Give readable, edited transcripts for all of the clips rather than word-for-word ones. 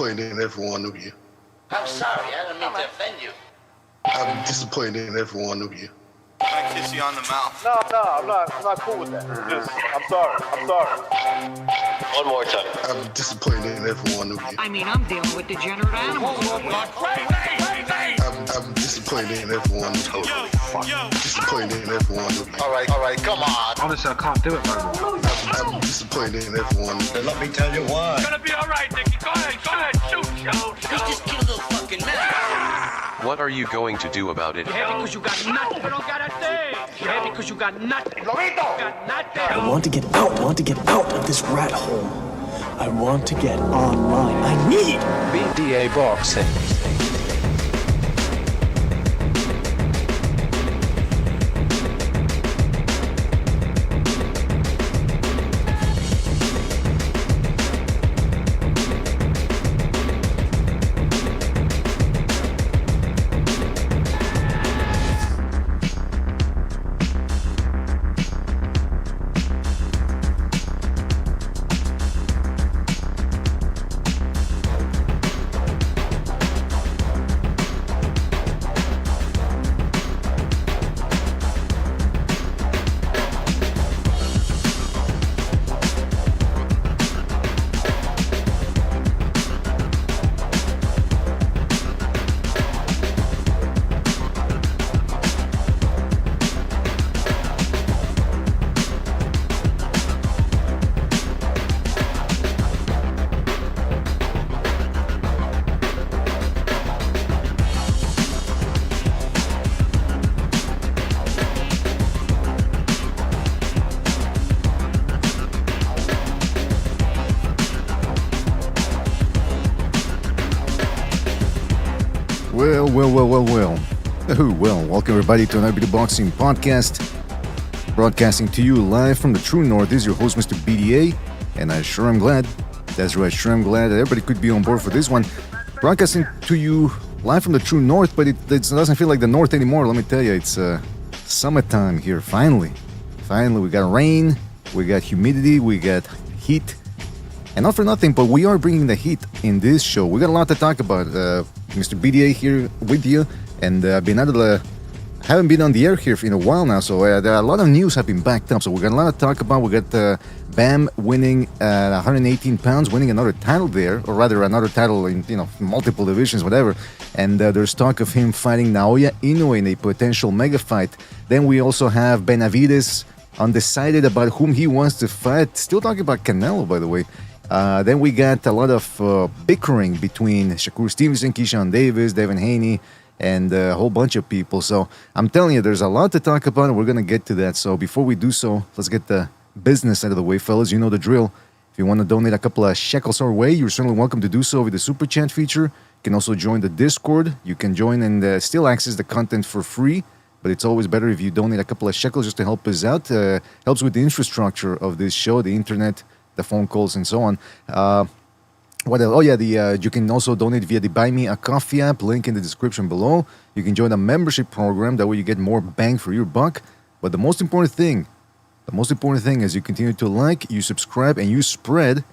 disappointed in every one of you. I'm sorry, I don't mean to offend you. I'm disappointed in every one of you. I kiss you on the mouth. No, I'm not cool with that. Just, I'm sorry. One more time. I'm disappointed in every one of you. I mean, I'm dealing with degenerate animals. I'm disappointed in every one of you. Disappointed in every one of you. All right, come on. Honestly, I can't do it no more. I'm disappointed in every one of you. Let me tell you why. It's gonna be all right, Nicky. Go ahead, shoot. He's just killed a fucking man. What are you going to do about it? You're happy because you got nothing. You don't got a thing. You're happy because you got nothing. Got nothing. I want to get out of this rat hole. I want to get online. I need BDA boxing. Well, welcome everybody to another BDA Boxing podcast. Broadcasting to you live from the true north. This is your host, Mr. BDA, and I sure am glad. That's right, sure I'm glad that everybody could be on board for this one. Broadcasting to you live from the true north, but it doesn't feel like the north anymore. Let me tell you, it's summertime here. Finally, we got rain, we got humidity, we got heat. And not for nothing, but we are bringing the heat in this show. We got a lot to talk about. Mr. BDA here with you, and I've been haven't been on the air here in a while now, so there are a lot of news have been backed up. So we got a lot to talk about. We got Bam winning 118 pounds, winning another title there, or rather another title in multiple divisions, whatever. And there's talk of him fighting Naoya Inoue in a potential mega fight. Then we also have Benavidez undecided about whom he wants to fight. Still talking about Canelo, by the way. Then we got a lot of bickering between Shakur Stevenson, Keyshawn Davis, Devin Haney, and a whole bunch of people. So I'm telling you, there's a lot to talk about, and we're going to get to that. So before we do so, let's get the business out of the way, fellas. You know the drill. If you want to donate a couple of shekels our way, you're certainly welcome to do so with the Super Chat feature. You can also join the Discord. You can join and still access the content for free. But it's always better if you donate a couple of shekels just to help us out. Helps with the infrastructure of this show, the internet, the phone calls, and so on. What else? Oh yeah, you can also donate via the Buy Me a Coffee app, link in the description below. You can join a membership program, that way you get more bang for your buck. But the most important thing is you continue to like, you subscribe, and you spread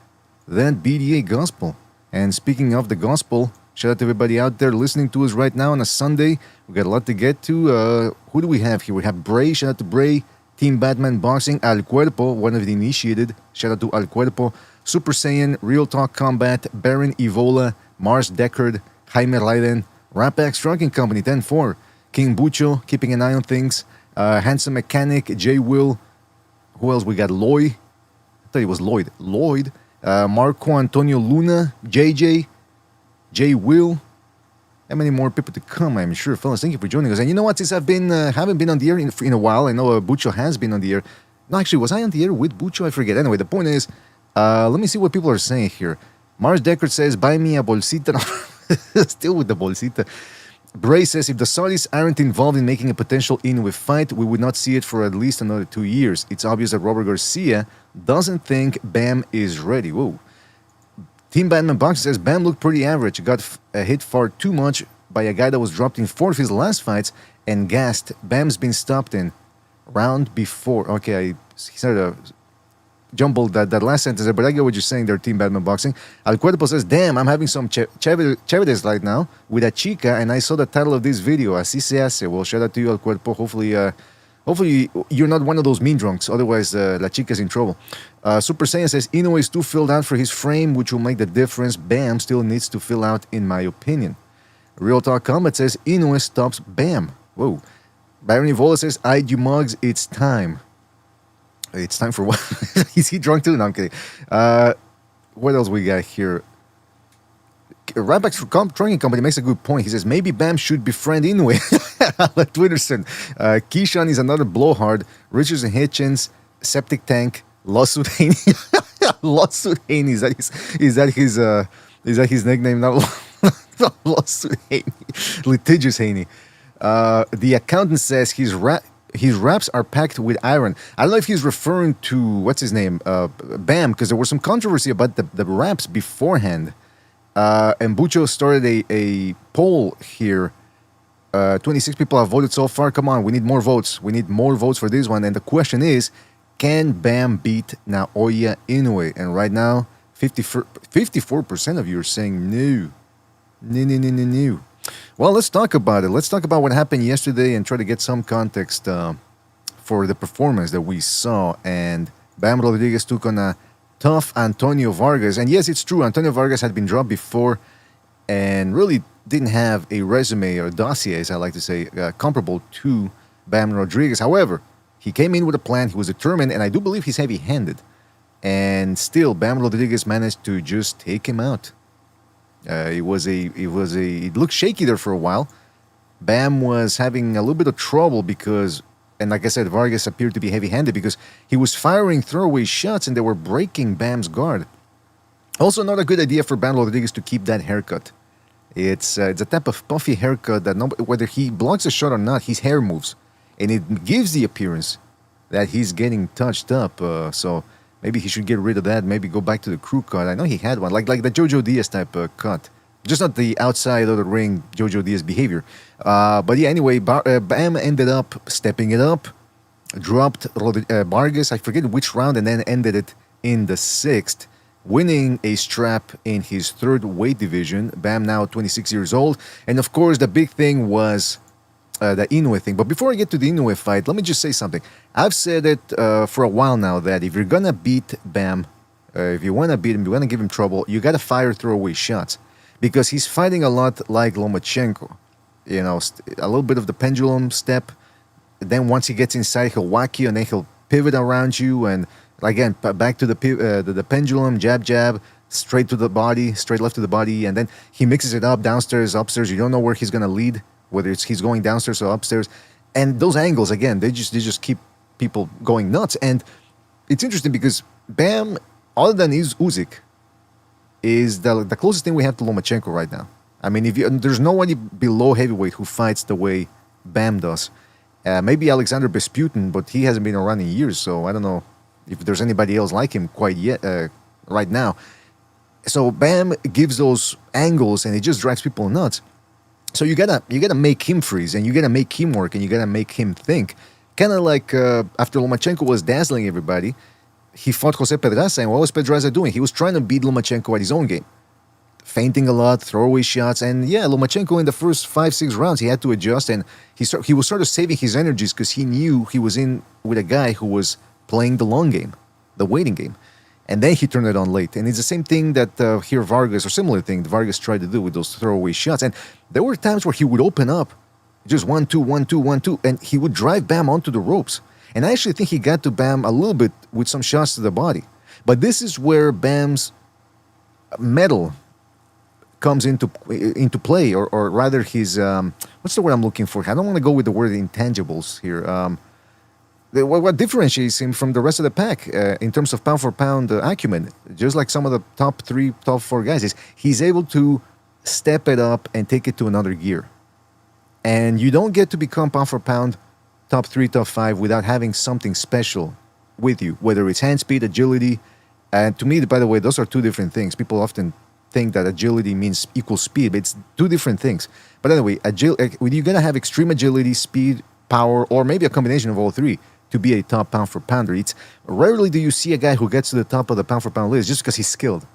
that BDA gospel. And speaking of the gospel, shout out to everybody out there listening to us right now on a Sunday. We got a lot to get to. Who do we have here? We have Bray. Shout out to Bray. Team Batman Boxing, Al Cuerpo, one of the initiated. Shout out to Al Cuerpo. Super Saiyan, Real Talk Combat, Baron Evola, Mars Deckard, Jaime Raiden, Rapax Trucking Company 10-4, King Bucho, keeping an eye on things, Handsome Mechanic, Jay Will. Who else we got? Lloyd. I thought it was Lloyd. Marco Antonio Luna, JJ, Jay Will. How many more people to come, I'm sure. Fellas, thank you for joining us. And you know what? Since I've been haven't been on the air in a while, I know Bucho has been on the air. No, actually, was I on the air with Bucho? I forget. Anyway, the point is, let me see what people are saying here. Mars Deckard says, buy me a bolsita. Still with the bolsita. Bray says, if the Saudis aren't involved in making a potential Inoue fight, we would not see it for at least another 2 years. It's obvious that Robert Garcia doesn't think Bam is ready. Whoa. Team Batman Boxing says, Bam looked pretty average. Got hit far too much by a guy that was dropped in 4 of his last fights and gassed. Bam's been stopped in round before. Okay, he started jumbled that last sentence there, but I get what you're saying there, Team Batman Boxing. Al Cuerpo says, damn, I'm having some chéveres right now with a chica, and I saw the title of this video, Así se hace. Well, shout out to you, Al Cuerpo. Hopefully you're not one of those mean drunks, otherwise La Chica's in trouble. Super Saiyan says, Inoue is too filled out for his frame, which will make the difference. Bam still needs to fill out, in my opinion. Real Talk Combat says, Inoue stops Bam. Whoa. Byron Evola says, you mugs, it's time. It's time for what? Is he drunk too? No, I'm kidding. What else we got here? Ratback's Trunking Company makes a good point. He says, maybe Bam should befriend Inoue. Like Twitterson. Keyshawn is another blowhard. Richards and Hitchens, Septic Tank, Lawsuit Haney. Lawsuit Haney. Is that his nickname now? Lawsuit Haney. Litigious Haney. The accountant says his raps are packed with iron. I don't know if he's referring to, what's his name? Bam, because there was some controversy about the raps beforehand. And Bucho started a poll here. 26 people have voted so far. Come on, we need more votes. We need more votes for this one. And the question is, can Bam beat Naoya Inoue? And right now, 54% of you are saying no. No. Well, let's talk about it. Let's talk about what happened yesterday and try to get some context for the performance that we saw. And Bam Rodriguez took on a tough Antonio Vargas. And yes, it's true, Antonio Vargas had been dropped before and really didn't have a resume or dossier, as I like to say, comparable to Bam Rodriguez. However, he came in with a plan, he was determined, and I do believe he's heavy-handed. And still, Bam Rodriguez managed to just take him out. It looked shaky there for a while. Bam was having a little bit of trouble because, and like I said, Vargas appeared to be heavy-handed because he was firing throwaway shots and they were breaking Bam's guard. Also, not a good idea for Bam Rodriguez to keep that haircut. It's a type of puffy haircut that whether he blocks a shot or not, his hair moves. And it gives the appearance that he's getting touched up. So maybe he should get rid of that. Maybe go back to the crew cut. I know he had one, like the Jojo Diaz type cut. Just not the outside of the ring Jojo Diaz behavior. But yeah, anyway, Bam ended up stepping it up, dropped Vargas, I forget which round, and then ended it in the 6th, winning a strap in his 3rd weight division. Bam now 26 years old. And of course, the big thing was the Inoue thing. But before I get to the Inoue fight, let me just say something. I've said it for a while now that if you're going to beat Bam, if you want to beat him, you want to give him trouble, you got to fire throwaway shots. Because he's fighting a lot like Lomachenko. You know, a little bit of the pendulum step. Then once he gets inside, he'll whack you and then he'll pivot around you. And again, back to the pendulum, jab, straight to the body, straight left to the body. And then he mixes it up, downstairs, upstairs. You don't know where he's going to lead, whether he's going downstairs or upstairs. And those angles, again, they just keep people going nuts. And it's interesting because Bam, other than Usyk, is the closest thing we have to Lomachenko right now. I mean, there's nobody below heavyweight who fights the way Bam does. Maybe Alexander Vesputin, but he hasn't been around in years, so I don't know if there's anybody else like him quite yet right now. So Bam gives those angles, and it just drives people nuts. So you gotta make him freeze, and you gotta make him work, and you gotta make him think. Kind of like after Lomachenko was dazzling everybody, he fought Jose Pedraza, and what was Pedraza doing? He was trying to beat Lomachenko at his own game. Feinting a lot, throwaway shots, and yeah, Lomachenko in the first 5-6 rounds, he had to adjust, and he was sort of saving his energies because he knew he was in with a guy who was playing the long game, the waiting game. And then he turned it on late. And it's the same thing that here Vargas, or similar thing, Vargas tried to do with those throwaway shots. And there were times where he would open up, just 1-2, 1-2, 1-2, and he would drive Bam onto the ropes. And I actually think he got to Bam a little bit with some shots to the body. But this is where Bam's metal comes into play, or rather his, what's the word I'm looking for? I don't want to go with the word intangibles here. What differentiates him from the rest of the pack in terms of pound-for-pound acumen, just like some of the top 3, top 4 guys, is he's able to step it up and take it to another gear. And you don't get to become pound-for-pound top 3, top 5 without having something special with you, whether it's hand speed, agility. And to me, by the way, those are 2 different things. People often think that agility means equal speed, but it's 2 different things. But anyway, you gotta have extreme agility, speed, power, or maybe a combination of all 3 to be a top pound for pounder. It's rarely do you see a guy who gets to the top of the pound for pound list just because he's skilled.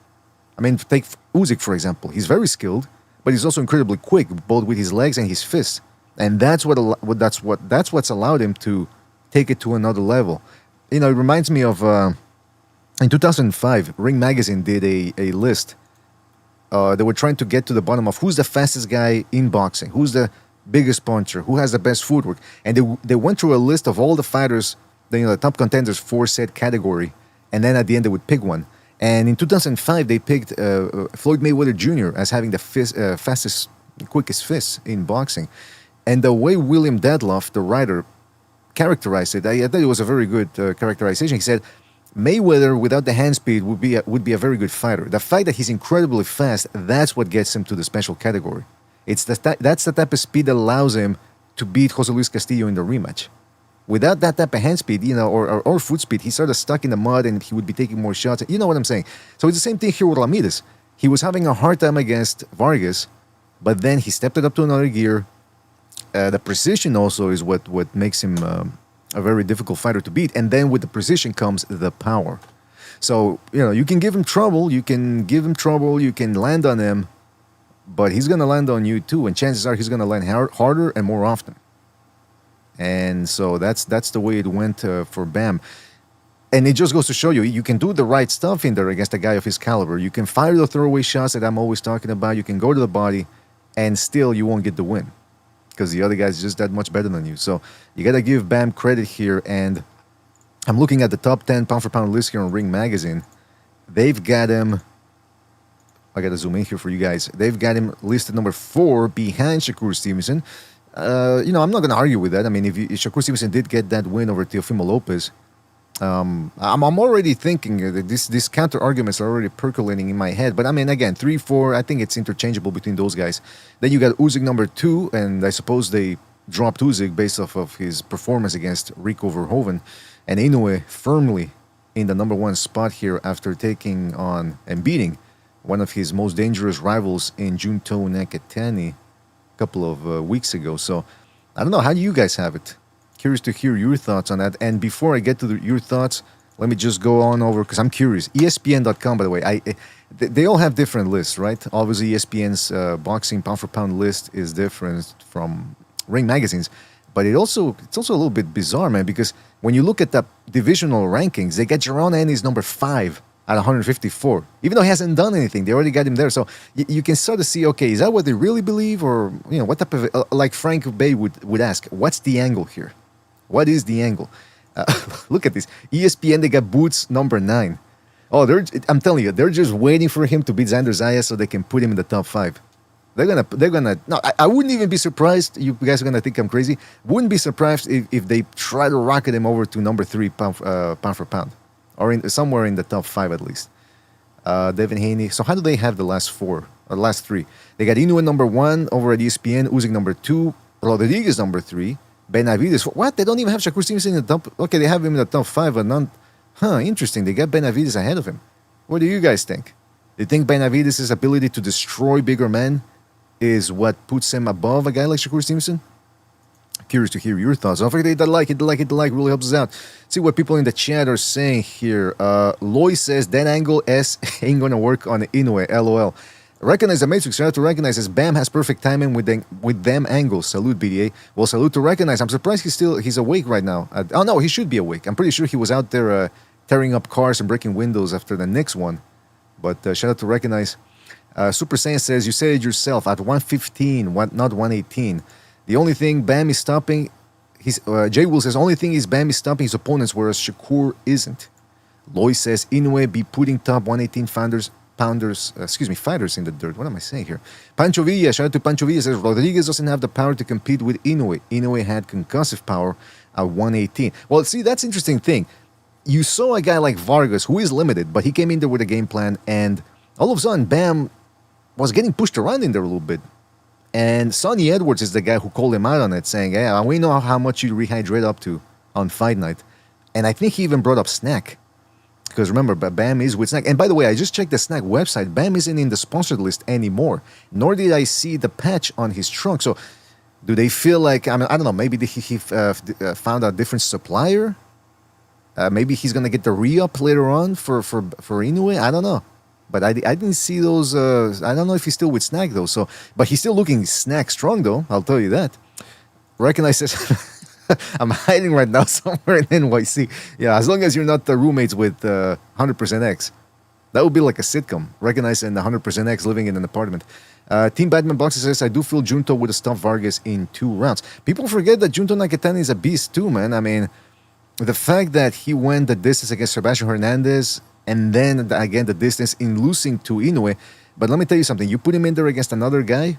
I mean, take Usyk for example. He's very skilled, but he's also incredibly quick, both with his legs and his fists, and that's what's allowed him to take it to another level. You know, it reminds me of in 2005, Ring Magazine did a list. They were trying to get to the bottom of who's the fastest guy in boxing, who's the biggest puncher, who has the best footwork, and they went through a list of all the fighters, the top contenders for said category, and then at the end they would pick one. And in 2005 they picked Floyd Mayweather Jr. as having the fastest, quickest fists in boxing, and the way William Dedloff, the writer, characterized it, I thought it was a very good characterization. He said, Mayweather without the hand speed would be a very good fighter. The fact that he's incredibly fast, that's what gets him to the special category. That's the type of speed that allows him to beat Jose Luis Castillo in the rematch. Without that type of hand speed, or foot speed, he's sort of stuck in the mud and he would be taking more shots. You know what I'm saying? So it's the same thing here with Ramirez. He was having a hard time against Vargas, but then he stepped it up to another gear. The precision also is what makes him a very difficult fighter to beat, and then with the precision comes the power. So you can give him trouble, you can land on him, but he's gonna land on you too, and chances are he's gonna land harder and more often. And so that's the way it went for Bam. And it just goes to show you can do the right stuff in there against a guy of his caliber. You can fire the throwaway shots that I'm always talking about. You can go to the body, and still you won't get the win, because the other guy's just that much better than you. So you got to give Bam credit here. And I'm looking at the top 10 pound-for-pound list here on Ring Magazine. They've got him... I got to zoom in here for you guys. They've got him listed number 4 behind Shakur Stevenson. I'm not going to argue with that. I mean, if Shakur Stevenson did get that win over Teofimo Lopez, I'm already thinking that these counter arguments are already percolating in my head. But I mean, again, 3, 4, I think it's interchangeable between those guys. Then you got Usyk number 2, and I suppose they dropped Usyk based off of his performance against Rico Verhoeven, and Inoue firmly in the number 1 spot here after taking on and beating one of his most dangerous rivals in Junto Nakatani a couple of weeks ago. So I don't know, how do you guys have it? Curious to hear your thoughts on that. And before I get to your thoughts, let me just go on over, because I'm curious. ESPN.com, by the way, they all have different lists, right? Obviously, ESPN's boxing pound-for-pound list is different from Ring Magazine's. But it's also a little bit bizarre, man, because when you look at the divisional rankings, they got Jaron Ennis number 5 at 154. Even though he hasn't done anything, they already got him there. So you can sort of see, okay, is that what they really believe? Or, what type of, like Frank Bay would ask, what's the angle here? What is the angle? Look at this. ESPN, they got Boots number 9. Oh, I'm telling you, they're just waiting for him to beat Xander Zayas so they can put him in the top 5. They're gonna. No, I wouldn't even be surprised. You guys are gonna think I'm crazy. Wouldn't be surprised if they try to rocket him over to number 3 pound for pound, or somewhere in the top 5 at least. Devin Haney. So how do they have the last 4 or last 3? They got Inoue number 1 over at ESPN, Usyk number 2, Rodriguez number 3, Benavides. What? They don't even have Shakur Stevenson in the top. Okay, they have him in the top 5, but none. Interesting. They got Benavides ahead of him. What do you guys think? Do you think Benavides' ability to destroy bigger men is what puts him above a guy like Shakur Stevenson? Curious to hear your thoughts. Don't forget to hit the like, really helps us out. See what people in the chat are saying here. Loy says, that angle S ain't gonna work on Inoue, LOL. Recognize the Matrix. You have to recognize as Bam has perfect timing with them angles. Salute, BDA. Well, salute to Recognize. I'm surprised he's awake right now. Oh no, he should be awake. I'm pretty sure he was out there tearing up cars and breaking windows after the Knicks one. But shout out to Recognize. Super Saiyan says, you said it yourself, at 115, not 118. The only thing Bam is stopping, Jay Will says, only thing is Bam is stopping his opponents, whereas Shakur isn't. Loy says, Inoue be putting top 118 fighters in the dirt. What am I saying here? Pancho Villa, shout out to Pancho Villa, says, Rodriguez doesn't have the power to compete with Inoue. Inoue had concussive power at 118. Well, see, that's an interesting thing. You saw a guy like Vargas, who is limited, but he came in there with a game plan, and all of a sudden, Bam was getting pushed around in there a little bit. And Sonny Edwards is the guy who called him out on it, saying, yeah, we know how much you rehydrate up to on fight night. And I think he even brought up SNAC. Because remember, Bam is with SNAC. And by the way, I just checked the SNAC website. Bam isn't in the sponsored list anymore. Nor did I see the patch on his trunk. So do they feel like, I don't know, maybe he found a different supplier Maybe he's gonna get the re-up later on for Inoue. I don't know, but I didn't see those. I don't know if he's still with SNAC though. So, but he's still looking SNAC strong though. I'll tell you that. Recognize this. I'm hiding right now somewhere in NYC. Yeah, as long as you're not the roommates with 100% X. That would be like a sitcom. Recognize and 100% X living in an apartment. Team Batman Boxer says, I do feel Junto would have stopped Vargas in 2 rounds. People forget that Junto Nakatani is a beast too, man. I mean, the fact that he went the distance against Sebastian Hernandez and then again the distance in losing to Inoue. But let me tell you something. You put him in there against another guy,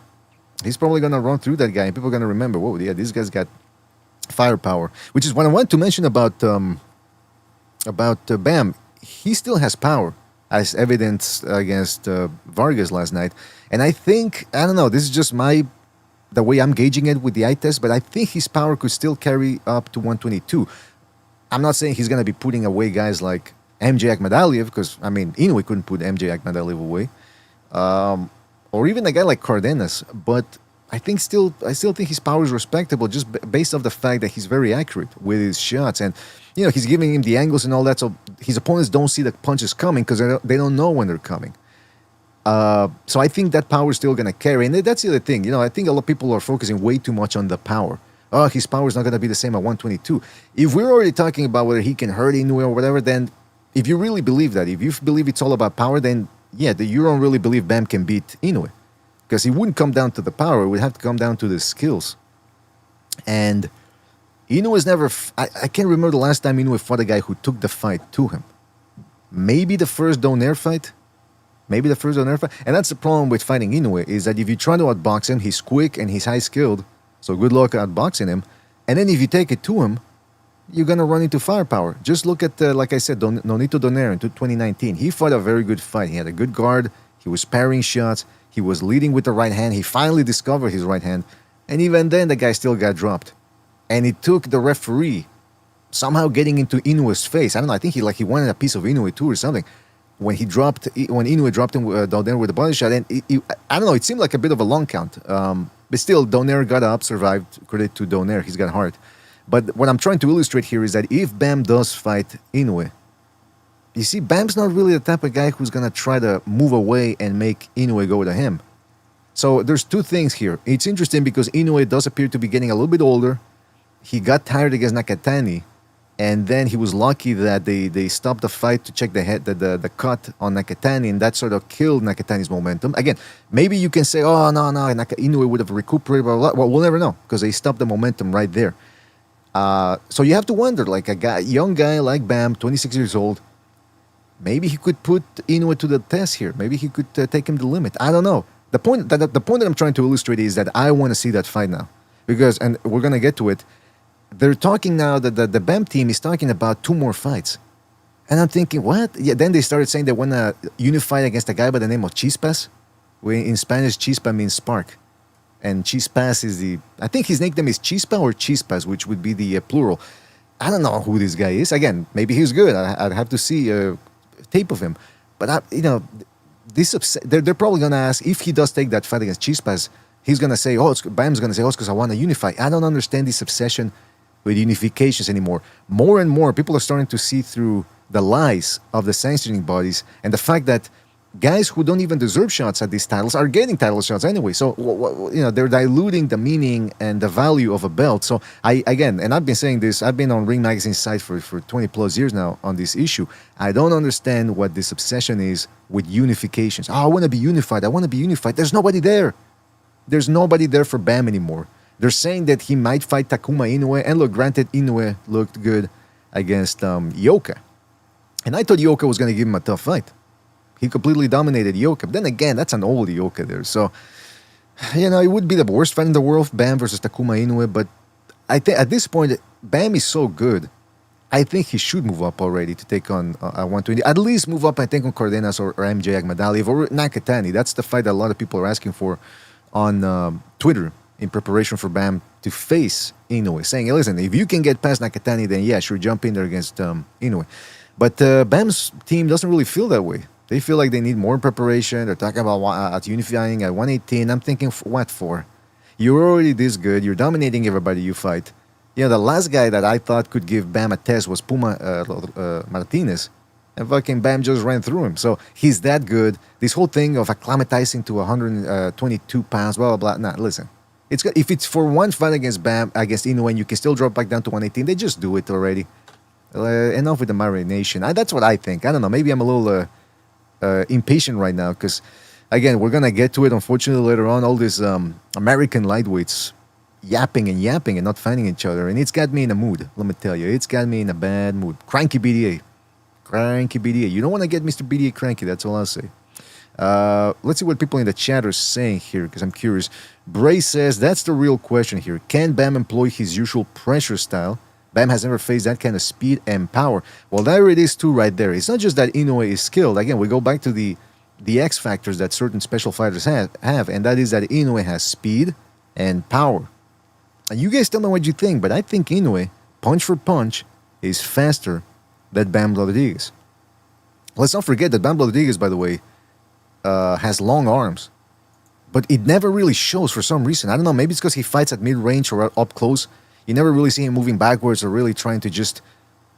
he's probably going to run through that guy. And people are going to remember, whoa, yeah, this guy's got firepower. Which is what I wanted to mention about Bam. He still has power, as evidenced against Vargas last night. And I think, I don't know, this is just the way I'm gauging it with the eye test, but I think his power could still carry up to 122. I'm not saying he's going to be putting away guys like MJ Akhmadaliev, because, I mean, Inoue couldn't put MJ Akhmadaliev away. Or even a guy like Cardenas, but I still think his power is respectable just based off the fact that he's very accurate with his shots. And, you know, he's giving him the angles and all that, so his opponents don't see the punches coming because they don't know when they're coming. So I think that power is still going to carry. And that's the other thing. You know, I think a lot of people are focusing way too much on the power. Oh, his power is not going to be the same at 122. If we're already talking about whether he can hurt Inoue or whatever, then if you really believe that, if you believe it's all about power, then yeah, you don't really believe Bam can beat Inoue. Because it wouldn't come down to the power. It would have to come down to the skills. And Inoue is never... I can't remember the last time Inoue fought a guy who took the fight to him. Maybe the first Donaire fight. And that's the problem with fighting Inoue, is that if you try to outbox him, he's quick and he's high-skilled. So good luck outboxing him. And then if you take it to him, you're going to run into firepower. Just look at, like I said, Nonito Donaire in 2019. He fought a very good fight. He had a good guard. He was parrying shots. He was leading with the right hand. He finally discovered his right hand. And even then, the guy still got dropped. And it took the referee somehow getting into Inoue's face. I don't know. I think he wanted a piece of Inoue too or something. When Inoue dropped him down there with a body shot. And I don't know. It seemed like a bit of a long count. But still, Donaire got up, survived. Credit to Donaire. He's got heart. But what I'm trying to illustrate here is that if Bam does fight Inoue, you see, Bam's not really the type of guy who's going to try to move away and make Inoue go to him. So there's 2 things here. It's interesting because Inoue does appear to be getting a little bit older. He got tired against Nakatani. And then he was lucky that they stopped the fight to check the cut on Nakatani, and that sort of killed Nakatani's momentum. Again, maybe you can say, oh, no, Inoue would have recuperated, blah, blah, blah. Well, we'll never know, because they stopped the momentum right there. So you have to wonder, like young guy like Bam, 26 years old, maybe he could put Inoue to the test here. Maybe he could take him to the limit. I don't know. The point that I'm trying to illustrate is that I want to see that fight now. Because, and we're going to get to it, they're talking now that the Bam team is talking about 2 more fights. And I'm thinking, what? Yeah, then they started saying they want to unify against a guy by the name of Chispas. In Spanish, Chispa means spark. And Chispas is I think his nickname is Chispa or Chispas, which would be the plural. I don't know who this guy is. Again, maybe he's good. I'd have to see a tape of him. But, they're probably going to ask, if he does take that fight against Chispas, he's going to say, Bam's going to say, it's because I want to unify. I don't understand this obsession with unifications anymore. More and more, people are starting to see through the lies of the sanctioning bodies and the fact that guys who don't even deserve shots at these titles are getting title shots anyway. So, they're diluting the meaning and the value of a belt. So, and I've been saying this, I've been on Ring Magazine's site for 20 plus years now on this issue. I don't understand what this obsession is with unifications. I want to be unified. There's nobody there. There's nobody there for Bam anymore. They're saying that he might fight Takuma Inoue. And look, granted, Inoue looked good against Yoka. And I thought Yoka was going to give him a tough fight. He completely dominated Yoka. But then again, that's an old Yoka there. So, it would be the worst fight in the world, Bam versus Takuma Inoue. But I think at this point, Bam is so good. I think he should move up already to take on 120. At least move up, I think, on Cardenas or MJ Akhmadaliev or Nakatani. That's the fight that a lot of people are asking for on Twitter in preparation for Bam to face Inoue. Saying, hey, listen, if you can get past Nakatani, then yeah, sure, jump in there against Inoue. But Bam's team doesn't really feel that way. They feel like they need more preparation. They're talking about unifying at 118. I'm thinking, what for? You're already this good. You're dominating everybody you fight. the last guy that I thought could give Bam a test was Puma Martinez. And fucking Bam just ran through him. So he's that good. This whole thing of acclimatizing to 122 pounds, blah, blah, blah. Nah, listen. If it's for one fight against Bam, against Inoue, and you can still drop back down to 118, they just do it already. Enough with the marination. That's what I think. I don't know. Maybe I'm a little impatient right now because, again, we're going to get to it, unfortunately, later on. All these American lightweights yapping and not finding each other. And it's got me in a mood, let me tell you. It's got me in a bad mood. Cranky BDA. Cranky BDA. You don't want to get Mr. BDA cranky, that's all I'll say. Let's see what people in the chat are saying here, because I'm curious. Bray says, that's the real question here. Can Bam employ his usual pressure style? Bam has never faced that kind of speed and power. Well, there it is too right there. It's not just that Inoue is skilled. Again, we go back to the X factors that certain special fighters have, and that is that Inoue has speed and power. And you guys tell me what you think, but I think Inoue, punch for punch, is faster than Bam Rodriguez. Let's not forget that Bam Rodriguez, by the way, has long arms. But it never really shows for some reason. I don't know, maybe it's because he fights at mid-range or up close. You never really see him moving backwards or really trying to just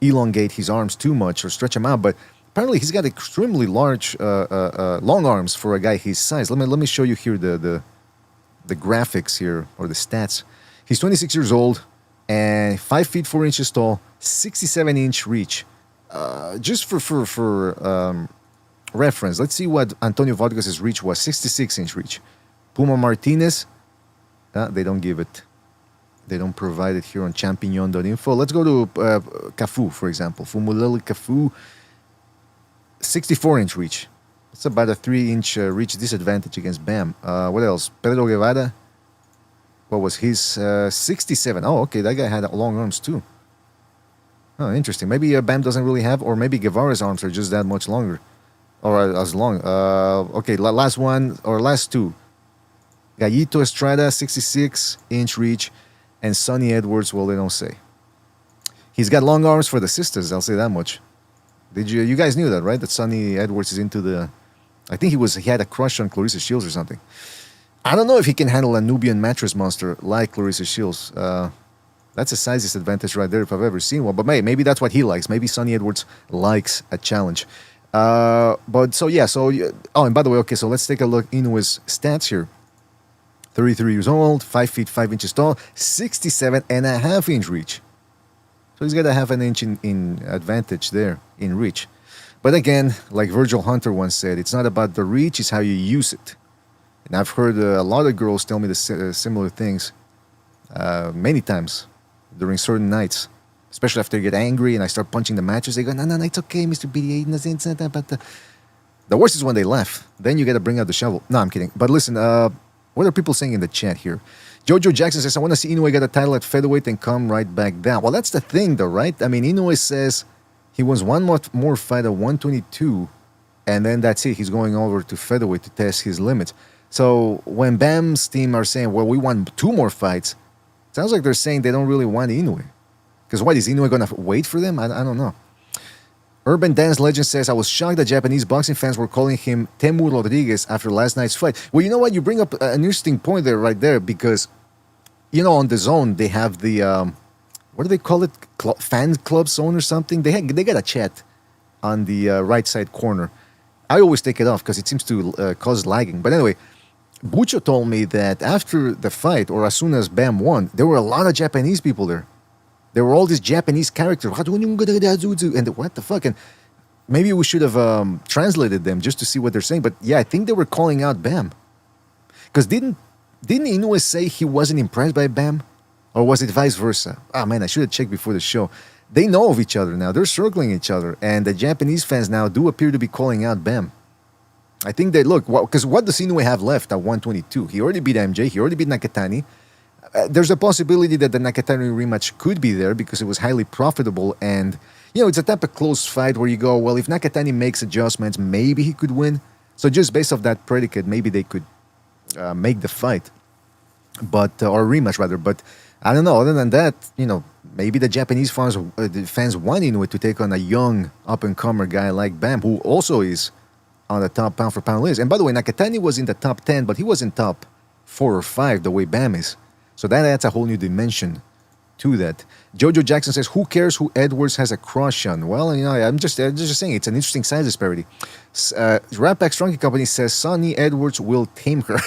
elongate his arms too much or stretch them out. But apparently he's got extremely large, long arms for a guy his size. Let me show you here the graphics here, or the stats. He's 26 years old and 5 feet 4 inches tall, 67-inch reach. Just for reference, let's see what Antonio Vargas' reach was. 66-inch reach. Puma Martinez, they don't give it. They don't provide it here on champignon.info. Let's go to Cafu, for example. Fumulele Cafu, 64-inch reach. It's about a 3-inch reach disadvantage against Bam. What else? Pedro Guevara, what was his? 67. Oh, okay, that guy had long arms too. Oh, interesting. Maybe Bam doesn't really have, or maybe Guevara's arms are just that much longer. Or as long. Okay, last one, or last two. Gallito Estrada, 66-inch reach. And Sonny Edwards, well, they don't say. He's got long arms for the sisters, I'll say that much. You guys knew that, right? That Sonny Edwards is into the... I think he had a crush on Clarissa Shields or something. I don't know if he can handle a Nubian mattress monster like Clarissa Shields. That's a size disadvantage right there if I've ever seen one. But maybe that's what he likes. Maybe Sonny Edwards likes a challenge. Oh, and by the way, okay, so let's take a look Inoue's stats here. 33 years old, 5 feet 5 inches tall, 67.5-inch reach. So he's got a half an inch in advantage there in reach. But again, like Virgil Hunter once said, it's not about the reach, it's how you use it. And I've heard a lot of girls tell me the similar things many times during certain nights. Especially after they get angry and I start punching the mattress. They go, no, it's okay, Mr. BDA. It's not that, but the worst is when they laugh. Then you got to bring out the shovel. No, I'm kidding. But listen, what are people saying in the chat here? Jojo Jackson says, I want to see Inoue get a title at featherweight and come right back down. Well, that's the thing, though, right? I mean, Inoue says he wants one more fight at 122, and then that's it. He's going over to featherweight to test his limits. So when Bam's team are saying, well, we want 2 more fights, it sounds like they're saying they don't really want Inoue. Because what, is Inoue going to wait for them? I don't know. Urban Dance Legend says, I was shocked that Japanese boxing fans were calling him Temu Rodriguez after last night's fight. Well, you know what? You bring up an interesting point there, right there, because, on the zone, they have the, what do they call it? Fan club zone or something? They got a chat on the right side corner. I always take it off because it seems to cause lagging. But anyway, Bucho told me that after the fight, or as soon as Bam won, there were a lot of Japanese people there. There were all these Japanese characters. And what the fuck? And maybe we should have translated them just to see what they're saying. But yeah, I think they were calling out Bam. Because didn't Inoue say he wasn't impressed by Bam? Or was it vice versa? Ah, man, I should have checked before the show. They know of each other now. They're circling each other. And the Japanese fans now do appear to be calling out Bam. I think they look, because what does Inoue have left at 122? He already beat MJ. He already beat Nakatani. There's a possibility that the Nakatani rematch could be there because it was highly profitable. And, it's a type of close fight where you go, well, if Nakatani makes adjustments, maybe he could win. So just based off that predicate, maybe they could make the fight. Or rematch, rather. But I don't know. Other than that, maybe the Japanese fans want Inoue to take on a young up-and-comer guy like Bam, who also is on the top pound-for-pound list. And by the way, Nakatani was in the top 10, but he was in top 4 or 5 the way Bam is. So that adds a whole new dimension to that. Jojo Jackson says, "Who cares who Edwards has a crush on?" Well, I'm just saying it's an interesting size disparity. Rat Pack Strunky Company says Sonny Edwards will tame her.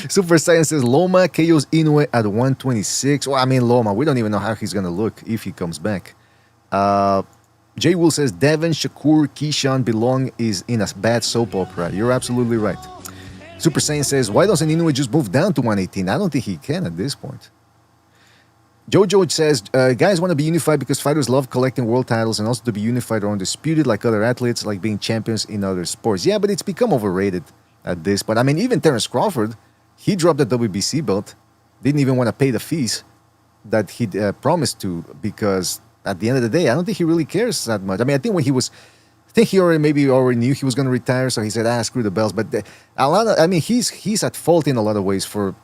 Super Saiyan says Loma KOs Inoue at 126. Well, I mean Loma, we don't even know how he's gonna look if he comes back. Jay Will says Devin, Shakur, Keyshawn belong is in a bad soap opera. You're absolutely right. Super Saiyan says, why doesn't Inoue just move down to 118? I don't think he can at this point. Jojo says, guys want to be unified because fighters love collecting world titles and also to be unified or undisputed like other athletes, like being champions in other sports. Yeah, but it's become overrated at this point. I mean, even Terence Crawford, he dropped the WBC belt, didn't even want to pay the fees that he promised to, because at the end of the day, I don't think he really cares that much. I mean, I think when he was, I think he already knew he was going to retire, so he said, screw the belts. But he's at fault in a lot of ways for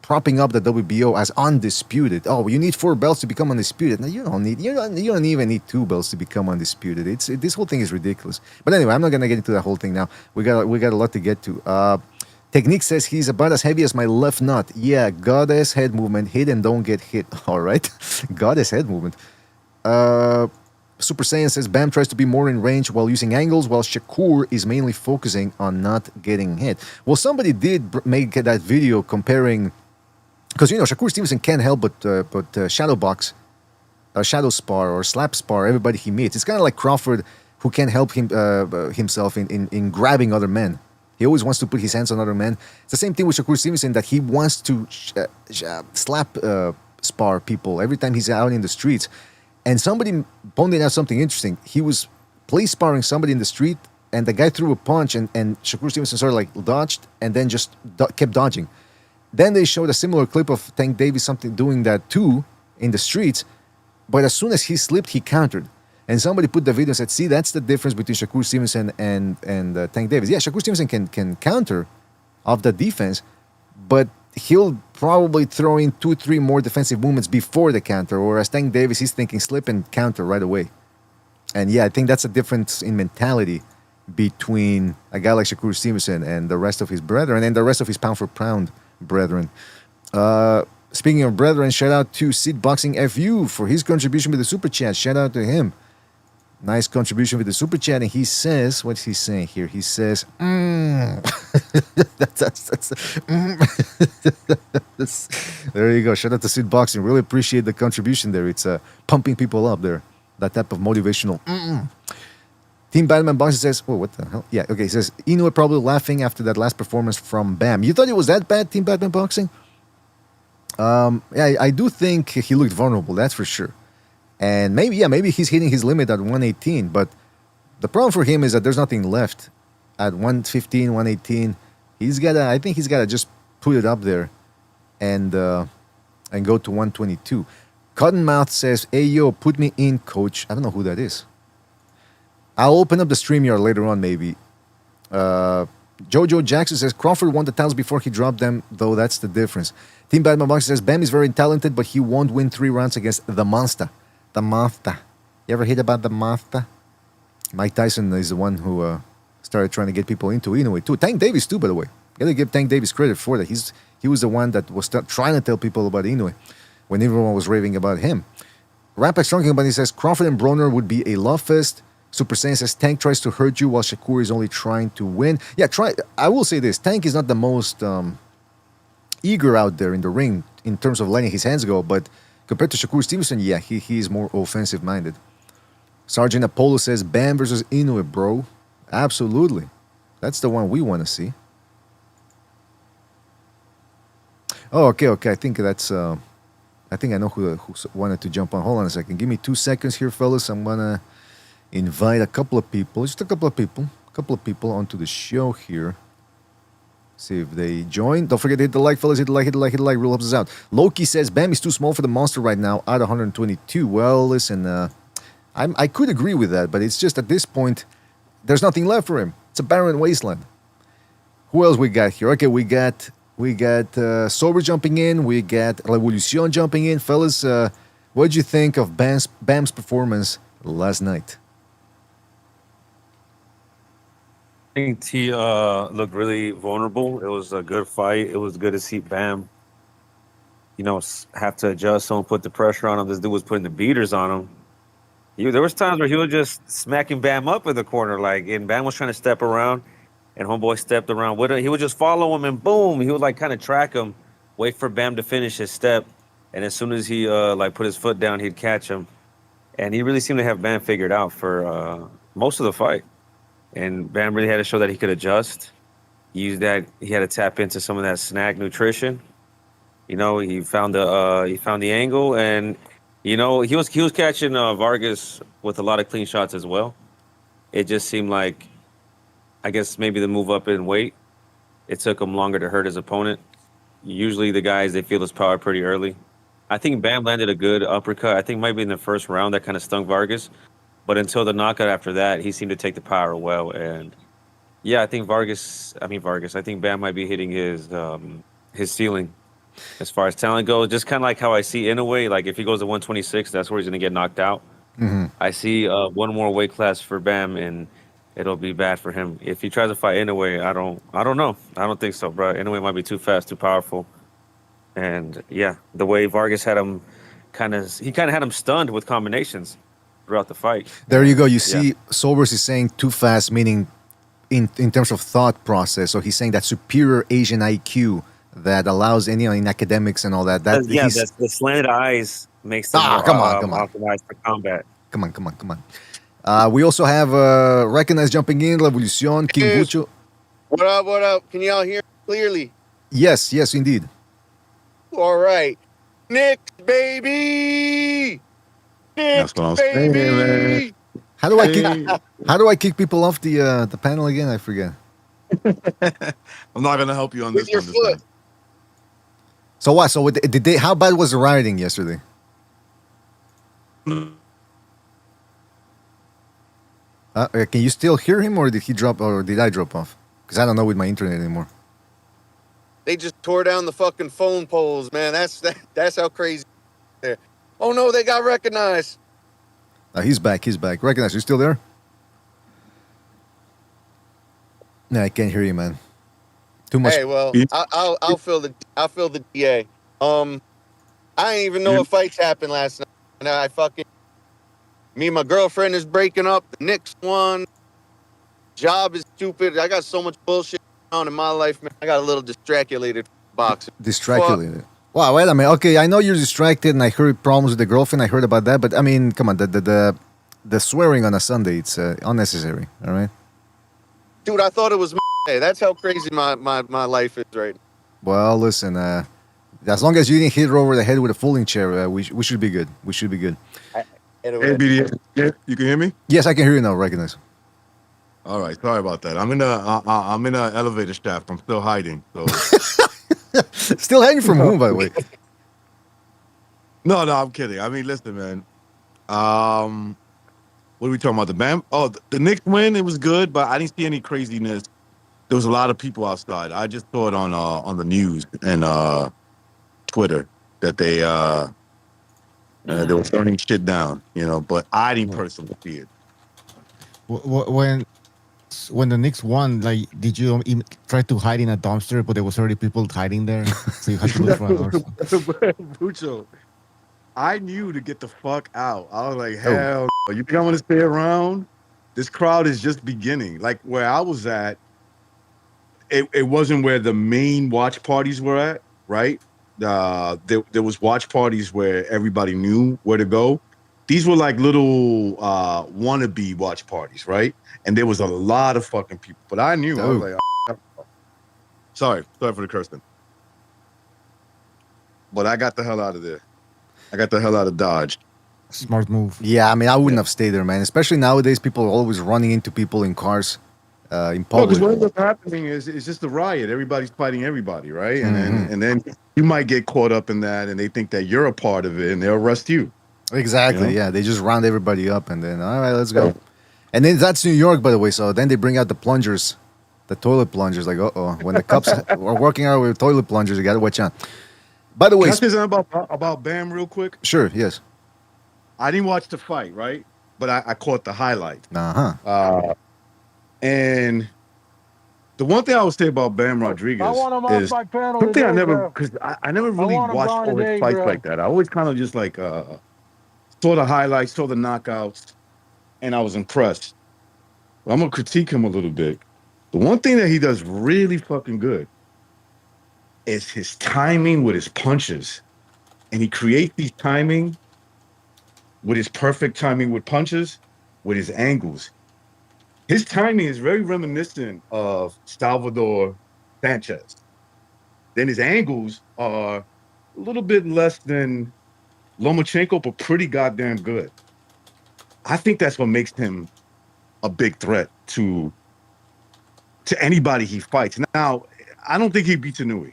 propping up the WBO as undisputed. Oh, you need 4 belts to become undisputed. No, you don't even need 2 belts to become undisputed. This whole thing is ridiculous. But anyway, I'm not gonna get into that whole thing now. We got a lot to get to. Technique says he's about as heavy as my left nut. Yeah, goddess head movement. Hit and don't get hit. All right, goddess head movement. Super Saiyan says Bam tries to be more in range while using angles, while Shakur is mainly focusing on not getting hit. Well, somebody did make that video comparing. Because, Shakur Stevenson can't help but shadow box, shadow spar or slap spar everybody he meets. It's kind of like Crawford, who can't help himself in grabbing other men. He always wants to put his hands on other men. It's the same thing with Shakur Stevenson, that he wants to slap spar people every time he's out in the streets. And somebody pointed out something interesting. He was place sparring somebody in the street, and the guy threw a punch, and Shakur Stevenson sort of like dodged, and then just kept dodging. Then they showed a similar clip of Tank Davis doing that too in the streets, but as soon as he slipped, he countered. And somebody put the video and said, see, that's the difference between Shakur Stevenson and Tank Davis. Yeah, Shakur Stevenson can counter off the defense, but he'll probably throw in 2-3 more defensive movements before the counter, whereas Tank Davis, he's thinking slip and counter right away. And yeah, I think that's a difference in mentality between a guy like Shakur Stevenson and the rest of his brethren and the rest of his pound-for-pound brethren. Speaking of brethren, shout out to Sid Boxing FU for his contribution with the super chat. Shout out to him. Nice contribution with the super chat. And he says, what's he saying here? He says, There you go. Shout out to Sid Boxing. Really appreciate the contribution there. It's pumping people up there. That type of motivational. Team Batman Boxing says, oh, what the hell? Yeah, okay. He says, Inoue probably laughing after that last performance from Bam. You thought it was that bad, Team Batman Boxing? Yeah, I do think he looked vulnerable, that's for sure. And maybe he's hitting his limit at 118, but the problem for him is that there's nothing left at 115, 118. I think he's gotta just put it up there and go to 122. Cottonmouth says, hey yo, put me in, coach. I don't know who that is. I'll open up the StreamYard later on, maybe. Jojo Jackson says, Crawford won the titles before he dropped them, though that's the difference. Team Batman Boxing says, Bam is very talented, but he won't win 3 rounds against the monster. The monster. You ever heard about the monster? Mike Tyson is the one who started trying to get people into Inoue, too. Tank Davis, too, by the way. Gotta give Tank Davis credit for that. He was the one that was trying to tell people about Inoue when everyone was raving about him. Rampax Strong Company says, Crawford and Broner would be a love fest. Super Saiyan says Tank tries to hurt you while Shakur is only trying to win. Yeah, I will say this. Tank is not the most eager out there in the ring in terms of letting his hands go, but compared to Shakur Stevenson, yeah, he is more offensive-minded. Sergeant Apollo says Bam versus Inoue, bro. Absolutely. That's the one we want to see. Oh, okay. I think that's... I think I know who wanted to jump on. Hold on a second. Give me 2 seconds here, fellas. I'm going to invite a couple of people, just a couple of people onto the show here. See if they join. Don't forget to hit the like, fellas. Hit the like. Really helps us out. Loki says Bam is too small for the monster right now at 122. Well, listen, I could agree with that, but it's just at this point, there's nothing left for him. It's a barren wasteland. Who else we got here? Okay, we got Sober jumping in. We got Revolucion jumping in. Fellas, what did you think of Bam's performance last night? I think he looked really vulnerable. It was a good fight. It was good to see Bam, have to adjust. Someone put the pressure on him. This dude was putting the beaters on him. There was times where he was just smacking Bam up in the corner, like, and Bam was trying to step around, and homeboy stepped around with him. He would just follow him, and boom, he would like kind of track him, wait for Bam to finish his step, and as soon as he like put his foot down, he'd catch him. And he really seemed to have Bam figured out for most of the fight. And Bam really had to show that he could adjust. He used that. He had to tap into some of that SNAC nutrition. He found the angle, and he was catching Vargas with a lot of clean shots as well. It just seemed like, I guess maybe the move up in weight, it took him longer to hurt his opponent. Usually the guys, they feel his power pretty early. I think Bam landed a good uppercut. I think maybe in the first round that kind of stung Vargas. But until the knockout after that, he seemed to take the power well. And yeah, I think I think Bam might be hitting his ceiling as far as talent goes. Just kind of like how I see Inoue. Like if he goes to 126, that's where he's going to get knocked out. Mm-hmm. I see one more weight class for Bam, and it'll be bad for him. If he tries to fight Inoue, I don't know. I don't think so, bro. Inoue might be too fast, too powerful. And yeah, the way Vargas had him kind of had him stunned with combinations throughout the fight. There you go. You see, Sobers is saying too fast, meaning in terms of thought process. So he's saying that superior Asian IQ that allows in academics and all that. That's the slanted eyes makes them come on. optimized for combat. Come on. We also have Recognize jumping in, Revolucion, King Bucho. What up? Can y'all hear me clearly? Yes, indeed. All right. Nick, baby! That's what I'm saying, man. How do I kick people off the panel again? I forget. I'm not gonna help you on With this your one. foot. So what? So did they? How bad was the rioting yesterday? Can you still hear him, or did he drop, or did I drop off? Because I don't know with my internet anymore. They just tore down the fucking phone poles, man. That's how crazy. There. Oh no, they got recognized. He's back. Recognize, you still there? No, I can't hear you, man. Too much. Hey, well, I'll fill the DA. I didn't even know what fights happened last night. And me and my girlfriend is breaking up. The Knicks won. Job is stupid. I got so much bullshit on in my life, man. I got a little distraculated boxing. Distracted. Wow, wait a minute. Okay, I know you're distracted, and I heard problems with the girlfriend. I heard about that, but I mean, come on, the swearing on a Sunday, it's unnecessary. All right. Dude, I thought it was. Hey, that's how crazy my life is right now. Well, listen. As long as you didn't hit her over the head with a folding chair, we should be good. We should be good. Hey, BD, you can hear me? Yes, I can hear you now. Recognize. All right, sorry about that. I'm in a elevator shaft. I'm still hiding. So Still hanging from whom, by the way? no, I'm kidding. I mean, listen, man. What are we talking about? The Bam? Oh, the Knicks win. It was good, but I didn't see any craziness. There was a lot of people outside. I just saw it on the news and Twitter that they were burning shit down, But I didn't personally see it. When the Knicks won, like, did you try to hide in a dumpster, but there was already people hiding there, so you had to look for an Bucho, I knew to get the fuck out. I was like, hell, no. You think I'm gonna stay around? This crowd is just beginning. Like where I was at, it wasn't where the main watch parties were at, right? There was watch parties where everybody knew where to go. These were like little wannabe watch parties, right? And there was a lot of fucking people. But I knew. I was like, sorry for the cursing. But I got the hell out of there. I got the hell out of Dodge. Smart move. Yeah, I mean, I wouldn't have stayed there, man. Especially nowadays, people are always running into people in cars, in public. Because what ends up happening is it's just a riot. Everybody's fighting everybody, right? And then you might get caught up in that, and they think that you're a part of it, and they'll arrest you. Exactly. Yeah, they just round everybody up, and then all right, let's go. And then that's New York, by the way. So then they bring out the plungers, the toilet plungers. Like, when the cops are working out with toilet plungers, you got to watch out. By the way, can I say something about Bam real quick? Sure. Yes. I didn't watch the fight, right? But I caught the highlight. And The one thing I would say about Bam Rodriguez is something I never, because I never really watched all his fights like that. I always kind of just like saw the highlights, saw the knockouts, and I was impressed. But I'm gonna critique him a little bit. The one thing that he does really fucking good is his timing with his punches, and he creates these timing with his perfect timing with punches, with his angles. His timing is very reminiscent of Salvador Sanchez. Then his angles are a little bit less than Lomachenko, but pretty goddamn good. I think that's what makes him a big threat to anybody he fights. Now, I don't think he beats Inoue.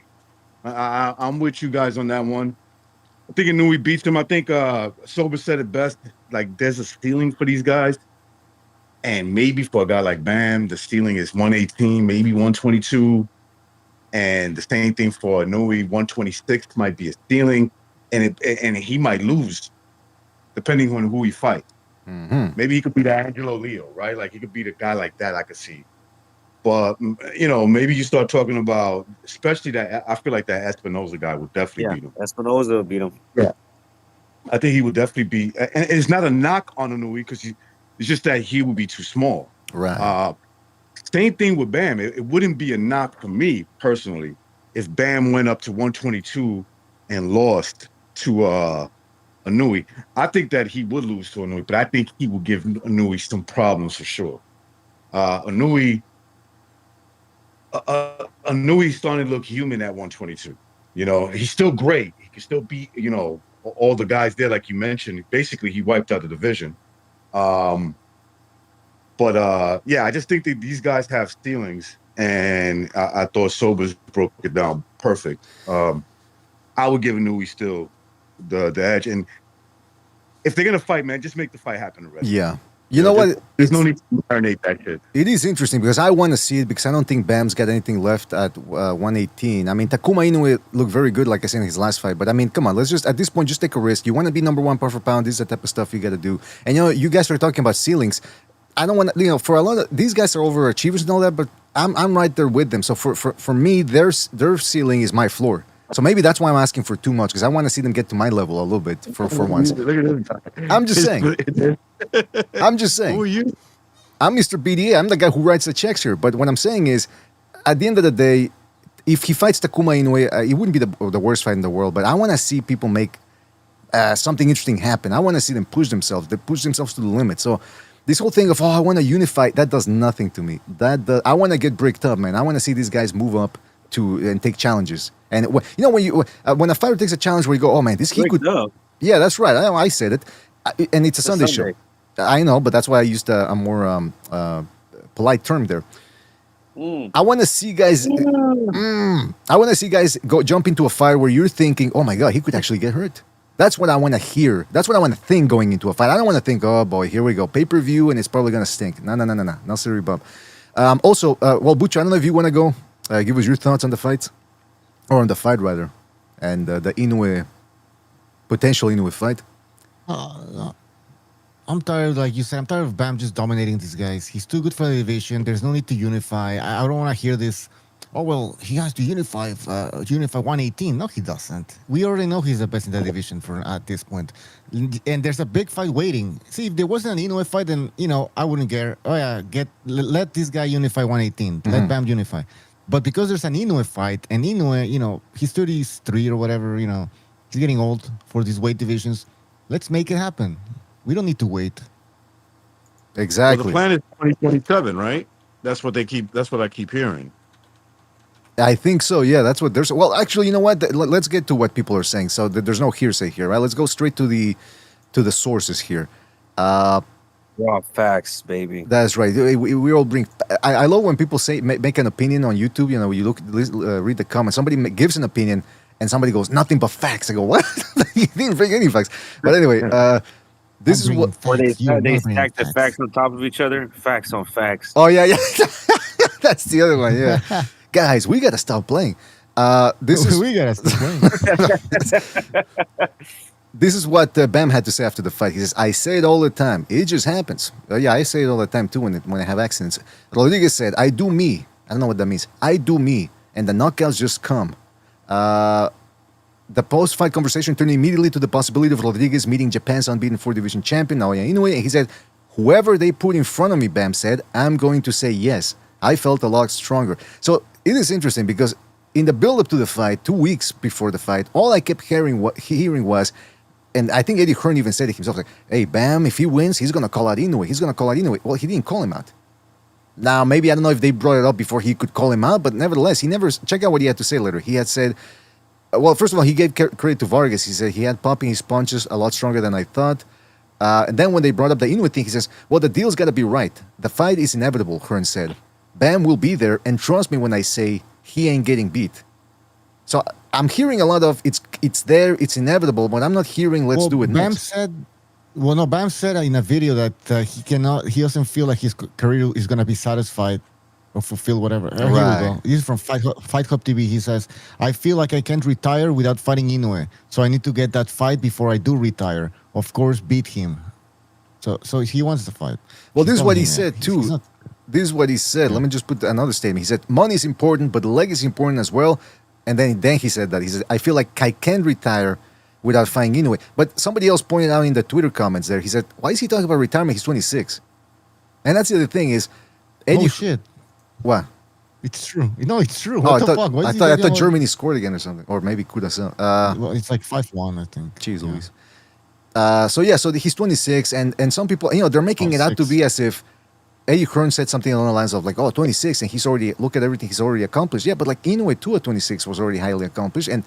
I'm with you guys on that one. I think Inoue beats him. I think Sober said it best. Like, there's a ceiling for these guys. And maybe for a guy like Bam, the ceiling is 118, maybe 122. And the same thing for Inoue, 126 might be a ceiling. And he might lose, depending on who he fights. Mm-hmm. Maybe he could be the Angelo Leo, right? Like, he could be the guy like that I could see. But, you know, maybe you start talking about, especially that, I feel like that Espinoza guy would definitely beat him. Espinoza would beat him. Yeah. I think he would definitely be, and it's not a knock on Inoue because it's just that he would be too small. Right. Same thing with Bam. It wouldn't be a knock for me personally if Bam went up to 122 and lost to Inoue. I think that he would lose to Inoue, but I think he will give Inoue some problems for sure. Inoue starting to look human at 122. You know, he's still great. He can still beat, you know, all the guys there, like you mentioned. Basically, he wiped out the division. Yeah, I just think that these guys have ceilings, and I thought Sobers broke it down perfect. I would give Inoue still the edge, and if they're gonna fight, man, just make the fight happen. The rest. Yeah. You know what? There's no need to marinate that shit. It is interesting because I want to see it because I don't think Bam's got anything left at 118. I mean, Takuma Inoue looked very good, like I said in his last fight. But I mean, come on, let's just at this point just take a risk. You want to be number one pound for pound. This is the type of stuff you got to do. And you know, you guys were talking about ceilings. I don't want to, you know, for a lot of these guys are overachievers and all that, but I'm right there with them. So for me, their ceiling is my floor. So maybe that's why I'm asking for too much because I want to see them get to my level a little bit for once. I'm just saying. I'm just saying. Who are you? I'm Mr. BDA. I'm the guy who writes the checks here. But what I'm saying is, at the end of the day, if he fights Takuma Inoue, it wouldn't be the worst fight in the world. But I want to see people make something interesting happen. I want to see them push themselves. They push themselves to the limit. So this whole thing of, I want to unify, that does nothing to me. I want to get bricked up, man. I want to see these guys move up and take challenges. And you know, when a fighter takes a challenge where you go, oh man, he could. Up. Yeah, that's right. I said it, and it's a Sunday show. I know, but that's why I used a more polite term there. I want to see guys. I want to see guys jump into a fight where you're thinking, oh my god, he could actually get hurt. That's what I want to hear. That's what I want to think going into a fight. I don't want to think, oh boy, here we go, pay-per-view, and it's probably gonna stink. No, not sorry, Bob. Also, well, Butcher, I don't know if you want to go. Give us your thoughts on the fight, or on the fight rather, and the Inoue potential Inoue fight. I'm tired, like you said, I'm tired of Bam just dominating these guys. He's too good for the division. There's no need to unify. I don't want to hear this. Oh, well, he has to unify 118. No, he doesn't. We already know he's the best in the division at this point. And there's a big fight waiting. See, if there wasn't an Inoue fight, then, you know, I wouldn't care. Oh, yeah, let this guy unify 118. Let Bam unify. But because there's an Inoue fight, and Inoue, you know, he's 33 or whatever, you know, he's getting old for these weight divisions. Let's make it happen. We don't need to wait. Exactly. Well, the plan is 2027, right? That's what I keep hearing. I think so. Yeah, that's what there's. Well, actually, you know what? Let's get to what people are saying. So there's no hearsay here, right? Let's go straight to the sources here. Raw facts, baby. That's right. We all bring. I love when people say make an opinion on YouTube. You know, you read the comments. Somebody gives an opinion, and somebody goes nothing but facts. I go, what? You didn't bring any facts. But anyway, this is what they stack the facts on top of each other. Facts on facts. Oh yeah. That's the other one. Yeah. Guys, we gotta stop playing. We gotta stop playing. This is what Bam had to say after the fight. He says, "I say it all the time. It just happens." Yeah, I say it all the time too when I have accidents. Rodriguez said, "I do me. I don't know what that means. I do me, and the knockouts just come. The post-fight conversation turned immediately to the possibility of Rodriguez meeting Japan's unbeaten 4-division champion, Naoya Inoue, and he said, whoever they put in front of me, Bam said, I'm going to say yes. I felt a lot stronger. So it is interesting because in the build-up to the fight, 2 weeks before the fight, all I kept hearing was, and I think Eddie Hearn even said it himself, like, hey, Bam, if he wins, he's going to call out Inoue. He's going to call out Inoue. Well, he didn't call him out. Now, maybe, I don't know if they brought it up before he could call him out, but nevertheless, he never, check out what he had to say later. He had said, well, first of all, he gave credit to Vargas. He said he had popping his punches a lot stronger than I thought. And then when they brought up the Inoue thing, he says, well, the deal's got to be right. The fight is inevitable, Hearn said. Bam will be there, and trust me when I say he ain't getting beat. So I'm hearing a lot of, it's there, it's inevitable, but I'm not hearing let's do it Bam next. Bam said in a video that he doesn't feel like his career is going to be satisfied or fulfill whatever. Here we go. This is from Fight Hub TV. He says, I feel like I can't retire without fighting Inoue. So I need to get that fight before I do retire. Of course, beat him. So he wants the fight. Well, this is what he said, too. This is what he said. Let me just put another statement. He said, money is important, but the leg is important as well. And then he said that. He said, I feel like I can't retire without fighting Inoue. But somebody else pointed out in the Twitter comments there, he said, why is he talking about retirement? He's 26. And that's the other thing is, Eddie, shit. What? It's true. No, it's true. What the fuck? I thought Germany scored again or something. Or maybe Kudasel. Well, it's like 5-1, I think. Jeez Louise. So he's 26, and some people, they're making it out to be as if Eddie Hearn said something along the lines of like, 26, and he's already, look at everything he's already accomplished. Yeah, but like Inoue too at 26 was already highly accomplished, and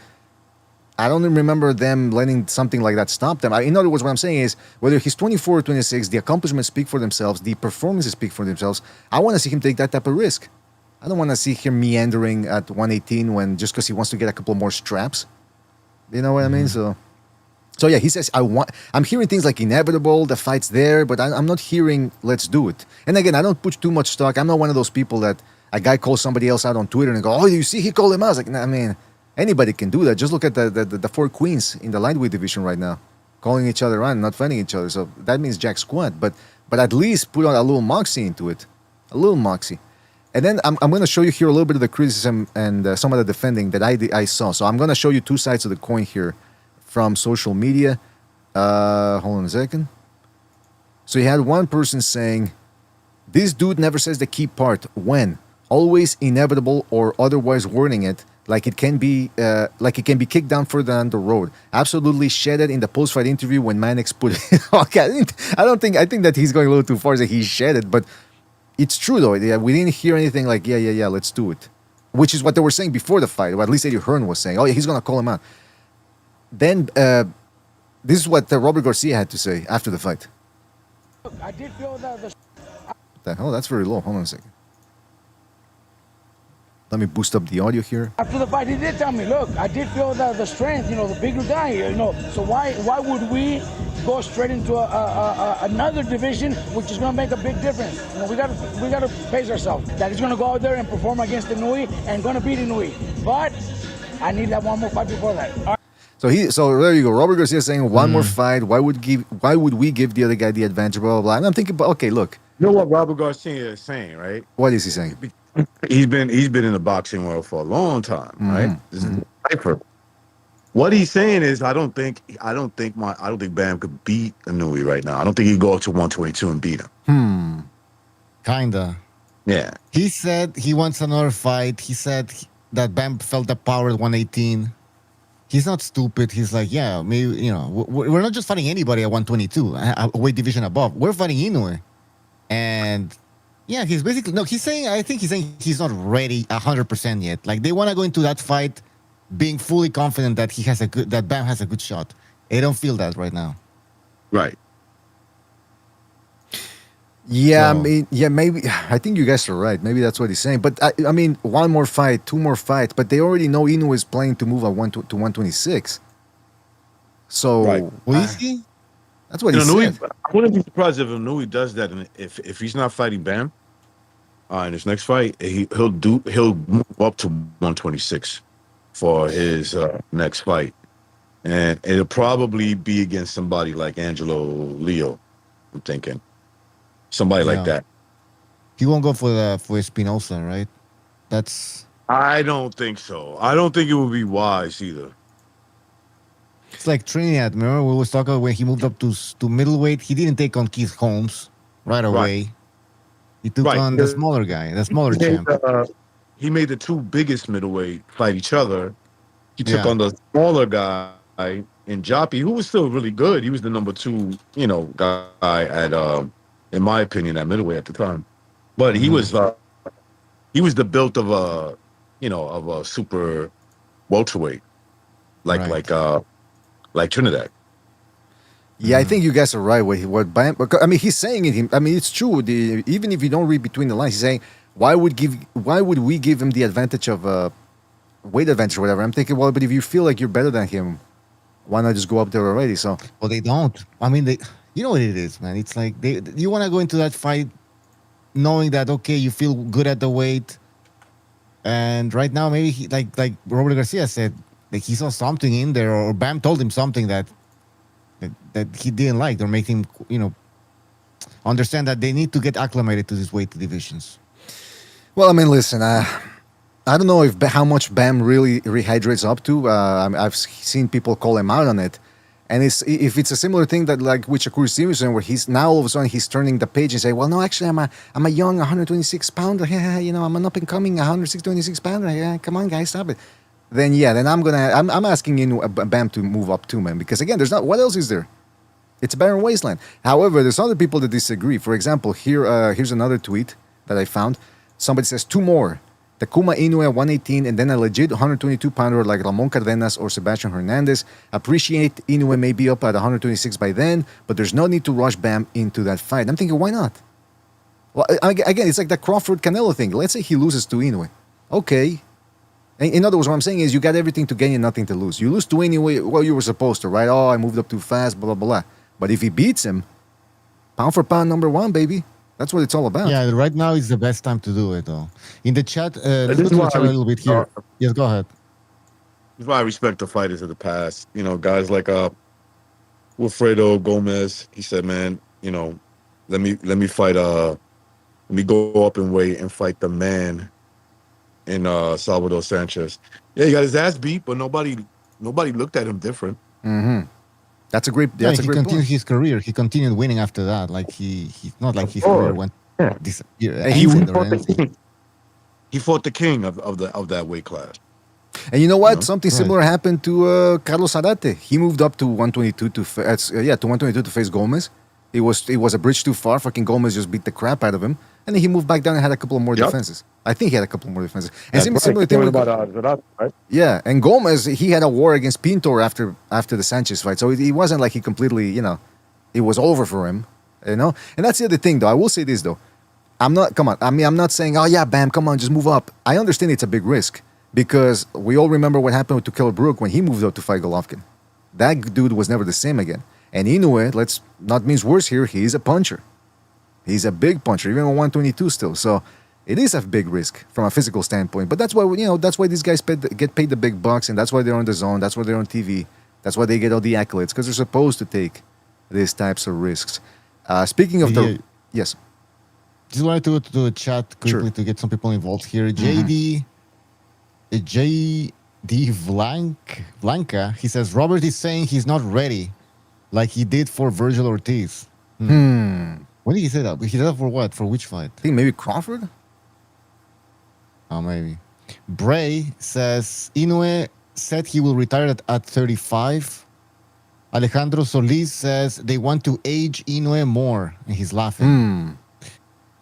I don't remember them letting something like that stop them. In other words, what I'm saying is, whether he's 24 or 26, the accomplishments speak for themselves, the performances speak for themselves. I want to see him take that type of risk. I don't want to see him meandering at 118 when just because he wants to get a couple more straps. You know what I mean? So yeah, he says, I'm hearing things like inevitable, the fight's there, but I'm not hearing let's do it. And again, I don't put too much stock. I'm not one of those people that a guy calls somebody else out on Twitter and go, oh, you see, he called him out. I was like, nah, I mean, anybody can do that. Just look at the four queens in the lightweight division right now, calling each other out, not fighting each other. So that means jack squat. But at least put on a little moxie into it, a little moxie. And then I'm going to show you here a little bit of the criticism and some of the defending that I saw. So I'm going to show you two sides of the coin here from social media. Hold on a second. So you had one person saying, this dude never says the key part, when. Always inevitable or otherwise wording it like it can be kicked down further down the road. Absolutely shedded in the post-fight interview when Mannix put it. Okay, I think that he's going a little too far, that he shedded, but it's true though. Yeah, we didn't hear anything like, yeah, let's do it. Which is what they were saying before the fight, or at least Eddie Hearn was saying, oh yeah, he's going to call him out. Then, this is what Robert Garcia had to say after the fight. I did feel that What the hell? That's very low. Hold on a second. Let me boost up the audio here. after the fight, he did tell me, look, I did feel the strength, the bigger guy, So why would we go straight into another division, which is going to make a big difference? We got to pace ourselves. That he's going to go out there and perform against Inoue and going to beat Inoue. But I need that one more fight before that. So there you go. Robert Garcia saying one more fight. Why would we give the other guy the advantage? Blah blah blah. And I'm thinking, okay, look. You know what Robert Garcia is saying, right? What is he saying? He's been in the boxing world for a long time, right? This is a cipher. What he's saying is, I don't think Bam could beat Inoue right now. I don't think he'd go up to 122 and beat him. Kinda. Yeah. He said he wants another fight. He said that Bam felt the power at 118. He's not stupid. He's like, yeah, maybe, we're not just fighting anybody at 122, a weight division above. We're fighting Inoue. And yeah, he's basically, I think he's saying he's not ready 100% yet. Like, they want to go into that fight being fully confident that that Bam has a good shot. They don't feel that right now. Right. Yeah, maybe. I think you guys are right. Maybe that's what he's saying. But I mean, one more fight, two more fights. But they already know Inoue is planning to move at 126. So, right. Is he? That's what he said. I wouldn't be surprised if Inoue does that, and if he's not fighting Bam in his next fight, he'll move up to 126 for his next fight, and it'll probably be against somebody like Angelo Leo. I'm thinking somebody like that. He won't go for Espinosa, right? That's I don't think so. I don't think it would be wise either. it's like Trinidad. Remember we was talking when he moved up to middleweight. He didn't take on Keith Holmes right away. He took on the smaller guy, the smaller champ. He made the two biggest middleweight fight each other. He took on the smaller guy in Joppy, who was still really good. He was the number 2, guy at, in my opinion, at middleweight at the time. But he was the built of a super welterweight, like Trinidad. Yeah, I think you guys are right. What Bam? I mean, he's saying it. I mean, it's true. Even if you don't read between the lines, he's saying, why would we give him the advantage of weight advantage or whatever? I'm thinking, well, but if you feel like you're better than him, why not just go up there already? So, well, they don't. I mean, you know what it is, man. It's like you want to go into that fight knowing that okay, you feel good at the weight, and right now maybe he, like Robert Garcia said, like he saw something in there, or Bam told him something that he didn't like, or make him understand that they need to get acclimated to these weight divisions. Well, I mean, listen, I don't know how much Bam really rehydrates up to. I've seen people call him out on it. And if it's a similar thing that like with Shakur Stevenson, where he's now all of a sudden he's turning the page and say, well, no, actually, I'm a young 126 pounder. I'm an up and coming 126 pounder. Come on, guys, stop it. Then I'm asking Bam to move up too, man, because again, what else is there? It's a barren wasteland. However, there's other people that disagree. For example, here's another tweet that I found. Somebody says 2 more. Takuma Inoue at 118, and then a legit 122-pounder like Ramon Cardenas or Sebastian Hernandez. Appreciate Inoue may be up at 126 by then, but there's no need to rush Bam into that fight. I'm thinking, why not? Well, again, it's like the Crawford-Canelo thing. Let's say he loses to Inoue. Okay. In other words, what I'm saying is you got everything to gain and nothing to lose. You lose to Inoue, well, you were supposed to, right? Oh, I moved up too fast, blah, blah, blah. But if he beats him, pound for pound, number 1, baby. That's what it's all about. Yeah, right now is the best time to do it, though. In the chat, let's go to the chat a little bit here. Yes, go ahead. That's why I respect the fighters of the past. Guys like Wilfredo Gomez. He said, "Man, let me fight. Let me go up in weight and fight the man in Salvador Sanchez. Yeah, he got his ass beat, but nobody looked at him different. Mm-hmm. That's a great. He continued his career. He continued winning after that. Like he's not like his career went disappear. He fought the king of that weight class. And you know what? Something similar happened to Carlos Zarate. He moved up to 122 to 122 to face Gomez. It was a bridge too far. Fucking Gomez just beat the crap out of him, and then he moved back down and had a couple more defenses. I think he had a couple more defenses. And similar thing with Zarate, right? Yeah, and Gomez, he had a war against Pintor after the Sanchez fight, so it wasn't like he completely, it was over for him, And that's the other thing, though. I will say this, though. I'm not saying, oh yeah, Bam, come on, just move up. I understand it's a big risk because we all remember what happened to Killer Brook when he moved up to fight Golovkin. That dude was never the same again. And Inoue, let's not mince words here, he's a puncher. He's a big puncher, even on 122 still. So it is a big risk from a physical standpoint. But that's why that's why these guys get paid the big bucks, and that's why they're on the zone. That's why they're on TV. That's why they get all the accolades because they're supposed to take these types of risks. Speaking of yes. Just wanted to go to the chat quickly to get some people involved here. JD Blanca, he says Robert is saying he's not ready, like he did for Virgil Ortiz. When did he say that? He did that for what? For which fight? I think maybe Crawford? Oh, maybe. Bray says Inoue said he will retire at 35. Alejandro Solis says they want to age Inoue more, and he's laughing.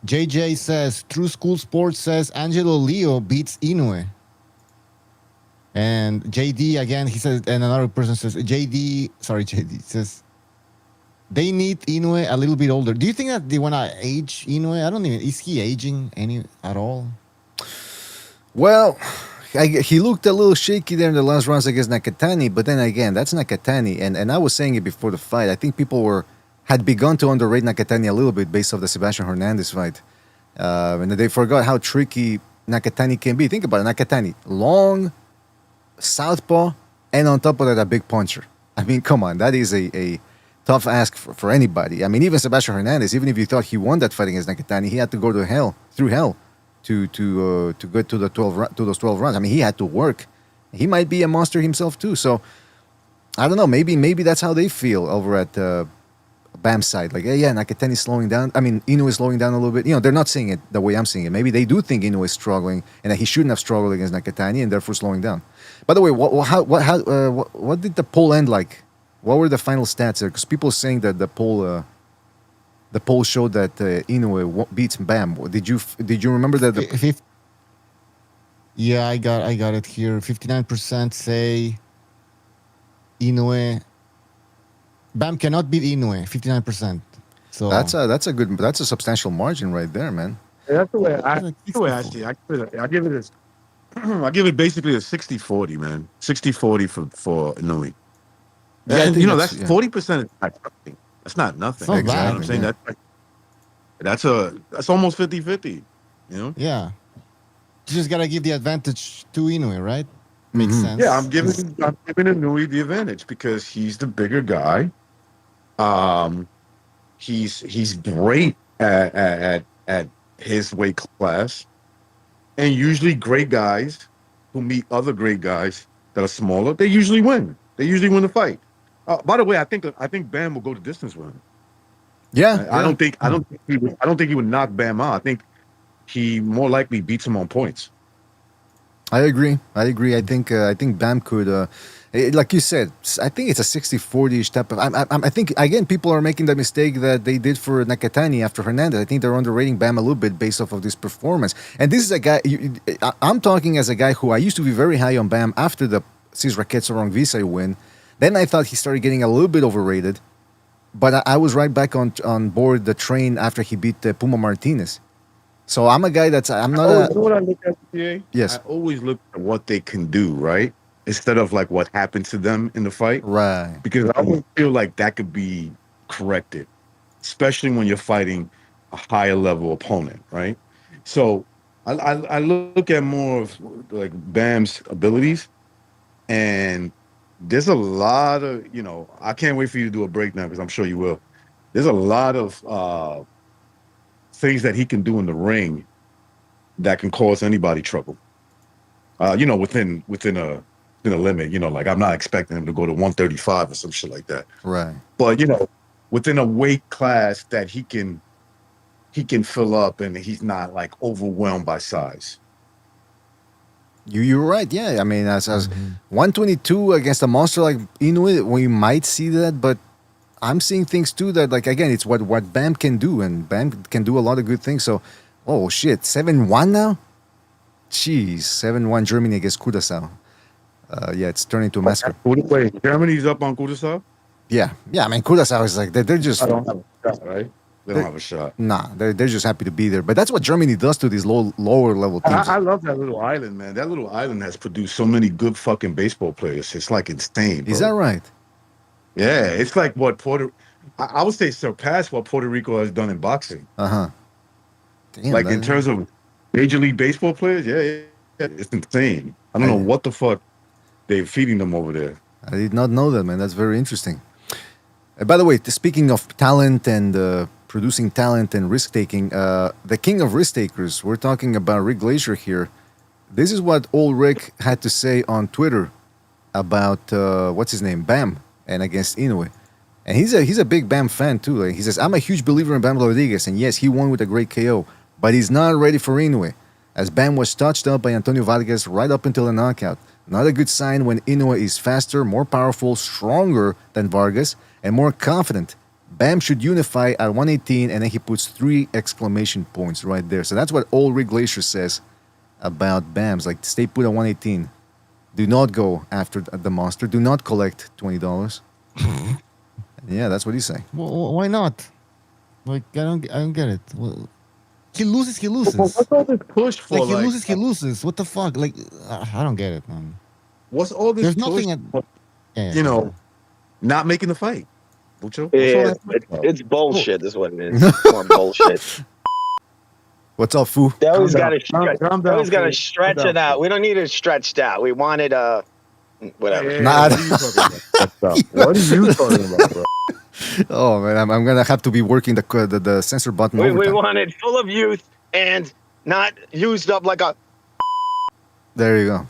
JJ says True School Sports says Angelo Leo beats Inoue. And JD again, he says, and another person says JD says they need Inoue a little bit older. Do you think that they want to age Inoue? Is he aging at all? Well, he looked a little shaky there in the last rounds against Nakatani, but then again, that's Nakatani, and I was saying it before the fight. I think people had begun to underrate Nakatani a little bit based off the Sebastian Hernandez fight, and they forgot how tricky Nakatani can be. Think about it, Nakatani, long, southpaw, and on top of that, a big puncher. I mean, come on, that is a tough ask for anybody. I mean, even Sebastian Hernandez, even if you thought he won that fight against Nakatani, he had to go through hell to get to the 12 rounds. I mean, he had to work. He might be a monster himself too. So I don't know. Maybe that's how they feel over at Bam's side. Like, yeah, Nakatani is slowing down. I mean, Inoue is slowing down a little bit. You know, they're not seeing it the way I'm seeing it. Maybe they do think Inoue is struggling and that he shouldn't have struggled against Nakatani and therefore slowing down. By the way, what did the poll end like? What were the final stats there? Because people are saying that the poll showed that Inoue beats Bam. Did you remember that? Yeah, I got it here. 59% say Inoue. Bam cannot beat Inoue. 59%. So that's a substantial margin right there, man. That's the way I see it. I give it as I give it basically a 60-40, man. 60-40 for Inoue. Yeah, And that's 40% is not nothing. That's not nothing. Not You know bad, what I'm saying? yeah. That's almost 50-50. You know? Yeah. You just gotta give the advantage to Inoue, right? Makes sense. Yeah, I'm giving Inoue the advantage because he's the bigger guy. He's great at his weight class, and usually great guys who meet other great guys that are smaller, they usually win. They usually win the fight. By the way, I think Bam will go the distance with him. Yeah, I don't think he would knock Bam out. I think he more likely beats him on points. I agree. I think Bam could, like you said, I think it's a 60-40 type of. I think again people are making the mistake that they did for Nakatani after Hernandez. I think they're underrating Bam a little bit based off of this performance. And this is a guy. I'm talking as a guy who I used to be very high on Bam after the Cis Raquel Wrong Visa win. Then I thought he started getting a little bit overrated, but I was right back on board the train after he beat Puma Martinez. So I'm a guy I'm not. You know what I look at, PA? Yes. I always look at what they can do, right? Instead of like what happened to them in the fight. Right. Because I always feel like that could be corrected, especially when you're fighting a higher level opponent, right? So I look at more of like Bam's abilities, and there's a lot of, I can't wait for you to do a breakdown because I'm sure you will. There's a lot of things that he can do in the ring that can cause anybody trouble. Within a limit. Like I'm not expecting him to go to 135 or some shit like that. Right. But within a weight class that he can fill up and he's not like overwhelmed by size. You're right. Yeah. I mean, as 122 against a monster like Inoue, we might see that, but I'm seeing things too that, like, again, it's what Bam can do, and Bam can do a lot of good things. So, oh shit, 7-1 now? Jeez, 7-1 Germany against Kudasau. Yeah, it's turning into a massacre. Wait, Germany's up on Kudasau? Yeah. I mean, Kudasau is like they're just. I don't have a shot, right? They don't have a shot. Nah, they're just happy to be there. But that's what Germany does to these lower level teams. I love that little island, man. That little island has produced so many good fucking baseball players. It's like insane. Bro. Is that right? Yeah, it's like what I would say surpassed what Puerto Rico has done in boxing. Like in terms of Major League Baseball players, yeah, it's insane. I don't know what the fuck they're feeding them over there. I did not know that, man. That's very interesting. By the way, speaking of talent and producing talent and risk taking, the king of risk takers, we're talking about Rick Glacier here. This is what old Rick had to say on Twitter about what's his name, Bam, and against Inoue. And he's a big Bam fan too. Like, he says, I'm a huge believer in Bam Rodriguez, and yes, he won with a great KO, but he's not ready for Inoue, as Bam was touched up by Antonio Vargas right up until the knockout. Not a good sign when Inoue is faster, more powerful, stronger than Vargas, and more confident. Bam should unify at 118, and then he puts 3 exclamation points right there. So that's what old Rick Glacier says about Bam's. Like, stay put at 118. Do not go after the monster. Do not collect $20. Yeah, that's what he's saying. Well, why not? Like, I don't get it. Well, he loses. What's all this push for? Like, he loses. What the fuck? Like, I don't get it, man. What's all this There's push nothing for, not making the fight? Bucho? Yeah, it's bullshit is what it is. More bullshit. What's up, Fu? They always got to stretch it out. We don't need it stretched out. We want it, whatever. Yeah, what are you talking about, bro? Oh man, I'm gonna have to be working the censor button. We want it full of youth and not used up like a. There you go.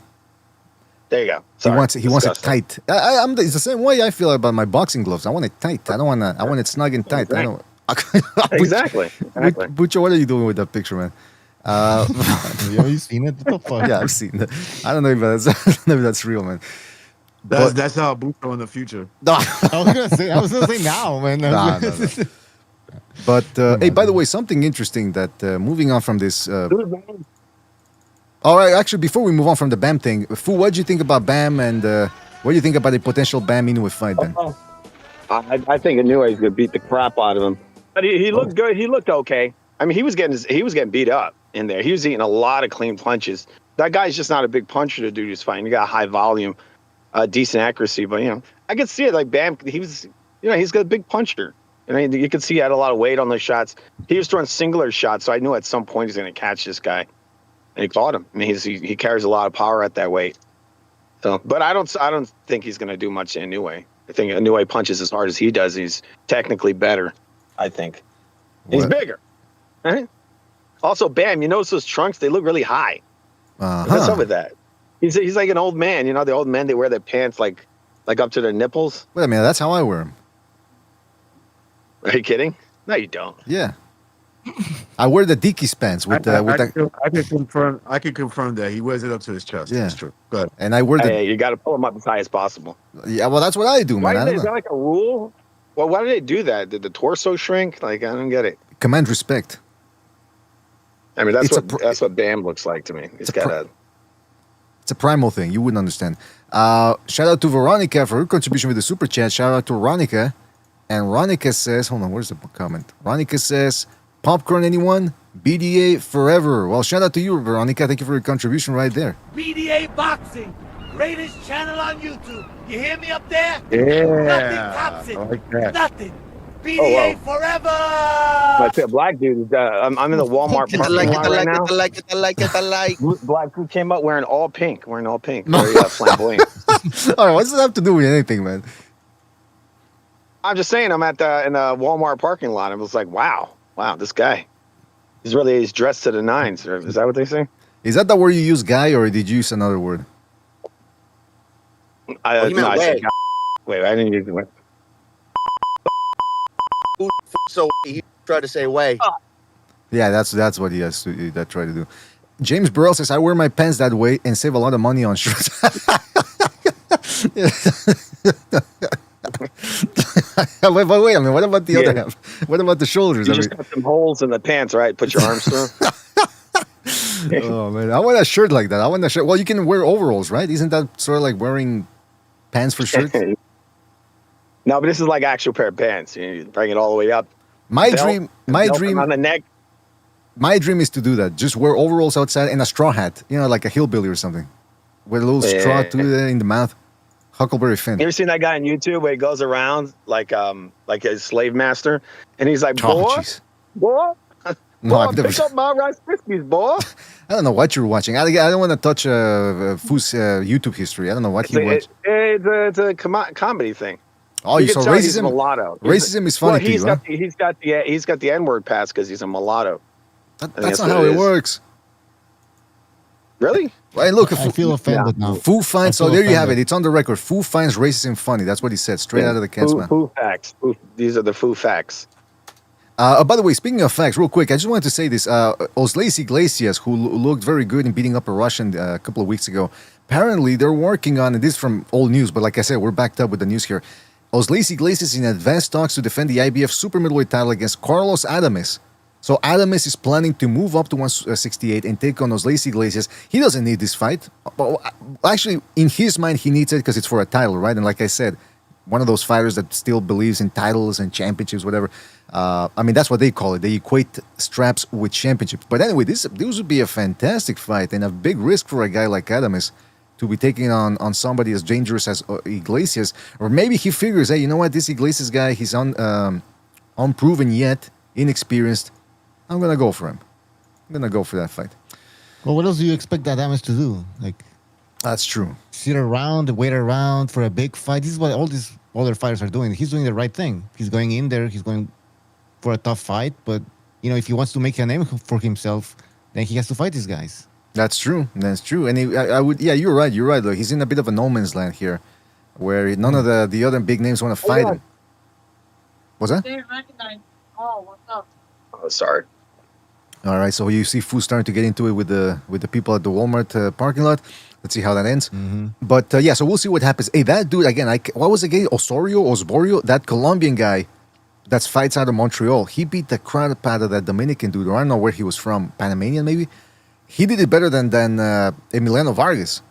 There you go. He Sorry. wants it tight. I'm it's the same way I feel about my boxing gloves. I want it tight. I don't want to. I want it snug and tight. I don't. Exactly. Butcher, what are you doing with that picture, man? Have you seen it? What the fuck? Yeah, I've seen that. I don't know if that's I don't know if that's real, man. That's how Bucho in the future. No. I was gonna say now, man. Nah. But hey, by the way, something interesting that moving on from this. All right, actually, before we move on from the Bam thing, Fu, what do you think about Bam, and what do you think about the potential Bam Inoue fight, then? I think Inoue is gonna beat the crap out of him. But he looked good. He looked okay. I mean, he was getting beat up in there. He was eating a lot of clean punches. That guy's just not a big puncher to do this fight. He got high volume, decent accuracy. But I could see it. Like Bam, he's got a big puncher. And you could see he had a lot of weight on those shots. He was throwing singular shots, so I knew at some point he's going to catch this guy. And he caught him. I mean, he carries a lot of power at that weight. So, but I don't think he's going to do much to Inoue. I think Inoue punches as hard as he does. He's technically better, I think. He's bigger. Right? Also, Bam, you notice those trunks? They look really high. What's up with that? He's like an old man. You know, the old men, they wear their pants like up to their nipples. Wait a minute, that's how I wear them. Are you kidding? No, you don't. Yeah. I wear the Dickies pants with I can confirm that he wears it up to his chest. Yeah. That's true. Go ahead. And I wear the. Hey, you got to pull him up as high as possible. Yeah, well, that's what I do, man. Is that like a rule? Well, why did they do that? Did the torso shrink? Like, I don't get it. Command respect. I mean, that's what Bam looks like to me. It's a primal thing. You wouldn't understand. Shout out to Veronica for her contribution with the super chat. Shout out to Veronica. And Ronica says, hold on, where's the comment? Ronica says, popcorn anyone? BDA forever. Well, shout out to you, Veronica. Thank you for your contribution right there. BDA Boxing, greatest channel on YouTube. You hear me up there? Yeah. Nothing tops it. I like that. Nothing. BDA forever. But the black dude, I'm in the Walmart parking lot right now. I like it. Black dude came up wearing all pink. Very flamboyant. All right, what's that have to do with anything, man? I'm just saying, I'm in the Walmart parking lot. I was like, wow, this guy. He's dressed to the nines. Is that what they say? Is that the word you use, guy, or did you use another word? I said, wait, I didn't use the word. So he tried to say way. Yeah, that's what he has to try to do. James Burrell says, I wear my pants that way and save a lot of money on shirts. But wait a minute, what about the other half? What about the shoulders? You just got some holes in the pants, right? Put your arms through. Oh, man. I want a shirt like that. I want a shirt. Well, you can wear overalls, right? Isn't that sort of like wearing pants for shirts? No, but this is like actual pair of pants. You bring it all the way up. My dream on the neck. My dream is to do that. Just wear overalls outside and a straw hat. You know, like a hillbilly or something. With a little straw in the mouth. Huckleberry Finn. You ever seen that guy on YouTube where he goes around like a slave master, and he's like, boy, No, I've never. Pick up my Rice Krispies, boy. I don't know what you're watching. I don't want to touch Fu's YouTube history. I don't know what he watched. It's a comedy thing. Oh, you saw racism? He's a mulatto. Racism is funny to you, huh? He's got the N-word pass because he's a mulatto. That's not how it works. Really? Well, look, I feel offended now. Fu finds. So there you have it. It's on the record. Fu finds racism funny. That's what he said, straight out of the cat's mouth. Fu facts. These are the Fu facts. By the way, speaking of facts, real quick, I just wanted to say this. Osley Iglesias, who looked very good in beating up a Russian a couple of weeks ago, apparently they're working on, and this is from old news, but like I said, we're backed up with the news here. Osley Iglesias in advanced talks to defend the IBF super middleweight title against Carlos Adames. So Adames is planning to move up to 168 and take on Osley Iglesias. He doesn't need this fight. But actually, in his mind, he needs it because it's for a title, right? And like I said, one of those fighters that still believes in titles and championships, whatever. I mean, that's what they call it. They equate straps with championships. But anyway, this would be a fantastic fight and a big risk for a guy like Adames to be taking on somebody as dangerous as Iglesias. Or maybe he figures, hey, you know what? This Iglesias guy, he's unproven yet, inexperienced. I'm going to go for him. I'm going to go for that fight. Well, what else do you expect Adames to do? Like, that's true. Sit around, wait around for a big fight. This is what all these other fighters are doing. He's doing the right thing. He's going in there. He's going for a tough fight. But, if he wants to make a name for himself, then he has to fight these guys. That's true. That's true. And I would, yeah, you're right. You're right. Look, he's in a bit of a no man's land here, where none of the other big names want to fight him. What's that? Oh, what's up? Oh, sorry. All right. So you see Fu starting to get into it with the people at the Walmart parking lot. Let's see how that ends. But yeah, so we'll see what happens. Hey, that dude again. What was the guy? Osborio, that Colombian guy that fights out of Montreal. He beat the crowd out of that Dominican dude. Or I don't know where he was from. Panamanian maybe. He did it better than Emiliano Vargas.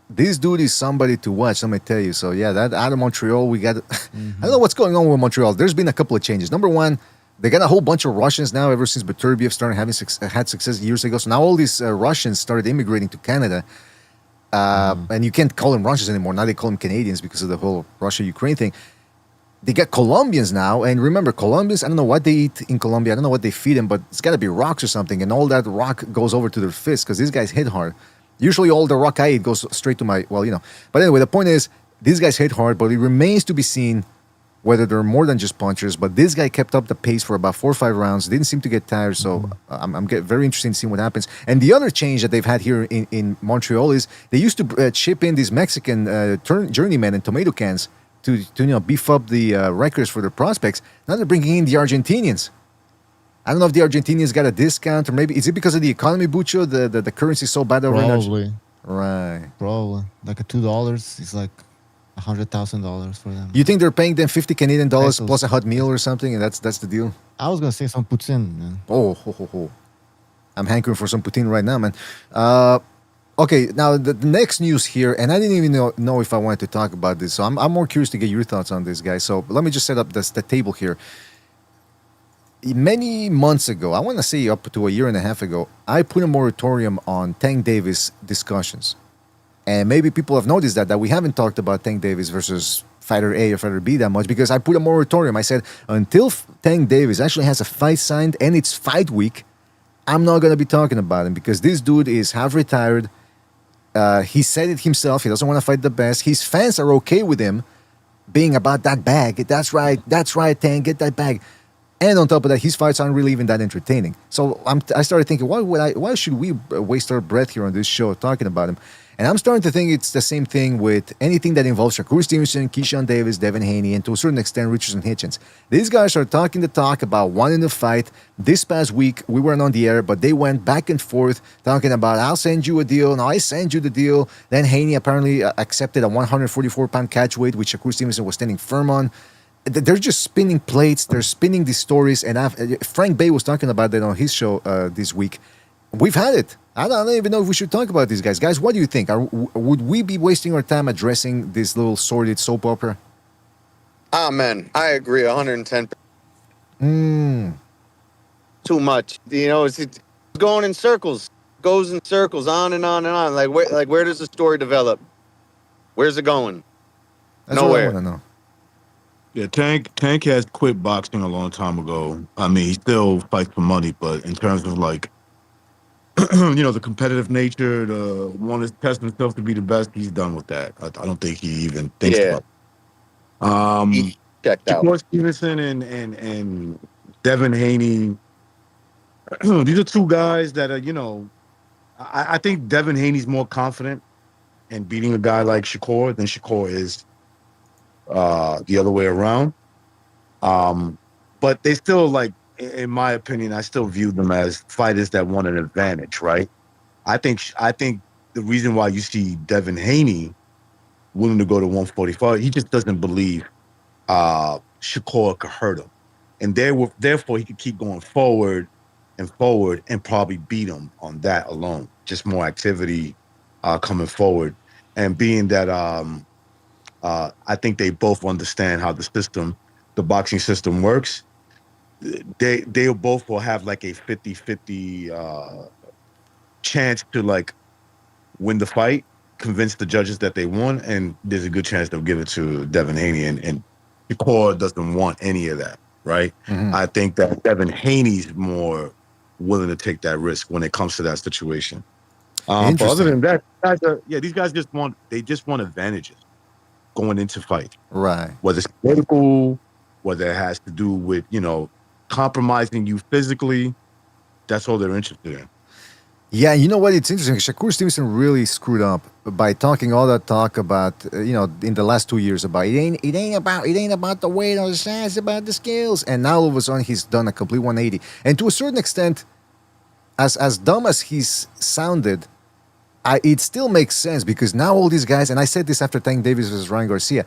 This dude is somebody to watch, let me tell you. So yeah, that out of Montreal, we got. I don't know what's going on with Montreal. There's been a couple of changes. Number one, they got a whole bunch of Russians now. Ever since Beterbiev started had success years ago, so now all these Russians started immigrating to Canada, and you can't call them Russians anymore. Now they call them Canadians because of the whole Russia-Ukraine thing. They got Colombians now, and remember, Colombians, I don't know what they eat in Colombia. I don't know what they feed them, but it's got to be rocks or something, and all that rock goes over to their fists because these guys hit hard. Usually all the rock I eat goes straight to my, well, you know. But anyway, the point is, these guys hit hard, but it remains to be seen whether they're more than just punchers. But this guy kept up the pace for about 4 or 5 rounds, didn't seem to get tired, so I'm very interested in seeing what happens. And the other change that they've had here in Montreal is they used to chip in these Mexican journeymen and tomato cans to beef up the records for their prospects. Now they're bringing in the Argentinians. I don't know if the Argentinians got a discount, or maybe is it because of the economy, Bucho? The currency is so bad over in Argentina. Right. Probably. Like a $2 is like $100,000 for them. You think they're paying them 50 Canadian dollars plus a hot meal or something, and that's the deal? I was gonna say some poutine, man. Oh. I'm hankering for some poutine right now, man. Okay, now the next news here, and I didn't even know if I wanted to talk about this, so I'm more curious to get your thoughts on this, guys. So let me just set up the table here. Many months ago, I want to say up to a year and a half ago, I put a moratorium on Tank Davis discussions. And maybe people have noticed that we haven't talked about Tank Davis versus Fighter A or Fighter B that much because I put a moratorium. I said, until Tank Davis actually has a fight signed and it's fight week, I'm not going to be talking about him because this dude is half retired. He said it himself. He doesn't want to fight the best. His fans are okay with him being about that bag. That's right, Tank, get that bag. And on top of that, his fights aren't really even that entertaining. So I started thinking, why should we waste our breath here on this show talking about him? And I'm starting to think it's the same thing with anything that involves Shakur Stevenson, Keyshawn Davis, Devin Haney, and to a certain extent, Richardson Hitchens. These guys are talking the talk about wanting to fight. This past week, we weren't on the air, but they went back and forth talking about, I'll send you a deal. Now I send you the deal. Then Haney apparently accepted a 144-pound catch weight, which Shakur Stevenson was standing firm on. They're just spinning plates. They're spinning these stories. And Frank Bay was talking about that on his show this week. We've had it. I don't even know if we should talk about these guys. Guys, what do you think? Would we be wasting our time addressing this little sordid soap opera? Man, I agree 110%. Too much. It's going in circles. Goes in circles, on and on and on. Where does the story develop? Where's it going? That's Nowhere. What I want to know. Yeah, Tank has quit boxing a long time ago. I mean, he still fights for money, but in terms of the competitive nature, the want to test himself to be the best, he's done with that. I don't think he even thinks about it. He checked out. Shakur Stevenson and Devin Haney, these are two guys that are, I think Devin Haney's more confident in beating a guy like Shakur than Shakur is the other way around. But they still, in my opinion, I still view them as fighters that want an advantage, right? I think the reason why you see Devin Haney willing to go to 145, he just doesn't believe Shakur could hurt him. And therefore he could keep going forward and probably beat him on that alone. Just more activity coming forward. And being that I think they both understand how the boxing system works. They both will have a 50-50 chance to win the fight, convince the judges that they won, and there's a good chance they'll give it to Devin Haney. And Shakur doesn't want any of that, right? Mm-hmm. I think that Devin Haney's more willing to take that risk when it comes to that situation. But other than that, these guys just want advantages going into fight, right? Whether it's political, whether it has to do with compromising you physically, that's all they're interested in. Yeah, you know what? It's interesting. Shakur Stevenson really screwed up by talking all that talk about, in the last 2 years about it ain't about the weight or the size, it's about the skills. And now all of a sudden he's done a complete 180. And to a certain extent, as dumb as he's sounded, it still makes sense because now all these guys, and I said this after Tank Davis versus Ryan Garcia,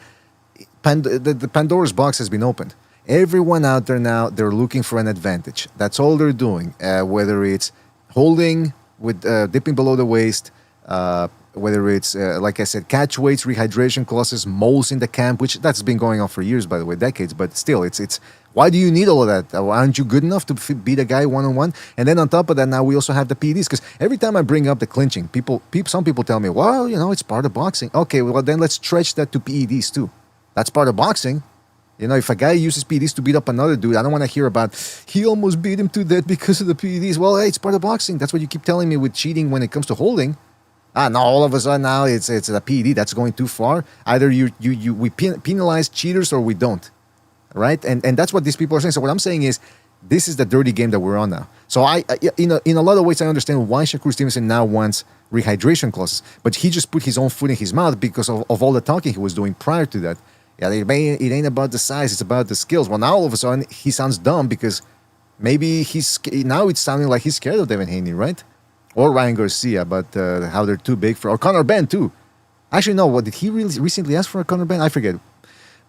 the Pandora's box has been opened. Everyone out there now, they're looking for an advantage. That's all they're doing. Whether it's holding with dipping below the waist, whether it's, like I said, catch weights, rehydration clauses, moles in the camp, which that's been going on for years, by the way, decades. But still, it's why do you need all of that? Aren't you good enough to beat a guy one-on-one? And then on top of that, now we also have the PEDs. Because every time I bring up the clinching, some people tell me, well, it's part of boxing. Okay, well, then let's stretch that to PEDs too. That's part of boxing. If a guy uses PEDs to beat up another dude, I don't want to hear about he almost beat him to death because of the PEDs. Well, hey, it's part of boxing. That's what you keep telling me with cheating when it comes to holding. No, all of a sudden now it's a PED. That's going too far. Either we penalize cheaters or we don't, right? And that's what these people are saying. So what I'm saying is, this is the dirty game that we're on now. So in a lot of ways, I understand why Shakur Stevenson now wants rehydration clauses, but he just put his own foot in his mouth because of all the talking he was doing prior to that. Yeah, it ain't about the size, it's about the skills. Well, now all of a sudden, he sounds dumb because maybe now it's sounding like he's scared of Devin Haney, right? Or Ryan Garcia, but how they're too big for... Or Conor Benn, too. Actually, no, what did he really recently ask for a Conor Benn? I forget.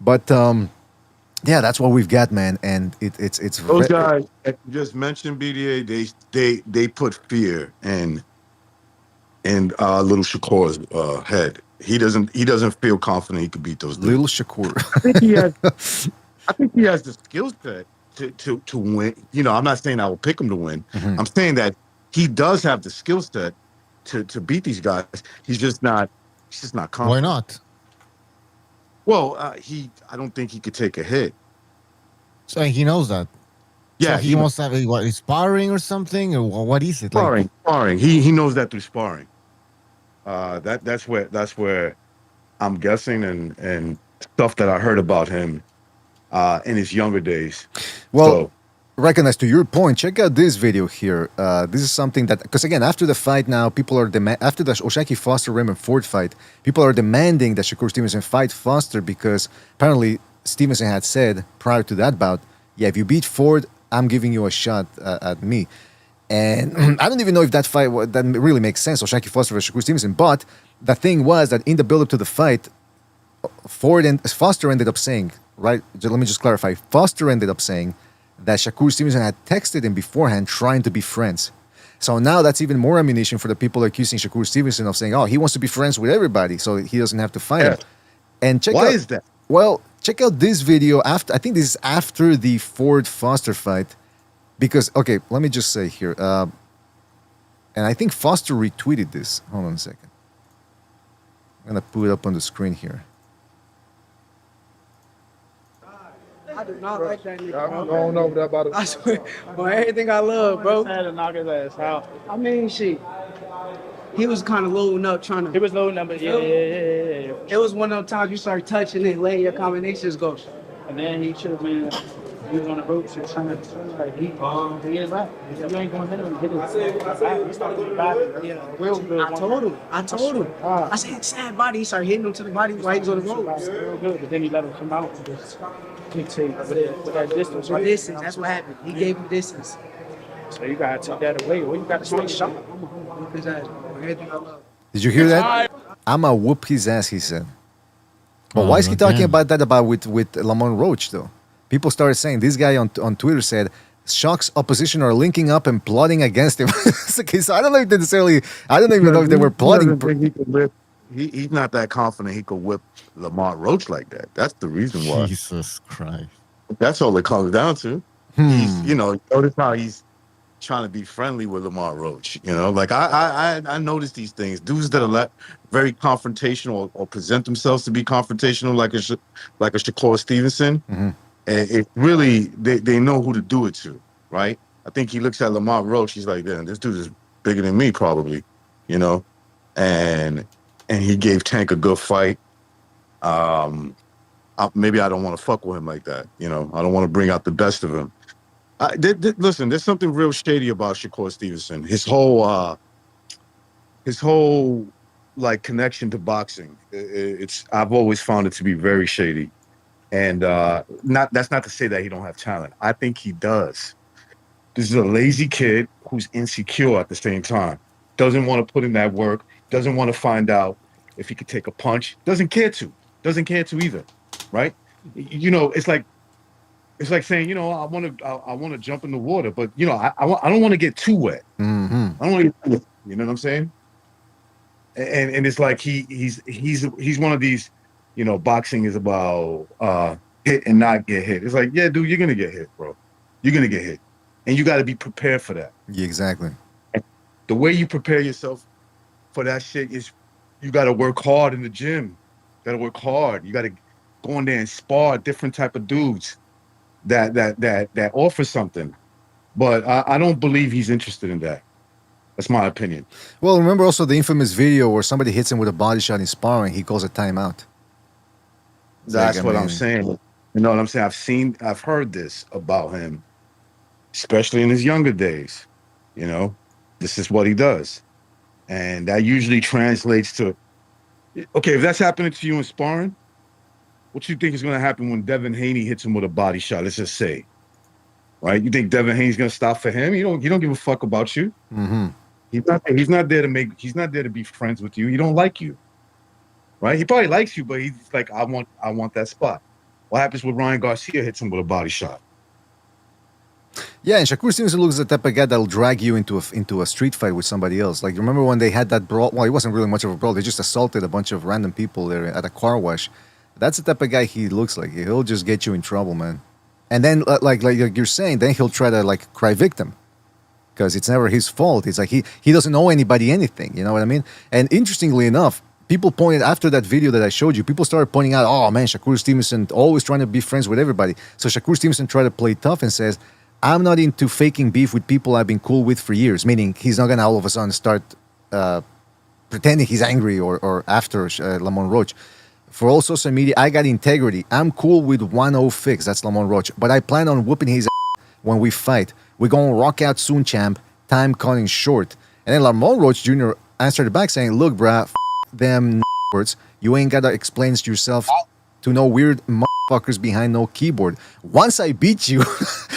But, yeah, that's what we've got, man, and it's... Those guys that you just mentioned, BDA, they put fear in little Shakur's head. He doesn't feel confident he could beat those dudes. Little Shakur. I think he has the skill set to win. I'm not saying I will pick him to win. Mm-hmm. I'm saying that he does have the skill set to beat these guys. He's just not confident. Why not? Well, I don't think he could take a hit. So he knows that. Yeah, so he wants to have what, sparring or something, or what is it? Sparring. He knows that through sparring. That's where I'm guessing and stuff that I heard about him in his younger days. Well, recognize to your point, check out this video here. This is something that, because again, after the fight now, people are after the O'Shaquie Foster-Raymond Ford fight, people are demanding that Shakur Stevenson fight Foster because apparently Stevenson had said prior to that bout, yeah, if you beat Ford, I'm giving you a shot at me. And I don't even know if that fight that really makes sense, O'Shaquie Foster versus Shakur Stevenson. But the thing was that in the build-up to the fight, Foster ended up saying, right? Let me just clarify. Foster ended up saying that Shakur Stevenson had texted him beforehand trying to be friends. So now that's even more ammunition for the people accusing Shakur Stevenson of saying, oh, he wants to be friends with everybody so he doesn't have to fight him. And Why is that? Well, check out this video after. I think this is after the Ford Foster fight. Because, okay, let me just say here, and I think Foster retweeted this. Hold on a second. I'm going to put it up on the screen here. I do not like that nigga. I'm going over there about it. I swear, boy, everything I love, bro. I had to knock his ass out. I mean, shit. He was kind of loading up, trying to. He was loading up, but yeah. It was one of those times you start touching it, letting your combinations go. And then he should have been. He was on the ropes. He was trying to like he hit back. You ain't going to hit him. Hit his back. He started hitting back. Yeah, real good. I told him. I said, sad body. He started hitting him to the body while he was on the ropes. Real good, but then he let him come out and just dictate with that distance. Right? Distance. That's what happened. He gave him distance. So you gotta take that away, or you gotta straight shot. Did you hear that? I'ma whoop his ass, he said. But why is he talking about that with Lamont Roach, though? People started saying, this guy on Twitter said, Shock's opposition are linking up and plotting against him. Okay, so I don't know if necessarily, I don't even know if they were plotting. He's not that confident he could whip Lamont Roach like that. That's the reason why. Jesus Christ. That's all it comes down to. He's, notice how he's trying to be friendly with Lamont Roach. Like I noticed these things. Dudes that are very confrontational or present themselves to be confrontational, like a Shakur Stevenson, and it really they know who to do it to, right? I think he looks at Lamont Roach. He's like, "Damn, this dude is bigger than me, probably," and he gave Tank a good fight. Maybe I don't want to fuck with him like that. I don't want to bring out the best of him. Listen, there's something real shady about Shakur Stevenson. His whole his whole like connection to boxing. It's I've always found it to be very shady, and not that's not to say that he don't have talent. I think he does. This is a lazy kid who's insecure at the same time. Doesn't want to put in that work. Doesn't want to find out if he could take a punch. Doesn't care to. Doesn't care to either. Right? You know, it's like saying, you know, I want to jump in the water, but you know, I don't want to get too wet. Mm-hmm. I don't want to get too wet. You know what I'm saying? And it's like he's one of these, you know, boxing is about hit and not get hit. It's like, yeah, dude, you're gonna get hit, bro. You're gonna get hit, and you got to be prepared for that. Yeah, exactly. The way you prepare yourself for that shit is you got to work hard in the gym. Got to work hard. You got to go in there and spar different type of dudes that offer something. But I don't believe he's interested in that. That's my opinion. Well, remember also the infamous video where somebody hits him with a body shot in sparring. He calls a timeout. That's like, what I'm saying. You know what I'm saying? I've heard this about him, especially in his younger days. You know, this is what he does. And that usually translates to, okay, if that's happening to you in sparring, what you think is going to happen when Devin Haney hits him with a body shot? Let's just say, right? You think Devin Haney's going to stop for him? You don't give a fuck about you. Mm-hmm. He's not there to be friends with you. He don't like you, right? He probably likes you, but he's like, I want that spot. What happens when Ryan Garcia hits him with a body shot? Yeah, and Shakur Stevenson looks the type of guy that'll drag you into a street fight with somebody else. Like, remember when they had that brawl? Well, it wasn't really much of a brawl. They just assaulted a bunch of random people there at a car wash. That's the type of guy he looks like. He'll just get you in trouble, man. And then, like you're saying, then he'll try to like cry victim because it's never his fault. It's like he doesn't owe anybody anything. You know what I mean? And interestingly enough, people pointed after that video that I showed you. People started pointing out, oh man, Shakur Stevenson always trying to be friends with everybody. So Shakur Stevenson tried to play tough and says, I'm not into faking beef with people I've been cool with for years, meaning he's not going to all of a sudden start pretending he's angry or after Lamont Roach. For all social media, I got integrity. I'm cool with 1-0 fix, that's Lamont Roach, but I plan on whooping his ass when we fight. We're going to rock out soon, champ. Time cutting short. And then Lamont Roach Jr. answered back saying, look, bruh, them words. You ain't got to explain yourself to no weird motherfuckers behind no keyboard. Once I beat you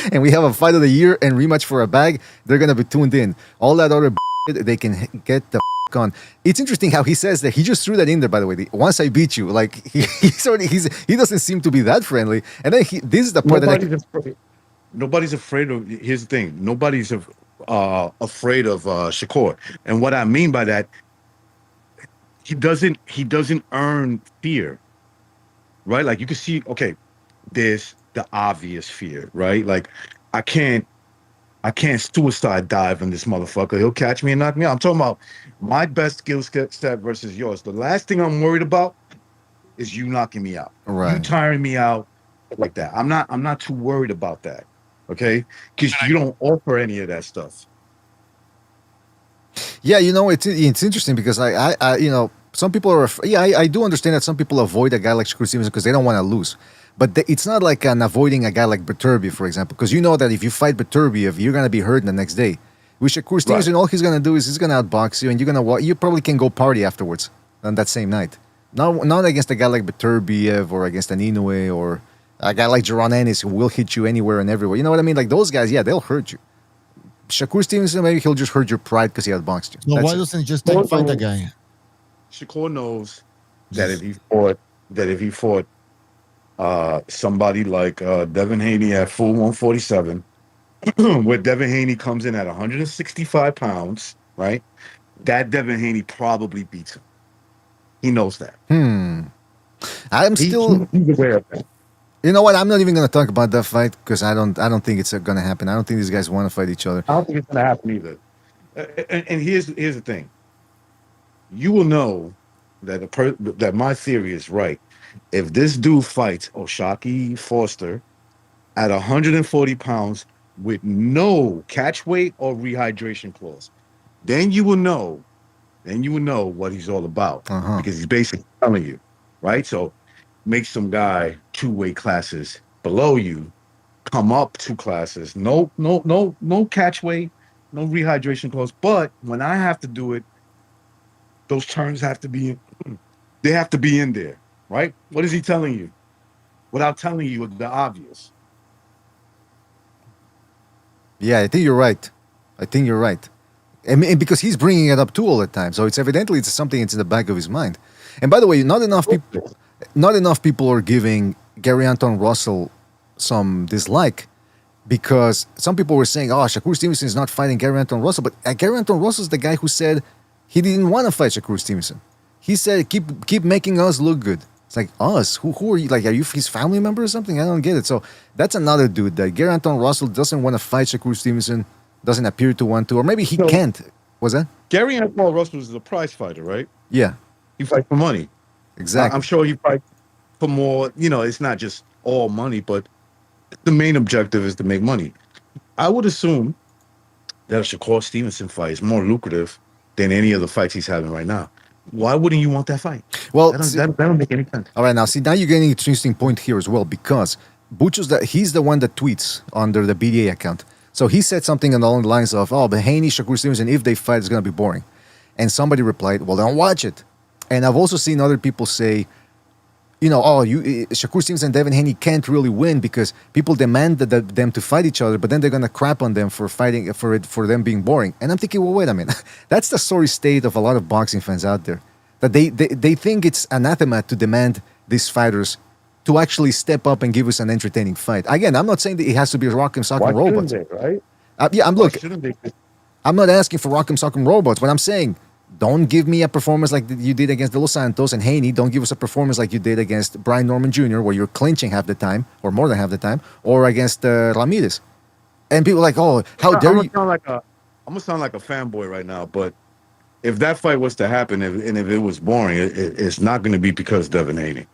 and we have a fight of the year and rematch for a bag, they're going to be tuned in. All that other they can get the on. It's interesting how he says that. He just threw that in there, by the way. Once I beat you, like he doesn't seem to be that friendly. And then this is the part nobody's afraid of. Here's the thing: nobody's afraid of Shakur. And what I mean by that, he doesn't earn fear, right? Like you can see, okay, there's the obvious fear, right? Like I can't suicide dive in this motherfucker. He'll catch me and knock me out. I'm talking about my best skill set versus yours. The last thing I'm worried about is you knocking me out. Right. You tiring me out like that. I'm not too worried about that. Okay? Because you don't offer any of that stuff. Yeah, you know, it's interesting because I you know, some people are I do understand that some people avoid a guy like Shakur Stevenson because they don't want to lose. But it's not like avoiding a guy like Beterbiev, for example, because you know that if you fight Beterbiev, you're going to be hurt the next day. With Shakur Stevenson, right, all he's going to do is he's going to outbox you, and you probably can go party afterwards on that same night. Not against a guy like Beterbiev or against an Inoue or a guy like Jaron Ennis who will hit you anywhere and everywhere. You know what I mean? Like those guys, yeah, they'll hurt you. Shakur Stevenson, maybe he'll just hurt your pride because he outboxed you. No, why doesn't he just fight the guy? Shakur knows that if he fought somebody like Devin Haney at full 147, where Devin Haney comes in at 165 pounds, right? That Devin Haney probably beats him. He knows that. He's aware of that. You know what? I'm not even going to talk about that fight because I don't think it's going to happen. I don't think these guys want to fight each other. I don't think it's going to happen either. And here's the thing. You will know that that my theory is right. If this dude fights Oshaki Foster at 140 pounds with no catch weight or rehydration clause, then you will know what he's all about. Because he's basically telling you, right? So make some guy 2 weight classes below you, come up 2 classes, no catch weight, no rehydration clause. But when I have to do it, those turns have to be they have to be in there, right? What is he telling you without telling you the obvious? Yeah, I think you're right. I think you're right. And because he's bringing it up too all the time, so it's evidently it's something that's in the back of his mind. And by the way, not enough people are giving Gary Anton Russell some dislike, because some people were saying, "Oh, Shakur Stevenson is not fighting Gary Anton Russell," but Gary Anton Russell is the guy who said he didn't want to fight Shakur Stevenson. He said, "Keep making us look good." It's like, us? Who are you? Like, are you his family member or something? I don't get it. So that's another dude that Gary Anton Russell doesn't want to fight Shakur Stevenson, doesn't appear to want to, or maybe he can't. Was that? Gary Anton Russell is a prize fighter, right? Yeah. He fights for money. Exactly. I'm sure he fights for more. It's not just all money, but the main objective is to make money. I would assume that a Shakur Stevenson fight is more lucrative than any of the fights he's having right now. Why wouldn't you want that fight? Well, that don't make any sense. All right, now now you're getting an interesting point here as well, because Bucho's he's the one that tweets under the BDA account. So he said something along the lines of, "Oh, but Haney, Shakur Stevenson, if they fight, it's going to be boring." And somebody replied, "Well, don't watch it." And I've also seen other people say, Shakur Stevenson and Devin Haney can't really win because people demanded them to fight each other, but then they're going to crap on them for fighting for them being boring. And I'm thinking, well, wait a minute. That's the sorry state of a lot of boxing fans out there, that they think it's anathema to demand these fighters to actually step up and give us an entertaining fight. Again, I'm not saying that it has to be rock'em sock'em robots. They, right? I'm not asking for rock'em sock'em robots, but I'm saying, don't give me a performance like you did against De Los Santos and Haney. Don't give us a performance like you did against Brian Norman Jr., where you're clinching half the time, or more than half the time, or against Ramirez. And people are like, "Oh, how dare you?" I'm gonna sound like a fanboy right now, but if that fight was to happen, and if it was boring, it's not going to be because Devin Haney.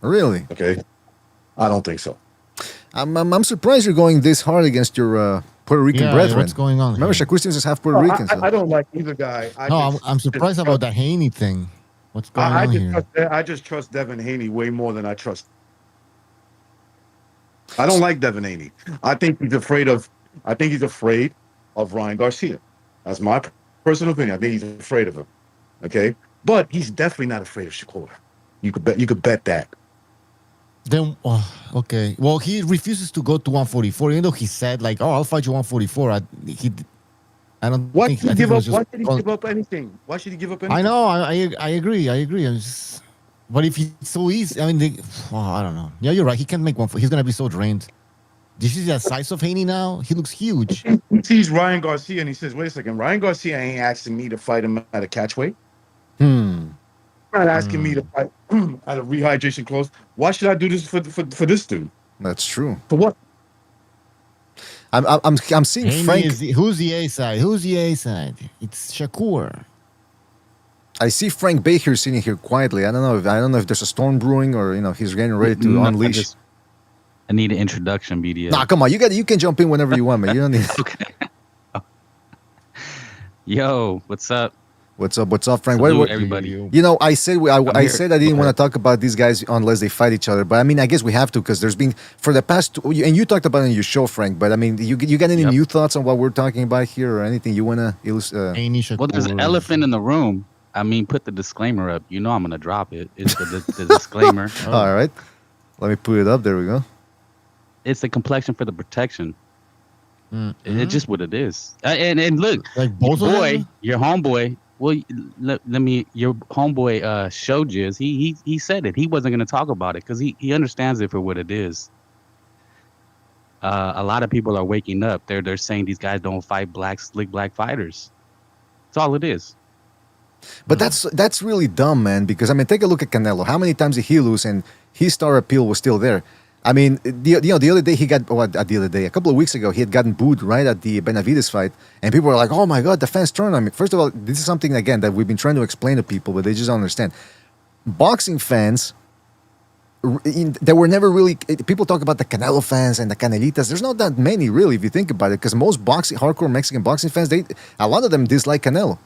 Really? Okay, I don't think so. I'm surprised you're going this hard against your Puerto Rican brethren. What's going on? Remember, Shakur Stevenson is half Puerto Rican. I don't like either guy. I'm surprised about that Haney thing. What's going on here? I just trust Devin Haney way more than I trust. I don't like Devin Haney. I think he's afraid of Ryan Garcia. That's my personal opinion. I think he's afraid of him. Okay, but he's definitely not afraid of Shakur. You could bet that. Then, okay. Well, he refuses to go to 144, even though he said, like, "Oh, I'll fight you 144." I don't. Why think, did I he think give it up? was just Why did he give up anything? Why should he give up anything? I know. I agree. But if he's so easy, I mean, I don't know. Yeah, you're right. He can't make one. He's gonna be so drained. Did you see the size of Haney now? He looks huge. He sees Ryan Garcia and he says, "Wait a second, Ryan Garcia ain't asking me to fight him at a catch weight. Not asking me to fight at a rehydration close. Why should I do this for this dude?" That's true. For what? I'm seeing Haney Frank. Who's the A side? Who's the A side? It's Shakur. I see Frank Baker sitting here quietly. I don't know if there's a storm brewing, or he's getting ready to unleash. I need an introduction, BDA. Nah, come on, you can jump in whenever you want, man. You don't need. Okay. Yo, what's up? What's up, Frank? Salute everybody. I said I said I didn't want to talk about these guys unless they fight each other. But I mean, I guess we have to, because there's been for the past, and you talked about it in your show, Frank. But I mean, you got any new thoughts on what we're talking about here, or anything you want to illustrate? Well, there's an elephant in the room. I mean, put the disclaimer up. I'm gonna drop it. It's the disclaimer. All right, let me put it up. There we go. It's the complexion for the protection. It's just what it is. And look, like both your homeboy. Well, let me. Your homeboy showed you. He said it. He wasn't going to talk about it because he understands it for what it is. A lot of people are waking up. They're saying these guys don't fight slick black fighters. That's all it is. But that's really dumb, man. Because I mean, take a look at Canelo. How many times did he lose, and his star appeal was still there? I mean, the other day a couple of weeks ago, he had gotten booed right at the Benavides fight, and people were like, "Oh my God, the fans turned on me." First of all, this is something again that we've been trying to explain to people, but they just don't understand. Boxing fans, there were never really people talk about the Canelo fans and the Canelitas. There's not that many really, if you think about it, because most hardcore Mexican boxing fans, a lot of them dislike Canelo,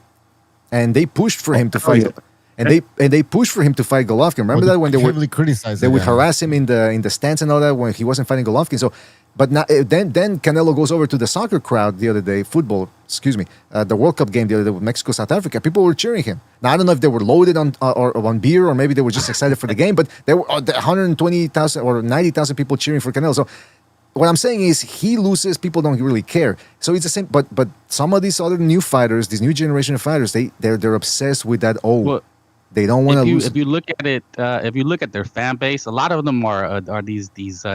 and they pushed for him to fight. And they pushed for him to fight Golovkin. Remember that when they would criticize they would harass him in the stands and all that when he wasn't fighting Golovkin. So But now, then Canelo goes over to the soccer crowd the other day, football, excuse me, the World Cup game the other day with Mexico, South Africa. People were cheering him. Now, I don't know if they were loaded on or on beer or maybe they were just excited for the game, but there were 120,000 or 90,000 people cheering for Canelo. So what I'm saying is he loses, people don't really care. So it's the same, but some of these other new fighters, these new generation of fighters, they're obsessed with that. They don't want to lose. If you look at it, if you look at their fan base, a lot of them are these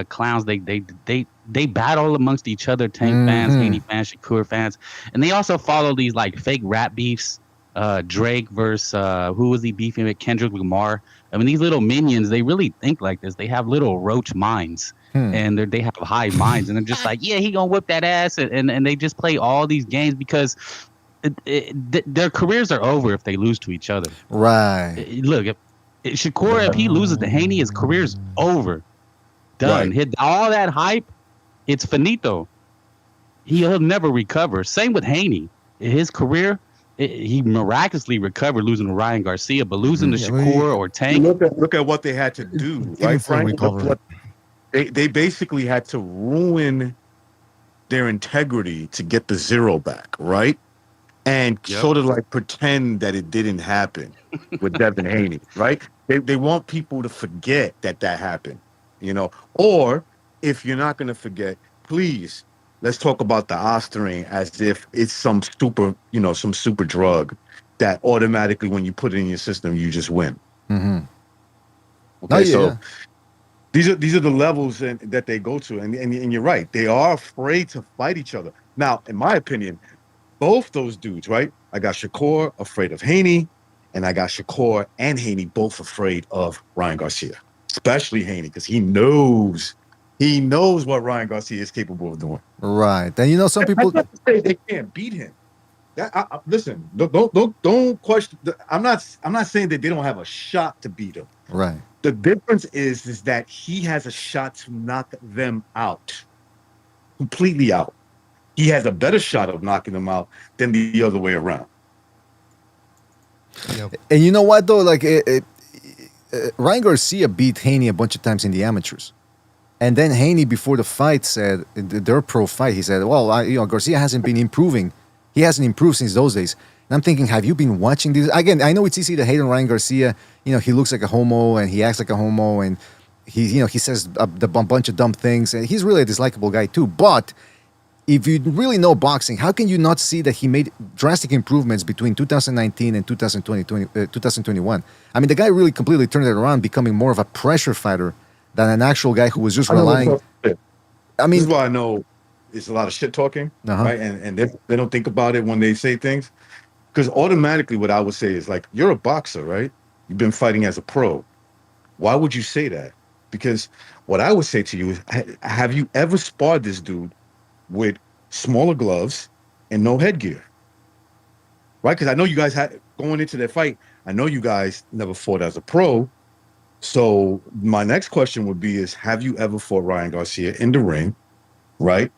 clowns. They battle amongst each other. Tank fans, Haney fans, Shakur fans, and they also follow these like fake rap beefs. Drake versus who was he beefing with? Kendrick Lamar. I mean, these little minions, they really think like this. They have little roach minds, and they have high minds, and they're just like, yeah, he gonna whip that ass, and they just play all these games because their careers are over if they lose to each other. Right. Look, if Shakur, if he loses to Haney, his career's over. Done. Right. All that hype, it's finito. He'll never recover. Same with Haney. His career, he miraculously recovered losing to Ryan Garcia, but losing to Shakur or Tank. Look at what they had to do, right, Frank? They basically had to ruin their integrity to get the zero back, right? And sort of like pretend that it didn't happen with Devin Haney, right? They want people to forget that happened, you know? Or if you're not going to forget, please, let's talk about the Ostarine as if it's some super drug that automatically when you put it in your system, you just win. Mm-hmm. Okay, so these are the levels that they go to. And you're right. They are afraid to fight each other. Now, in my opinion, both those dudes, right? I got Shakur afraid of Haney, and I got Shakur and Haney both afraid of Ryan Garcia, especially Haney, because he knows what Ryan Garcia is capable of doing. Right. And some people say they can't beat him. Listen, don't question. I'm not saying that they don't have a shot to beat him. Right. The difference is that he has a shot to knock them out, completely out. He has a better shot of knocking them out than the other way around. Yep. And you know what though? Like Ryan Garcia beat Haney a bunch of times in the amateurs, and then Haney before the fight said their pro fight. He said, "Well, Garcia hasn't been improving. He hasn't improved since those days." And I'm thinking, have you been watching this? Again, I know it's easy to hate on Ryan Garcia. He looks like a homo and he acts like a homo, and he says a bunch of dumb things, and he's really a dislikable guy too. But if you really know boxing, how can you not see that he made drastic improvements between 2019 and 2021? I mean, the guy really completely turned it around, becoming more of a pressure fighter than an actual guy who was just relying. I mean, this is why I know it's a lot of shit talking, right? And they don't think about it when they say things, because automatically what I would say is like, you're a boxer, right? You've been fighting as a pro. Why would you say that? Because what I would say to you is, have you ever sparred this dude with smaller gloves and no headgear, right? Because I know you guys had going into that fight. I know you guys never fought as a pro. So my next question would be: have you ever fought Ryan Garcia in the ring, right?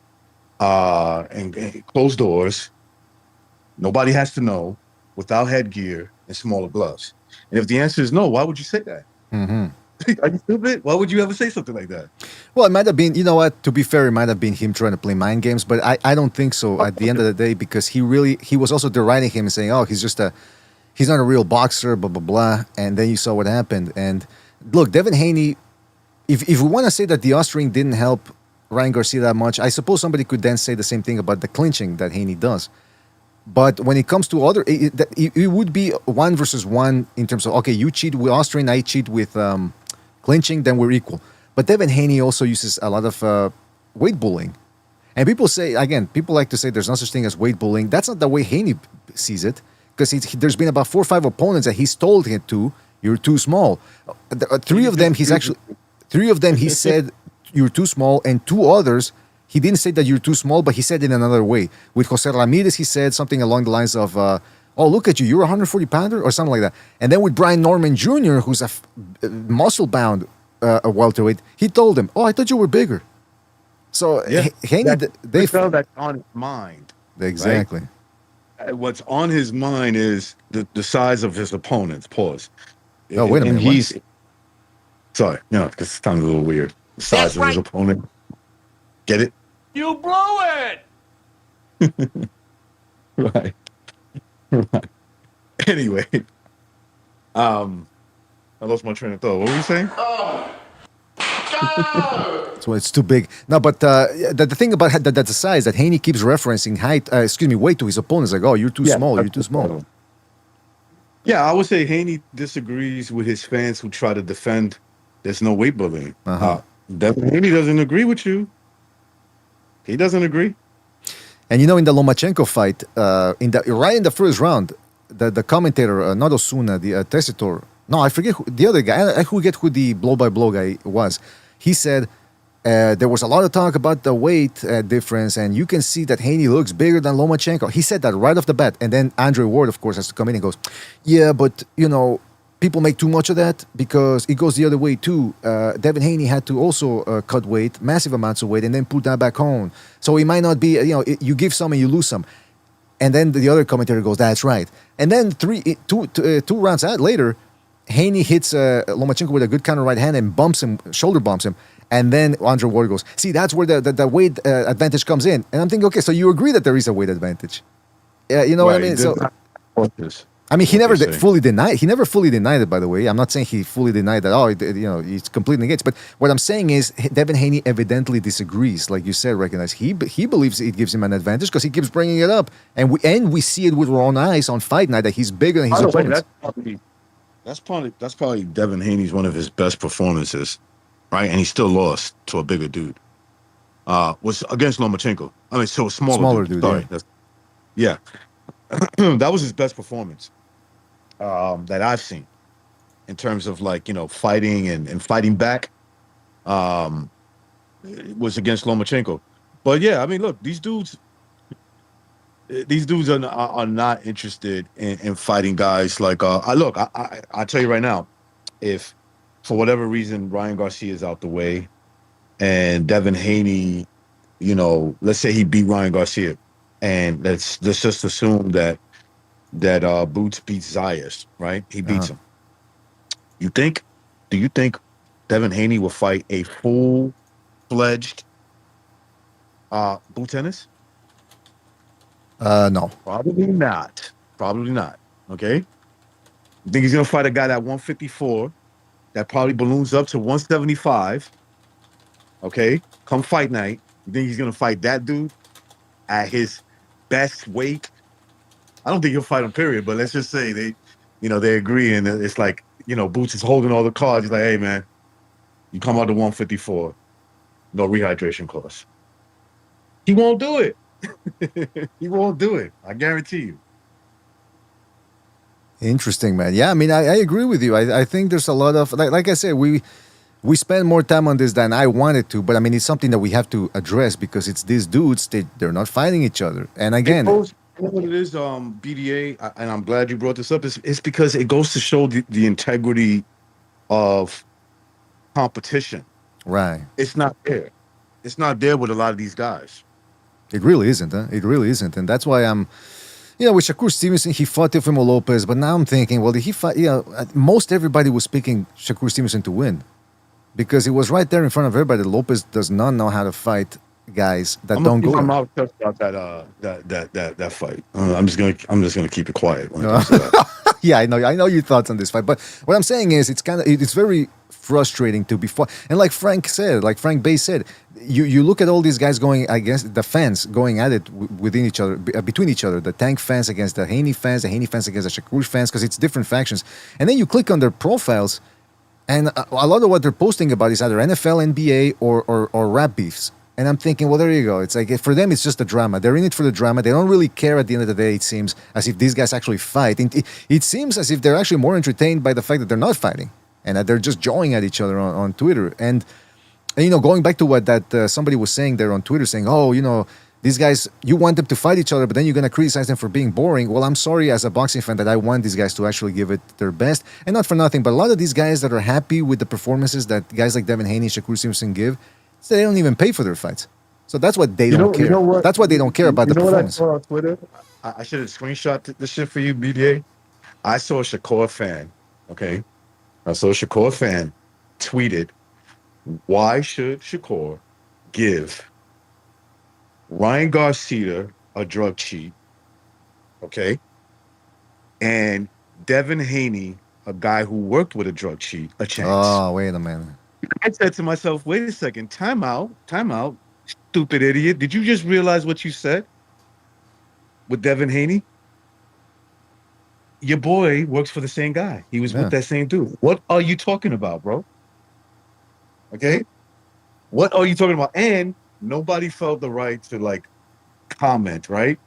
And closed doors, nobody has to know, without headgear and smaller gloves? And if the answer is no, why would you say that? Mm-hmm. Are you stupid? Why would you ever say something like that? Well, it might have been, to be fair, it might have been him trying to play mind games, but I don't think so at the end of the day, because he was also deriding him and saying, oh, he's not a real boxer, blah, blah, blah. And then you saw what happened. And look, Devin Haney, if we want to say that the Austrian didn't help Ryan Garcia that much, I suppose somebody could then say the same thing about the clinching that Haney does. But when it comes to other, it would be 1 versus 1 in terms of, okay, you cheat with Austrian, I cheat with clinching, then we're equal. But Devin Haney also uses a lot of weight bullying. And people like to say there's no such thing as weight bullying. That's not the way Haney sees it, because there's been about 4 or 5 opponents that he's told him you're too small. 3 of them he said you're too small, and 2 others he didn't say that you're too small, but he said it in another way. With Jose Ramirez, he said something along the lines of, oh, look at you, you're a 140-pounder, or something like that. And then with Brian Norman Jr., who's a muscle-bound welterweight, he told him, oh, I thought you were bigger. So Haney, they felt that's on his mind. Exactly. Right? What's on his mind is the size of his opponents. Pause. Oh, wait a minute. And he's sorry, because it sounds a little weird. The size of his opponent. Get it? You blew it! Right. Right. Anyway, I lost my train of thought. What were you saying? So it's too big. No, but the thing about that the size that Haney keeps referencing weight to his opponents. Like, oh, you're too small. You're too small. Yeah, I would say Haney disagrees with his fans who try to defend there's no weight bullying. Devin Haney doesn't agree with you. He doesn't agree. And in the Lomachenko fight, right in the first round, the commentator, not Osuna, the Tessitor, no, I forget the other guy. I forget who the blow-by-blow guy was. He said there was a lot of talk about the weight difference, and you can see that Haney looks bigger than Lomachenko. He said that right off the bat. And then Andre Ward, of course, has to come in and goes, yeah, but, people make too much of that because it goes the other way too. Devin Haney had to also cut weight, massive amounts of weight, and then put that back on. So it might not be, you give some and you lose some. And then the other commentator goes, that's right. And then two rounds later, Haney hits Lomachenko with a good counter right hand and shoulder bumps him. And then Andre Ward goes, see, that's where the weight advantage comes in. And I'm thinking, okay, so you agree that there is a weight advantage. You know what I mean? So, he never fully denied. He never fully denied it. By the way, I'm not saying he fully denied that. It's completely negates. But what I'm saying is, Devin Haney evidently disagrees. Like you said, recognize he believes it gives him an advantage because he keeps bringing it up, and we see it with our own eyes on fight night that he's bigger than his opponents. That's probably Devin Haney's one of his best performances, right? And he still lost to a bigger dude. Was against Lomachenko. So a smaller dude. Sorry. Yeah. That was his best performance that I've seen in terms of fighting and fighting back. It was against Lomachenko. But yeah, look, these dudes are not interested in fighting guys like I tell you right now, if for whatever reason Ryan Garcia is out the way and Devin Haney, let's say he beat Ryan Garcia, and let's just assume that Boots beats Zayas, right? He beats him. Do you think Devin Haney will fight a full-fledged Boots Ennis? No. Probably not. Okay? You think he's going to fight a guy at 154 that probably balloons up to 175? Okay? Come fight night. You think he's going to fight that dude at his best weight? I don't think he'll fight him, period. But let's just say they agree, and it's like, Boots is holding all the cards. He's like, hey, man, you come out to 154, no rehydration clause. He won't do it. He won't do it. I guarantee you. Interesting, man. Yeah, I agree with you. I think there's a lot of, like I said, we spend more time on this than I wanted to, but it's something that we have to address because it's these dudes, they're not fighting each other. And again, you know what it is, BDA, and I'm glad you brought this up. It's because it goes to show the integrity of competition. Right. It's not there. It's not there with a lot of these guys. It really isn't. It really isn't. And that's why I'm, with Shakur Stevenson, he fought Teofimo Lopez, but now I'm thinking, well, did he fight? Most everybody was picking Shakur Stevenson to win because it was right there in front of everybody. Lopez does not know how to fight guys that don't go. I'm out about that fight. I'm just gonna keep it quiet when it comes to that. Yeah, I know your thoughts on this fight, but what I'm saying is it's very frustrating to be fought. And like Frank Bay said, you look at all these guys going, I guess the fans going at it within each other, between each other, the Tank fans against the Haney fans against the Shakur fans, because it's different factions. And then you click on their profiles, and a lot of what they're posting about is either NFL, NBA, or rap beefs. And I'm thinking, well, there you go. It's like, for them, it's just a drama. They're in it for the drama. They don't really care at the end of the day, it seems, as if these guys actually fight. It seems as if they're actually more entertained by the fact that they're not fighting and that they're just jawing at each other on Twitter. And going back to what that somebody was saying there on Twitter, saying, oh, these guys, you want them to fight each other, but then you're going to criticize them for being boring. Well, I'm sorry as a boxing fan that I want these guys to actually give it their best. And not for nothing, but a lot of these guys that are happy with the performances that guys like Devin Haney, Shakur Stevenson give, so they don't even pay for their fights. So that's what they don't care. That's why they don't care about the performance. What I saw on Twitter? I should have screenshot this shit for you, BDA. I saw a Shakur fan, okay? I saw a Shakur fan tweeted, why should Shakur give Ryan Garcia, a drug cheat, okay, and Devin Haney, a guy who worked with a drug cheat, a chance. Oh, wait a minute. I said to myself, wait a second, time out, stupid idiot. Did you just realize what you said with Devin Haney? Your boy works for the same guy. He was with that same dude. What are you talking about, bro? Okay? What are you talking about? And nobody felt the right to like comment, right?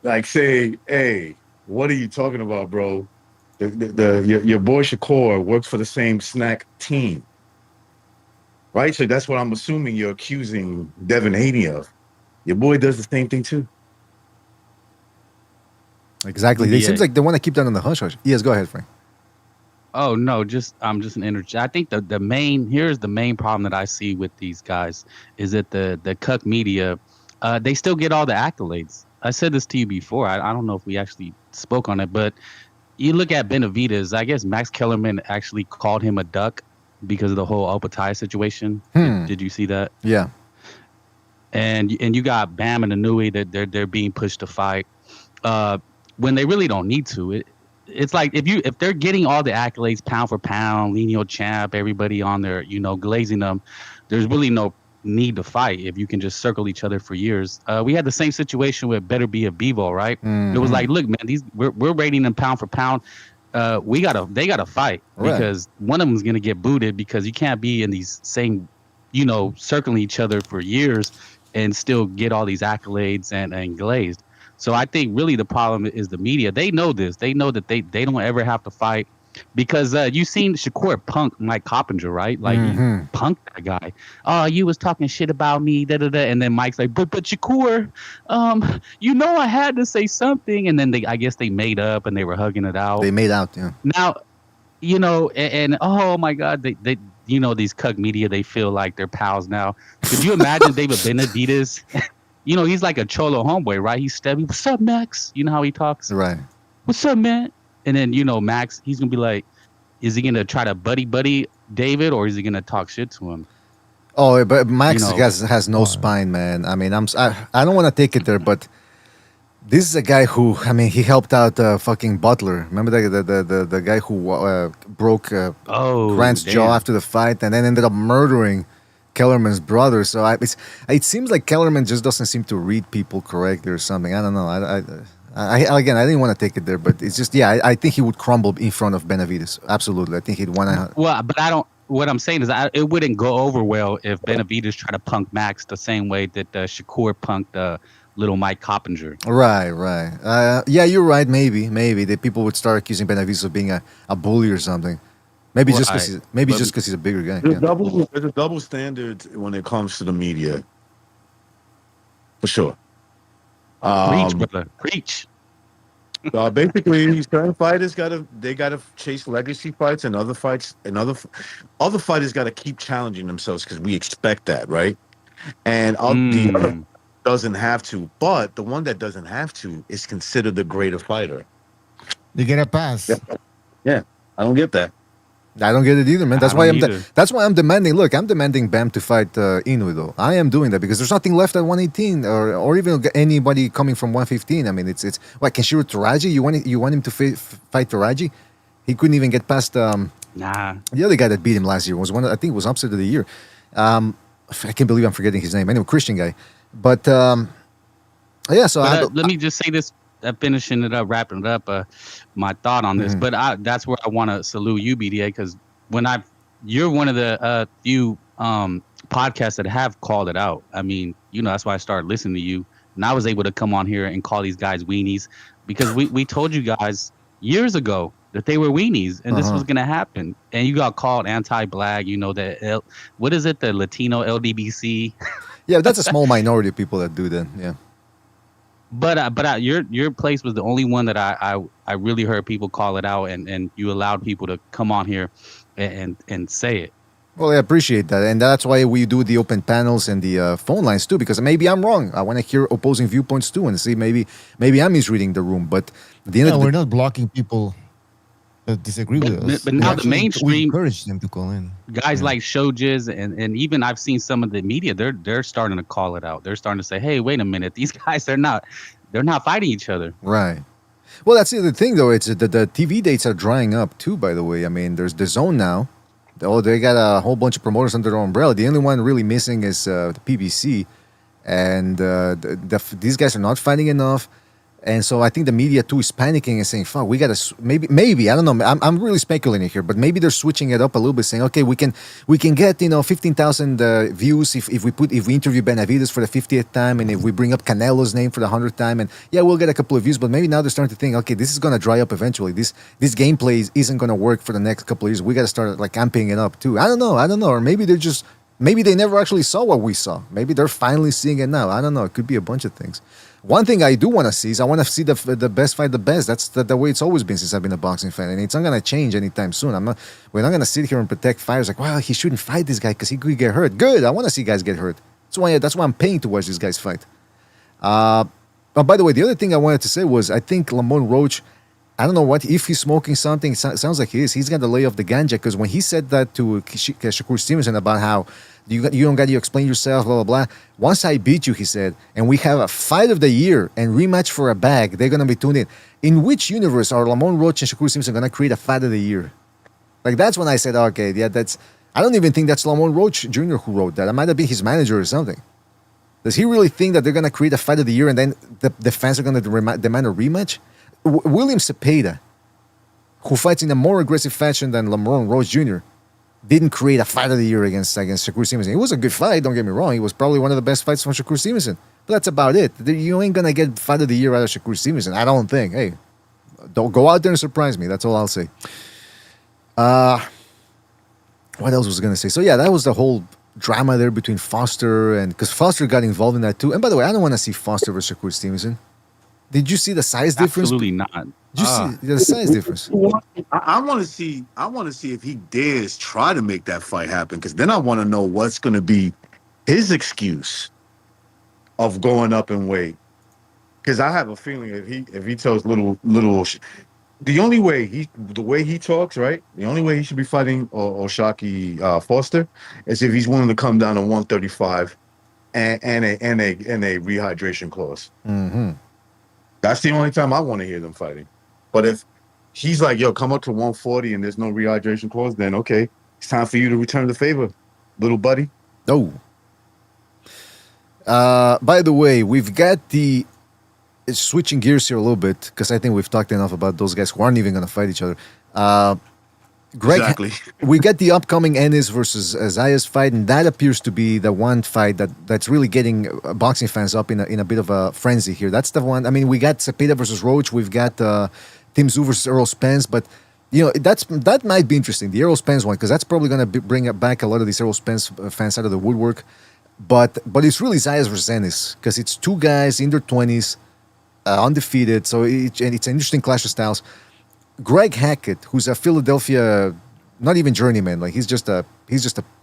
Like say, hey, what are you talking about, bro? Your boy Shakur works for the same SNAC team. Right? So that's what I'm assuming you're accusing Devin Haney of. Your boy does the same thing too. Exactly. It seems like they want to keep that on the hush hush. Yes, go ahead, Frank. Oh no, just an energy. I think the main problem that I see with these guys is that the cuck media, they still get all the accolades. I said this to you before. I don't know if we actually spoke on it, but you look at Benavidez. I guess Max Kellerman actually called him a duck because of the whole Opatai situation. Did you see that? Yeah. And you got Bam and Inoue that they're being pushed to fight when they really don't need to. It's like if they're getting all the accolades pound for pound, lineal champ, everybody on there, glazing them, there's really no need to fight if you can just circle each other for years. We had the same situation with Better Be a Bevo, right? It was like, look, man, we're rating them pound for pound. They gotta fight because one of them is gonna get booted because you can't be in these same, circling each other for years and still get all these accolades and glazed. So I think really the problem is the media. They know this. They know that they don't ever have to fight because you seen Shakur punk Mike Coppinger, right? Like he punked that guy. Oh, you was talking shit about me, and then Mike's like, but Shakur, I had to say something, and then I guess they made up and they were hugging it out. They made out, yeah. Now, and oh my God, they these cuck media, they feel like they're pals now. Could you imagine David Benavidez? He's like a cholo homeboy, right? He's steady. What's up, Max? You know how he talks? Right. What's up, man? And then, Max, he's going to be like, is he going to try to buddy David or is he going to talk shit to him? Oh, but Max has no spine, man. I mean, I don't want to take it there, but this is a guy who, he helped out fucking Butler. Remember the guy who broke Grant's jaw after the fight and then ended up murdering Kellerman's brother. So it seems like Kellerman just doesn't seem to read people correctly or something. I don't know. I didn't want to take it there, but it's just, I think he would crumble in front of Benavidez. Absolutely. I think he'd want to. Well, but what I'm saying is it wouldn't go over well if Benavidez tried to punk Max the same way that Shakur punked little Mike Coppinger. Right. Yeah, you're right. Maybe the people would start accusing Benavidez of being a bully or something. Maybe just because he's a bigger guy. There's a double standard when it comes to the media, for sure. Preach, brother. Preach. Basically, certain fighters gotta chase legacy fights, and other fighters gotta keep challenging themselves because we expect that, right? And the other doesn't have to, but the one that doesn't have to is considered the greater fighter. You get a pass. Yeah, I don't get that. I don't get it either, man. That's why I'm demanding. Look, I'm demanding Bam to fight Inoue, though. I am doing that because there's nothing left at 118 or even anybody coming from 115. I mean, it's what Kenshiro Taraji. You want him to fight Taraji? He couldn't even get past nah. The other guy that beat him last year was I think it was upset of the year. I can't believe I'm forgetting his name. Anyway, Christian guy. But yeah. So let me just say this. Finishing it up, wrapping it up, my thought on this. But that's where I want to salute you, BDA, because you're one of the few podcasts that have called it out. I mean, that's why I started listening to you, and I was able to come on here and call these guys weenies because we told you guys years ago that they were weenies and this was gonna happen, and you got called anti-black. What is it? The Latino LDBC. Yeah, that's a small minority of people that do that. Yeah. But your place was the only one that I really heard people call it out, and you allowed people to come on here and say it. Well, I appreciate that, and that's why we do the open panels and the phone lines too. Because maybe I'm wrong. I want to hear opposing viewpoints too, and see maybe I'm misreading the room. But at the end of the we're not blocking people. disagree with us. But We now the actually we mainstream encourage them to call in. guys Yeah. like Shojas and even I've seen some of the media. They're starting to call it out. They're starting to say, "Hey, wait a minute, these guys they're not fighting each other." Right. Well, that's the other thing, though. It's that the TV dates are drying up too. By the way, I mean, there's the Zone now. Oh, they got a whole bunch of promoters under their umbrella. The only one really missing is the PBC, and these guys are not fighting enough. And so I think the media too is panicking and saying, "Fuck, we gotta maybe I don't know. I'm really speculating here, but maybe they're switching it up a little bit, saying, okay, we can get 15,000 views if we interview Benavides for the 50th time, and if we bring up Canelo's name for the 100th time, and yeah, we'll get a couple of views. But maybe now they're starting to think, okay, this is gonna dry up eventually. This gameplay isn't gonna work for the next couple of years. We gotta start like amping it up too. I don't know, or maybe they're just maybe they never actually saw what we saw. Maybe they're finally seeing it now. I don't know. It could be a bunch of things. One thing I do want to see is I want to see the best fight the best. That's the way it's always been since I've been a boxing fan, and it's not gonna change anytime soon. We're not gonna sit here and protect fighters like, well, he shouldn't fight this guy because he could get hurt. Good, I want to see guys get hurt. That's why I'm paying to watch these guys fight. Oh, by the way, the other thing I wanted to say was I think Lamont Roach, I don't know what if he's smoking something. Sounds like he is. He's got to lay off the ganja because when he said that to Shakur Stevenson about how you don't got to explain yourself, blah blah blah. Once I beat you, he said, and we have a fight of the year and rematch for a bag, they're gonna be tuned in. In which universe are Lamont Roach and Shakur Stevenson gonna create a fight of the year? Like that's when I said, okay, yeah, that's. I don't even think that's Lamont Roach Jr. who wrote that. It might have been his manager or something. Does he really think that they're gonna create a fight of the year and then the fans are gonna demand a rematch? William Cepeda, who fights in a more aggressive fashion than Lamont Roach Jr., didn't create a fight of the year against Shakur Stevenson. It was a good fight, don't get me wrong. It was probably one of the best fights from Shakur Stevenson. But that's about it. You ain't going to get fight of the year out of Shakur Stevenson, I don't think. Hey, don't go out there and surprise me. That's all I'll say. What else was I going to say? So, yeah, that was the whole drama there between Foster and... Because Foster got involved in that too. And by the way, I don't want to see Foster versus Shakur Stevenson. Did you see the size difference? Absolutely not. Did you see the size difference? I want to see. I want to see if he dares try to make that fight happen. Because then I want to know what's going to be his excuse of going up in weight. Because I have a feeling if he tells the way he talks, right? The only way he should be fighting Oshaki Foster is if he's willing to come down to 135 and a rehydration clause. Mm-hmm. That's the only time I want to hear them fighting. But if he's like, yo, come up to 140 and there's no rehydration clause, then okay, it's time for you to return the favor, little buddy. Oh. By the way, we've got switching gears here a little bit because I think we've talked enough about those guys who aren't even going to fight each other. Greg, exactly. We got the upcoming Ennis versus Zayas fight, and that appears to be the one fight that's really getting boxing fans up in a bit of a frenzy here. That's the one. I mean, we got Cepeda versus Roach. We've got Tim Tszyu versus Errol Spence, but that might be interesting. The Errol Spence one, because that's probably going to bring back a lot of these Errol Spence fans out of the woodwork. But it's really Zayas versus Ennis because it's two guys in their 20s, undefeated. So it's an interesting clash of styles. Greg Hackett, who's a Philadelphia, not even journeyman, like he's just a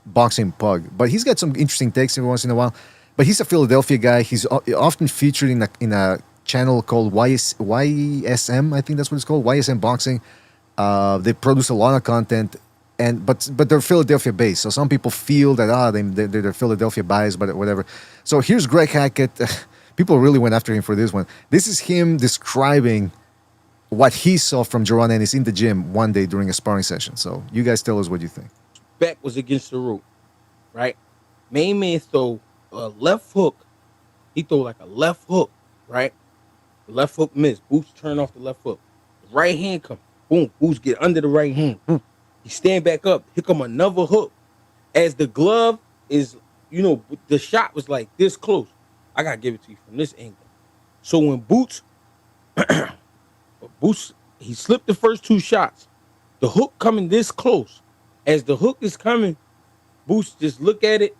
boxing pug, but he's got some interesting takes every once in a while. But he's a Philadelphia guy. He's often featured in a channel called YSM, I think that's what it's called, YSM Boxing. They produce a lot of content, but they're Philadelphia based. So some people feel that they're Philadelphia biased, but whatever. So here's Greg Hackett. People really went after him for this one. This is him describing what he saw from Jaron Ennis in the gym one day during a sparring session. So you guys tell us what you think. Back was against the rope, right? Main man throw a left hook. He throw like a left hook, right? The left hook miss. Boots turn off the left hook. The right hand come. Boom. Boots get under the right hand. Boom. He stand back up. Here come another hook. As the glove is, the shot was like this close. I gotta give it to you from this angle. So when Boots he slipped the first two shots. The hook coming this close. As the hook is coming, Boots just look at it.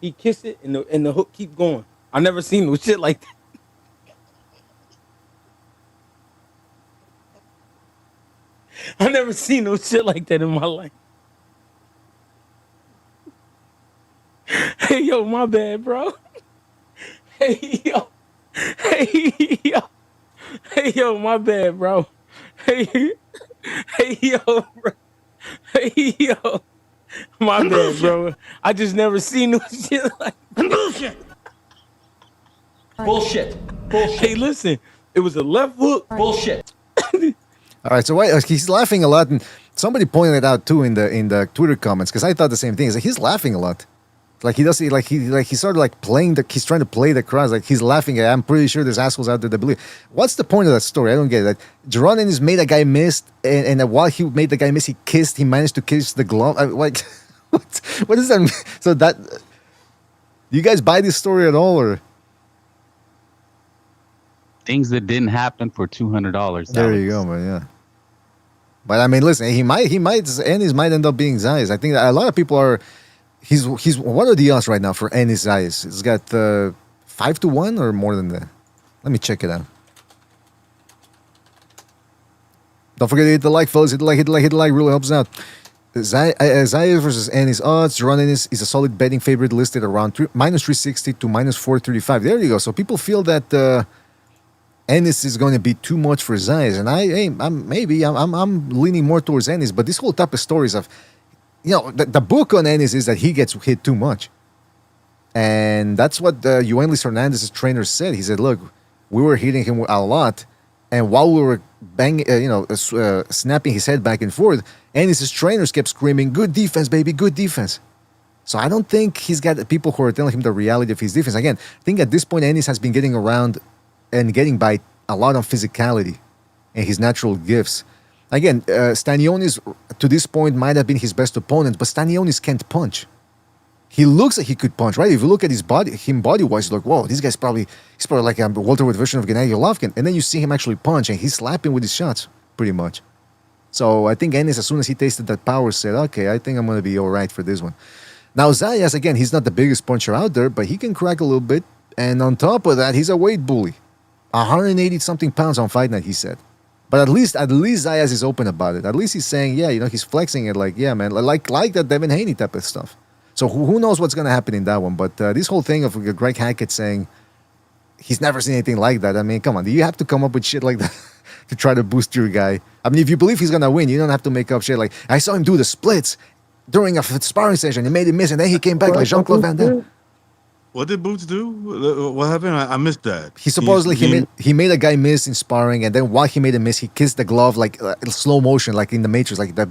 He kiss it, and the hook keep going. I never seen no shit like that. I never seen no shit like that in my life. Hey, yo, my bad, bro. Hey, yo. Hey, yo. Hey, yo, my bad, bro. Hey, Hey yo, bro. Hey yo. My bad, bro. I just never seen no shit like bullshit. Bullshit. Bullshit. Hey, listen. It was a left hook. Bullshit. All right, so why he's laughing a lot, and somebody pointed it out too in the Twitter comments because I thought the same thing. It's like he's laughing a lot, like he does, he's sort of like he's trying to play the crowd, like he's laughing. I'm pretty sure there's assholes out there that believe. What's the point of that story? I don't get it. Like, Jerron Ennis made a guy miss, and while he made the guy miss, he managed to kiss the glove. Like, what does that mean? So that, do you guys buy this story at all, or? Things that didn't happen for $200. There you go, man. Yeah. But I mean, listen, Ennis might end up being Zayas. I think that a lot of people are. He's what are the odds right now for Ennis Zayas? It's got 5-1 or more than that. Let me check it out. Don't forget to hit the like, fellas. Hit the like, really helps out. Zayas versus Ennis odds. Jerron Ennis is a solid betting favorite, listed around -360 to -435. There you go. So people feel that. Ennis is going to be too much for Zayas, and I'm leaning more towards Ennis. But this whole type of stories of, the book on Ennis is that he gets hit too much, and that's what Yoenis Hernandez's trainer said. He said, "Look, we were hitting him a lot, and while we were snapping his head back and forth, Ennis's trainers kept screaming, 'Good defense, baby, good defense.'" So I don't think he's got people who are telling him the reality of his defense. Again, I think at this point Ennis has been getting around and getting by a lot on physicality and his natural gifts. Again, Stanionis to this point might have been his best opponent, but Stanionis can't punch. He looks like he could punch, right? If you look at his body-wise, you look, whoa, this guy's probably like a welterweight version of Gennady Golovkin. And then you see him actually punch, and he's slapping with his shots, pretty much. So I think Ennis, as soon as he tasted that power, said, okay, I think I'm going to be all right for this one. Now, Zayas, again, he's not the biggest puncher out there, but he can crack a little bit. And on top of that, he's a weight bully. 180-something pounds on fight night, he said. But at least Zayas is open about it. At least he's saying, yeah, he's flexing it like, yeah, man, like that Devin Haney type of stuff. So who knows what's going to happen in that one. But this whole thing of Greg Hackett saying he's never seen anything like that. I mean, come on. Do you have to come up with shit like that to try to boost your guy? I mean, if you believe he's going to win, you don't have to make up shit like, I saw him do the splits during a sparring session. He made it miss, and then he came back like Jean-Claude Van Damme. What did Boots do? What happened? I missed that. He supposedly he made a guy miss in sparring, and then while he made a miss, he kissed the glove like slow motion, like in the Matrix, like the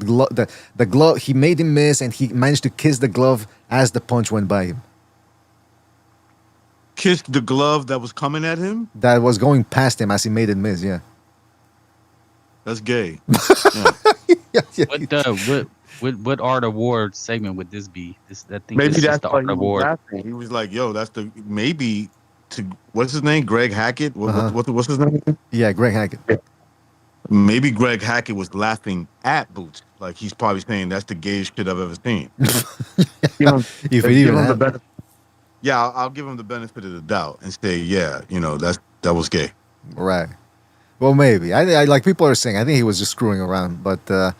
glove. He made him miss, and he managed to kiss the glove as the punch went by him. Kissed the glove that was coming at him? That was going past him as he made it miss. Yeah, that's gay. What art award segment would this be? I think maybe this that's is the why art award. He was like, "Yo, that's the maybe to what's his name? Greg Hackett. What's his name? Yeah, Greg Hackett. Maybe Greg Hackett was laughing at Boots. Like he's probably saying that's the gayest shit I've ever seen. If it even happened. Yeah, I'll give him the benefit of the doubt and say, yeah, that was gay. Right. Well, maybe. I like people are saying. I think he was just screwing around, but.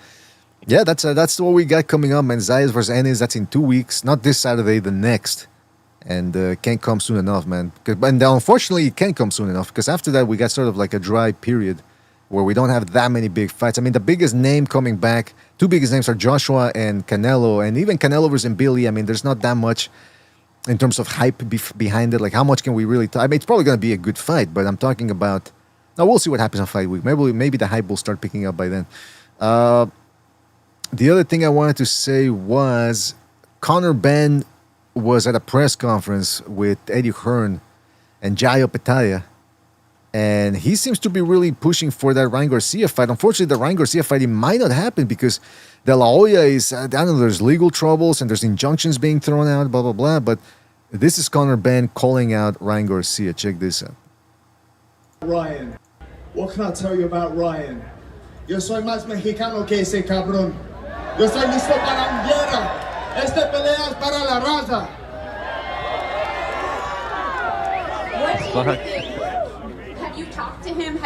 Yeah, that's what we got coming up, man. Zayas versus Ennis, that's in 2 weeks. Not this Saturday, the next. And can't come soon enough, man. And unfortunately, it can't come soon enough because after that, we got sort of like a dry period where we don't have that many big fights. I mean, the biggest name coming back, two biggest names are Joshua and Canelo. And even Canelo versus Billy, I mean, there's not that much in terms of hype behind it. Like, how much can we really I mean, it's probably going to be a good fight, but I'm talking about... Now, we'll see what happens on Fight Week. Maybe the hype will start picking up by then. The other thing I wanted to say was Conor Benn was at a press conference with Eddie Hearn and Jairo Petaya, and he seems to be really pushing for that Ryan Garcia fight. Unfortunately, the Ryan Garcia fight, it might not happen because De La Hoya is, I don't know, there's legal troubles and there's injunctions being thrown out, blah, blah, blah. But this is Conor Benn calling out Ryan Garcia. Check this out. Ryan, what can I tell you about Ryan? Yo soy más mexicano que ese cabrón. Yo estoy listo para un guerra. Esta pelea es para la raza. What do you think? Have you talked to him?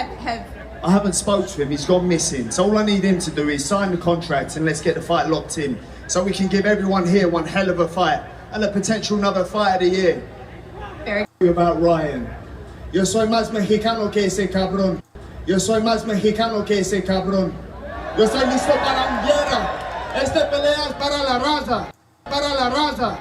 I haven't spoke to him. He's gone missing. So all I need him to do is sign the contract and let's get the fight locked in, so we can give everyone here one hell of a fight and a potential another fight of the year. Very about Ryan. Yo soy más mexicano que ese cabrón. Yo soy más mexicano que ese cabrón. Yo estoy listo para la guerra. Esta pelea es para la raza. Para la raza.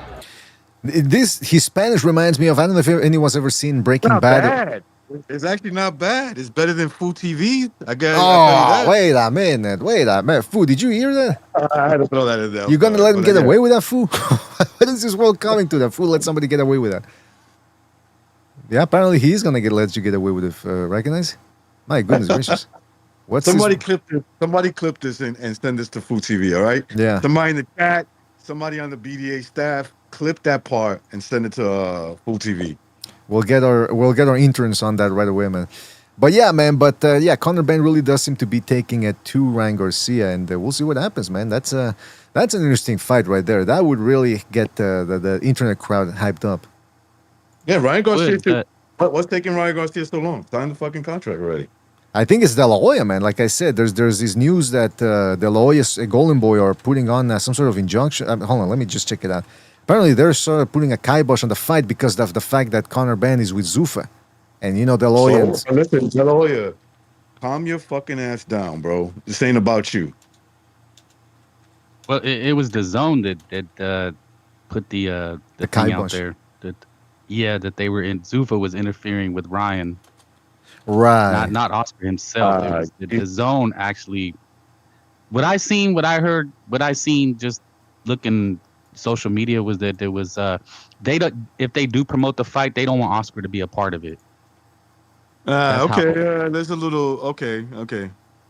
His Spanish reminds me of, I don't know if anyone's ever seen Breaking Not Bad. bad. It's actually not bad. It's better than Full TV. I guess. Oh, wait a minute. Fu, did you hear that? I had to throw that in there. You're gonna let him get away with that, Fu? What is this world coming to that? Fu, let somebody get away with that. Yeah, apparently he's gonna let you get away with it. Recognize? My goodness gracious. What's Somebody this? clip this. Somebody clip this and send this to Full TV. All right. Yeah. Somebody in the chat. Somebody on the BDA staff. Clip that part and send it to Full TV. We'll get our interns on that right away, man. But yeah, man. But yeah, Conor Benn really does seem to be taking it to Ryan Garcia, and we'll see what happens, man. That's an interesting fight right there. That would really get the internet crowd hyped up. Yeah, Ryan Garcia. What's taking Ryan Garcia so long? Sign the fucking contract already. I think it's De La Hoya, man. Like I said, there's this news that De La Hoya's Golden Boy are putting on some sort of injunction. Hold on, let me just check it out. Apparently, they're sort of putting a kibosh on the fight because of the fact that Conor Benn is with Zuffa. And, De La Hoya... So, listen, De La Hoya, calm your fucking ass down, bro. This ain't about you. Well, it was the zone that put the thing out there. That they were in. Zuffa was interfering with Ryan. Right. Not Oscar himself. It was the zone actually. What I heard, just looking social media was that there was if they do promote the fight, they don't want Oscar to be a part of it. There's a little okay.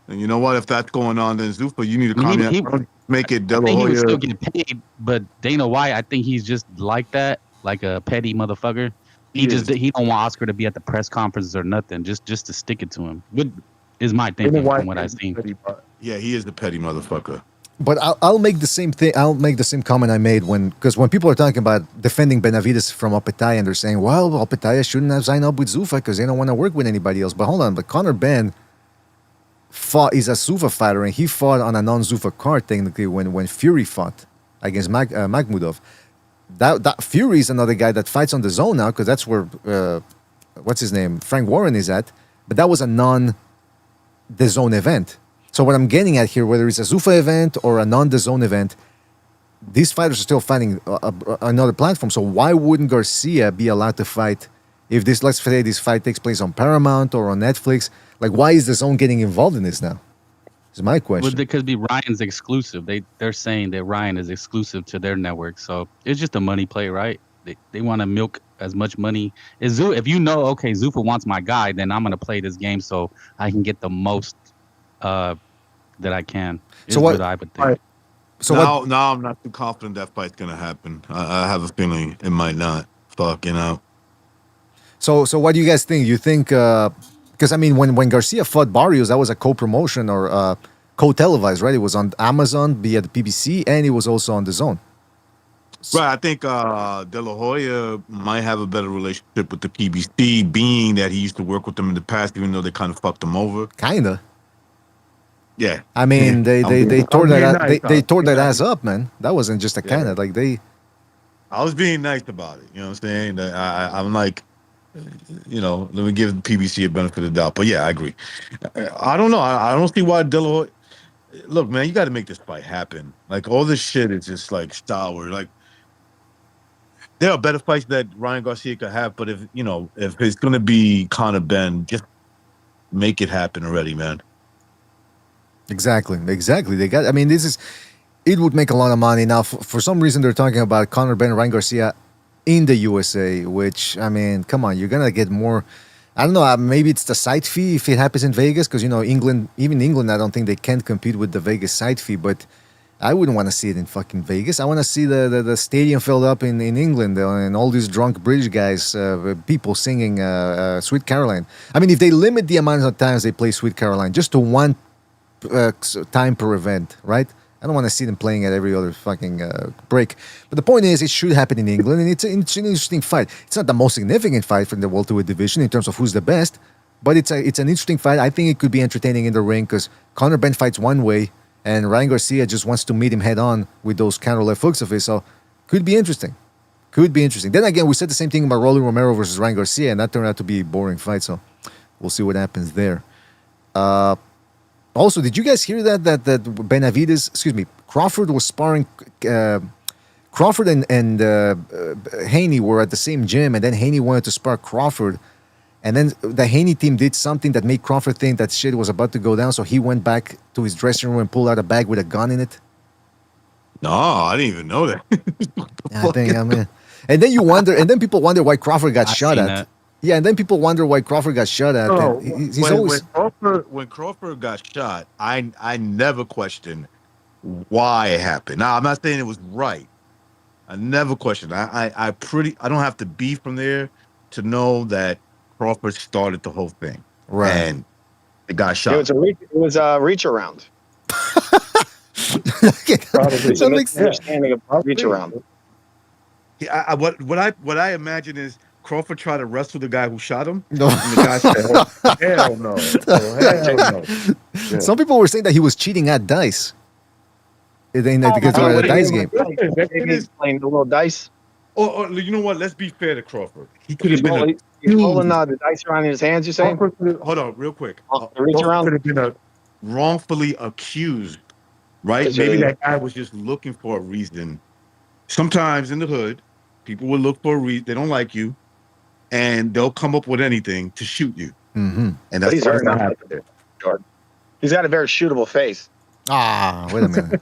And you know what? If that's going on, then Zuffa, you need to calm down. Make it De La Hoya. He would still get paid, but Dana White, I think he's just like that, like a petty motherfucker. He don't want Oscar to be at the press conferences or nothing, just to stick it to him. Good is my thinking from what I've seen. Yeah, he is the petty motherfucker. But I'll make the same thing. I'll make the same comment I made because when people are talking about defending Benavides from Opetaya and they're saying, well, Opetaya shouldn't have signed up with Zuffa because they don't want to work with anybody else. But hold on, but Conor Benn is a Zuffa fighter and he fought on a non-Zuffa card technically when Fury fought against Makhmudov. That Fury is another guy that fights on the zone now because that's where what's his name, Frank Warren is at. But that was a non-the zone event. So what I'm getting at here, whether it's a Zuffa event or a non-the zone event, these fighters are still fighting another platform. So why wouldn't Garcia be allowed to fight if let's say this fight takes place on Paramount or on Netflix? Like, why is the zone getting involved in this now? Is my question. Well, because Ryan's exclusive. They're saying that Ryan is exclusive to their network. So it's just a money play, right? They want to milk as much money. If Zuffa wants my guy, then I'm going to play this game so I can get the most that I can. So what I would think. So now I'm not too confident that fight's gonna happen. I have a feeling it might not. So what do you guys think? You think because I mean when Garcia fought Barrios, that was a co-promotion or co-televised, right? It was on Amazon via the PBC and it was also on the zone. Right, I think De La Hoya might have a better relationship with the PBC, being that he used to work with them in the past, even though they kind of fucked him over. Kinda. Yeah, I mean they tore that ass up, man. That wasn't just a kinda like they. I was being nice about it. You know what I'm saying? I'm like, let me give the PBC a benefit of the doubt. But yeah, I agree. I don't know. I don't see why De La Hoya. Look, man, you got to make this fight happen. Like all this shit is just like sour. Like there are better fights that Ryan Garcia could have, but if it's gonna be Conor Benn, just make it happen already, man. Exactly. They got. I mean, it would make a lot of money. Now, for some reason, they're talking about Conor Benn and Ryan Garcia in the USA, which, I mean, come on, you're going to get more. I don't know, maybe it's the site fee if it happens in Vegas, because, England, I don't think they can compete with the Vegas site fee, but I wouldn't want to see it in fucking Vegas. I want to see the stadium filled up in England and all these drunk British guys, people singing Sweet Caroline. I mean, if they limit the amount of times they play Sweet Caroline just to one time per event, right? I don't want to see them playing at every other fucking break. But the point is, it should happen in England, and it's an interesting fight. It's not the most significant fight from the welterweight division in terms of who's the best, but it's an interesting fight. I think it could be entertaining in the ring because Conor Benn fights one way, and Ryan Garcia just wants to meet him head on with those counter left hooks of his. So could be interesting. Then again, we said the same thing about Rolly Romero versus Ryan Garcia, and that turned out to be a boring fight. So we'll see what happens there. Also, did you guys hear that Benavidez, excuse me, Crawford was sparring. Crawford and Haney were at the same gym, and then Haney wanted to spar Crawford, and then the Haney team did something that made Crawford think that shit was about to go down, so he went back to his dressing room and pulled out a bag with a gun in it. No, I didn't even know that. And then you wonder, and then people wonder why Crawford got shot seen at. that. Yeah, and then people wonder why Crawford got shot at. No, and he's when, always when Crawford got shot, I never questioned why it happened. Now, I'm not saying it was right. I never questioned. I don't have to be from there to know that Crawford started the whole thing. Right. And it got shot. It was a reach around. It's a misunderstanding of reach around. What I imagine is Crawford tried to wrestle the guy who shot him. No. And the guy said, oh, hell no. Oh, hell no. Yeah. Some people were saying that he was cheating at dice. Because they were at a dice game. Maybe he's playing the little dice. Or you know what? Let's be fair to Crawford. He could have been He's holding the dice around in his hands, you're saying? Hold on, real quick. Reach around. Could have been wrongfully accused, right? Maybe that guy was just looking for a reason. Sometimes in the hood, people will look for a reason. They don't like you, and they'll come up with anything to shoot you. Mm-hmm. And that's what's not happening. He's got a very shootable face. Ah, wait a minute.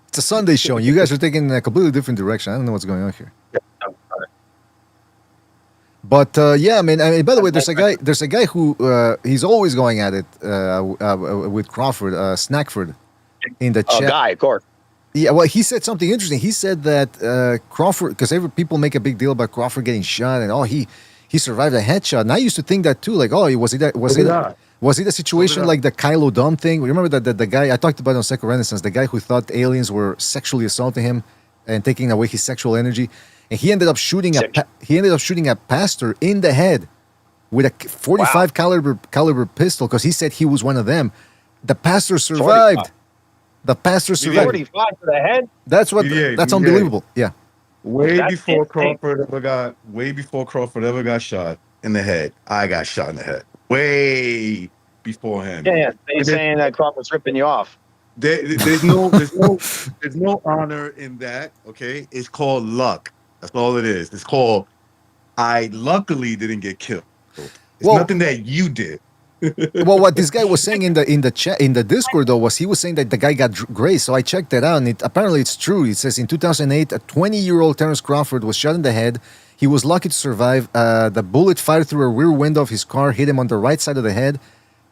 It's a Sunday show, and you guys are taking a completely different direction. I don't know what's going on here. But yeah, I mean, by the way, there's a guy who he's always going at it with Crawford, Snackford, in the chat. Guy, of course. Yeah, well, he said something interesting. He said that Crawford, because people make a big deal about Crawford getting shot, and he survived a headshot. And I used to think that too, like, was it a situation like the Kylo Dom thing? Remember that the guy I talked about on Second Renaissance, the guy who thought aliens were sexually assaulting him and taking away his sexual energy, and he ended up shooting a pastor in the head with a 45 caliber pistol because he said he was one of them. The pastor survived. 45. The pastor survived. 45 to the head. That's unbelievable. Yeah. Way before Crawford ever got shot in the head, I got shot in the head. Way before him. Yeah. They're saying that Crawford's ripping you off. There's no honor in that. Okay, it's called luck. That's all it is. It's called. I luckily didn't get killed. It's nothing that you did. Well, what this guy was saying in the chat in the Discord though was he was saying that the guy got grace. So I checked that out, and apparently it's true. It says in 2008, a 20-year-old Terrence Crawford was shot in the head. He was lucky to survive. The bullet fired through a rear window of his car, hit him on the right side of the head,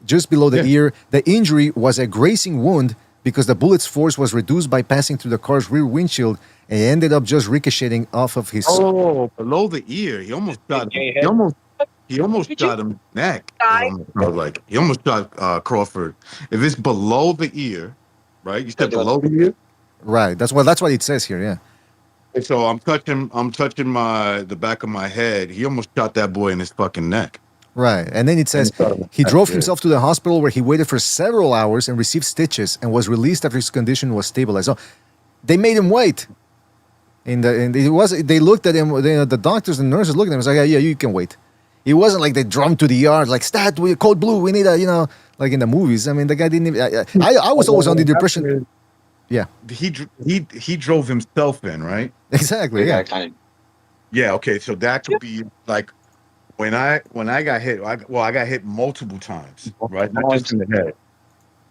just below the ear. The injury was a grazing wound because the bullet's force was reduced by passing through the car's rear windshield, and it ended up just ricocheting off of his. Oh, below the ear. He almost shot him. He almost shot him in the neck. He almost shot Crawford. If it's below the ear, right? You said below the ear? Right. That's what it says here, yeah. And so I'm touching the back of my head. He almost shot that boy in his fucking neck. Right. And then it says he drove himself to the hospital where he waited for several hours and received stitches and was released after his condition was stabilized. So they made him wait. They looked at him, the doctors and nurses looked at him and was like, yeah, you can wait. It wasn't like they drummed to the yard, like, stat, we code blue, we need like in the movies. I mean, the guy didn't even, I was always on the impression. Yeah. He drove himself in, right? Exactly, yeah. Yeah, okay, so that could be like, when I got hit, I got hit multiple times, right? Not just in the head.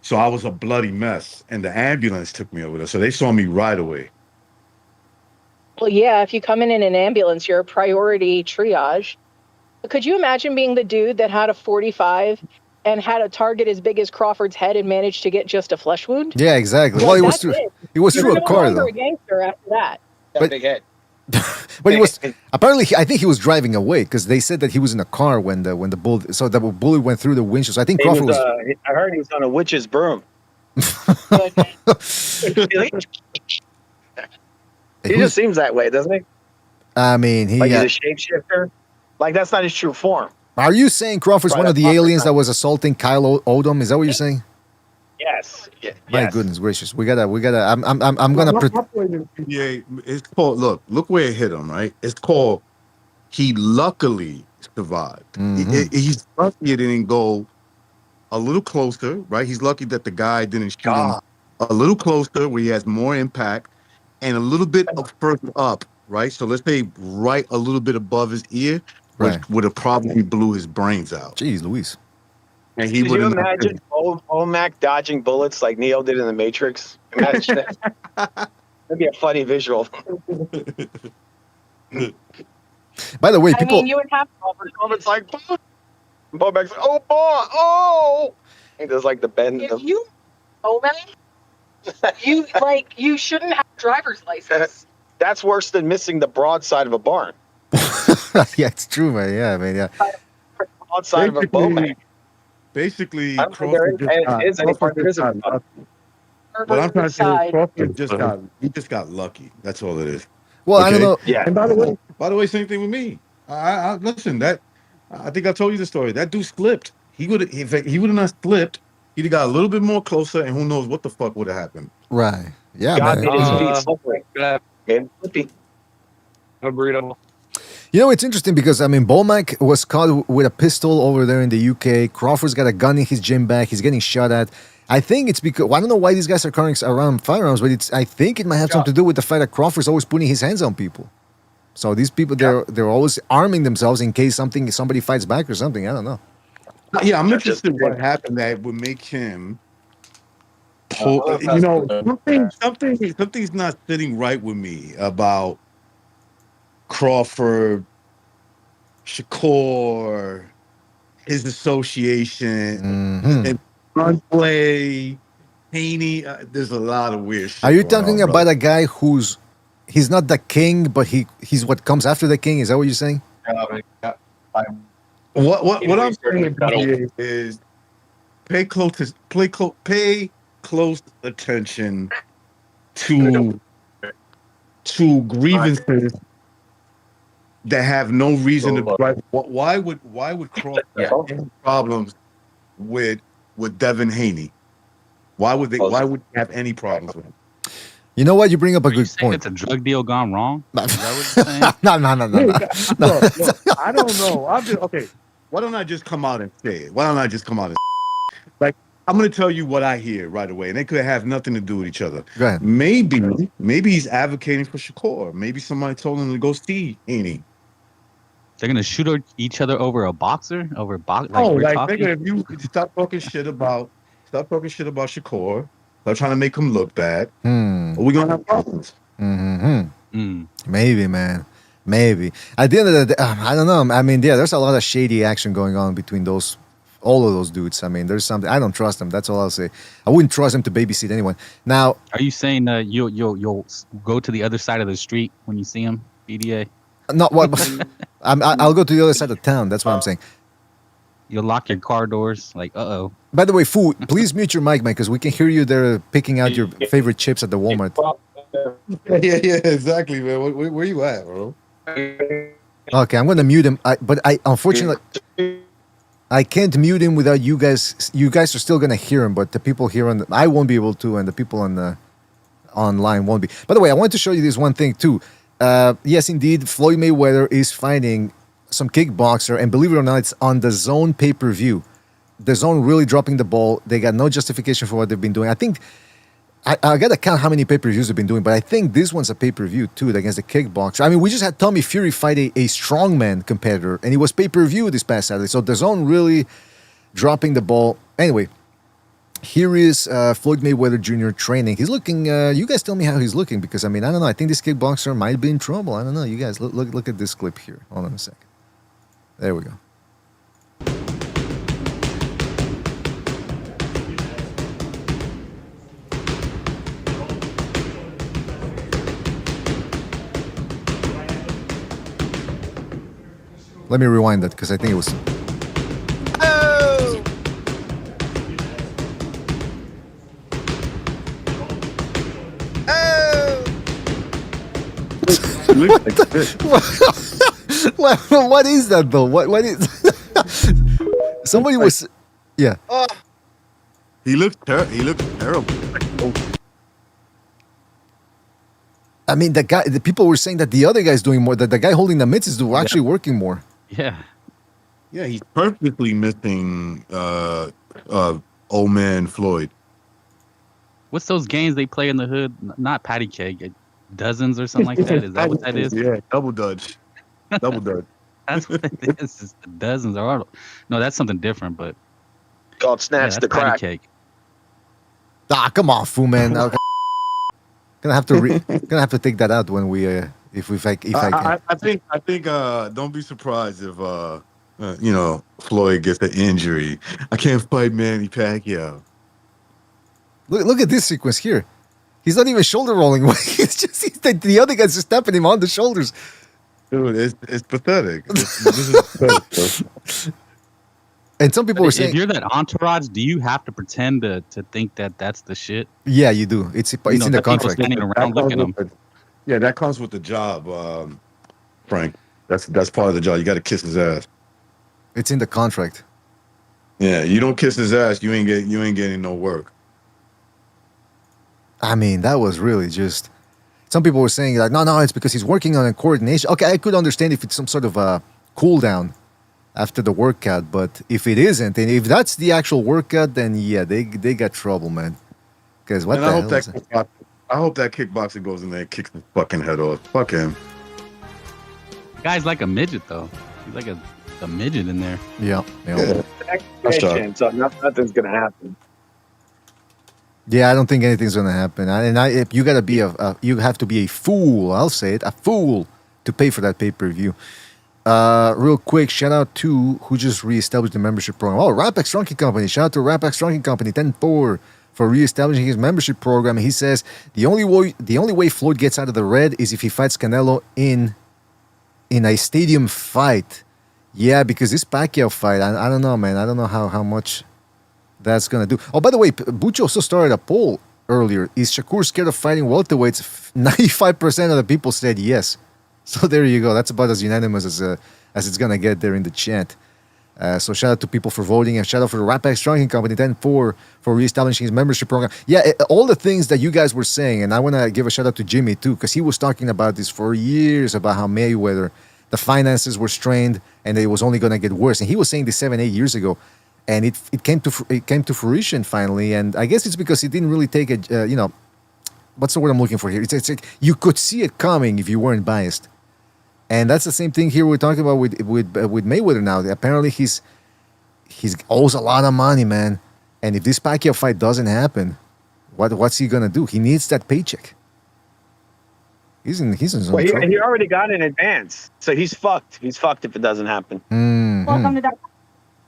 So I was a bloody mess, and the ambulance took me over there. So they saw me right away. Well, yeah, if you come in an ambulance, you're a priority triage. Could you imagine being the dude that had a 45 and had a target as big as Crawford's head and managed to get just a flesh wound? Yeah, exactly. Well, it was through a car, though. You're a gangster after that. Big head. But he was apparently. I think he was driving away because they said that he was in a car when the bullet. So the bullet went through the windshield. So I think Crawford was. I heard he was on a witch's broom. He just seems that way, doesn't he? I mean, he's a shapeshifter. Like that's not his true form. Are you saying Crawford's one of the aliens that was assaulting Kylo Odom? Is that what you're saying? Yes. Yeah. My goodness gracious, we gotta. I'm gonna. It's called. Look where it hit him. Right. It's called. He luckily survived. Mm-hmm. He's lucky it didn't go a little closer, right? He's lucky that the guy didn't shoot him a little closer where he has more impact and a little bit of further up, right? So let's say right a little bit above his ear, which Right. would have probably blew his brains out. Jeez, Louise. And he Could would you have imagine Omac dodging bullets like Neo did in the Matrix? Imagine that. That'd be a funny visual. By the way, I people. mean, you would have It's like, Bowmac's like, oh, boy, oh. He does like the bend. if you you shouldn't have a driver's license. That's worse than missing the broadside of a barn. Yeah, it's true, man. Yeah, man. Yeah. Broadside of a Bowmac. Basically, I don't think there is any part that isn't. What I'm trying to say is Crawford just got lucky. That's all it is. Well, I don't know. Yeah. And by the way, same thing with me. I listen. I think I told you the story. That dude slipped. He would have not slipped. He'd have got a little bit more closer, and who knows what the fuck would have happened. Right. Yeah, God man. made his feet slippery. Man, flippy. A burrito. You know, it's interesting because, I mean, Bomac was caught with a pistol over there in the UK. Crawford's got a gun in his gym bag. He's getting shot at. I think it's because, well, I don't know why these guys are carrying around firearms, but I think it might have something to do with the fact that Crawford's always putting his hands on people. So these people, they're always arming themselves in case somebody fights back or something. I don't know. Yeah, I'm interested in what happened that would make him pull. You know, something's not sitting right with me about Crawford, Shakur, his association, and Runway, Haney. There's a lot of weird shit. Are you going talking on, about a guy he's not the king, but he's what comes after the king? Is that what you're saying? What I'm saying is pay close attention to grievances that have no reason to. Right? Why would Crawford have any problems with Devin Haney? Why would they have any problems with him? You know what? You bring up a good point. It's a drug deal gone wrong. Is that what you're saying? No. Look, I don't know. Okay. Why don't I just come out and say it? Like, I'm going to tell you what I hear right away, and they could have nothing to do with each other. Go ahead. Maybe he's advocating for Shakur. Maybe somebody told him to go see Haney. They're gonna shoot each other over a boxer over Nigga, if you stop talking shit about Shakur, stop trying to make him look bad, are we gonna have problems? Maybe, man. Maybe. At the end of the day, I don't know. I mean, yeah, there's a lot of shady action going on between all of those dudes. I mean, there's something. I don't trust them. That's all I'll say. I wouldn't trust them to babysit anyone. Now, are you saying you'll go to the other side of the street when you see him, BDA? No, what? I'll go to the other side of town. That's what I'm saying. You'll lock your car doors. Like, uh-oh. By the way, Fu, please mute your mic, man, because we can hear you there picking out your favorite chips at the Walmart. Yeah, exactly, man. Where you at, bro? Okay, I'm going to mute him. But unfortunately, I can't mute him without you guys. You guys are still going to hear him, but the people here I won't be able to, and the people online won't be. By the way, I want to show you this one thing too. Yes, indeed, Floyd Mayweather is fighting some kickboxer, and believe it or not, it's on the Zone pay-per-view. The Zone really dropping the ball. They got no justification for what they've been doing. I think I got to count how many pay-per-views they've been doing, but I think this one's a pay-per-view too against the kickboxer. I mean, we just had Tommy Fury fight a strongman competitor, and it was pay-per-view this past Saturday. So the Zone really dropping the ball. Anyway, here is Floyd Mayweather Jr. training. He's looking. You guys tell me how he's looking, because I mean, I don't know. I think this kickboxer might be in trouble. I don't know. You guys look at this clip here. Hold on a second. There we go. Let me rewind that because I think it was. What is that though? What is? Somebody was, yeah. He looked terrible. I mean, the people were saying that the other guy's doing more. That the guy holding the mitts is actually working more. Yeah. Yeah, he's perfectly missing old man Floyd. What's those games they play in the hood? Not patty cake, dozens or something like that. Is that what that is? Yeah, double dutch. Double dutch. That's what it is. It's the dozens or no, that's something different. But Called Snatch the patty Crack. cake. Ah, come on, Fu Man. Okay. Gonna have to take that out when we if I can. I think don't be surprised if Floyd gets an injury. I can't fight Manny Pacquiao. Look at this sequence here. He's not even shoulder rolling. The other guy's just tapping him on the shoulders. Dude, it's pathetic. This is pathetic. And some people were saying, if you're that entourage, do you have to pretend to think that that's the shit? Yeah, you do. It's in the contract. Standing around looking at them. Yeah, that comes with the job, Frank. That's part of the job. You got to kiss his ass. It's in the contract. Yeah, you don't kiss his ass, you ain't getting no work. I mean, that was really just. Some people were saying like, no, it's because he's working on a coordination. Okay, I could understand if it's some sort of a cool down after the workout, but if it isn't, and if that's the actual workout, then yeah, they got trouble, man. Because what the hell is it? I hope that kickboxer goes in there and kicks his fucking head off. Fuck him. The guy's like a midget, though. He's like a midget in there. Yeah. So nothing's gonna happen. Yeah, I don't think anything's gonna happen. You gotta be you have to be a fool. I'll say it, a fool, to pay for that pay-per-view. Real quick, shout out to who just reestablished the membership program. Oh, Rapax Drunken Company. Shout out to Rapax Drunken Company 10-4 for reestablishing his membership program. He says the only way Floyd gets out of the red is if he fights Canelo in a stadium fight. Yeah, because this Pacquiao fight, I don't know, man. I don't know how much that's gonna do. Oh, by the way, Bucci also started a poll earlier. Is Shakur scared of fighting welterweights? 95% of the people said yes. So there you go. That's about as unanimous as it's gonna get there in the chat. So shout out to people for voting, and shout out for the Rapax Drunken Company 10-4 for reestablishing his membership program. Yeah, all the things that you guys were saying, and I want to give a shout out to Jimmy too, because he was talking about this for years about how Mayweather, the finances were strained and it was only gonna get worse. And he was saying this 7-8 years ago, and it came to fruition finally. And I guess it's because he didn't really take a what's the word I'm looking for here? It's like you could see it coming if you weren't biased. And that's the same thing here we're talking about with Mayweather now. Apparently he's owes a lot of money, man. And if this Pacquiao fight doesn't happen, what's he gonna do? He needs that paycheck. He's in some trouble. He already got in advance, so he's fucked. He's fucked if it doesn't happen. Mm-hmm. Welcome to that.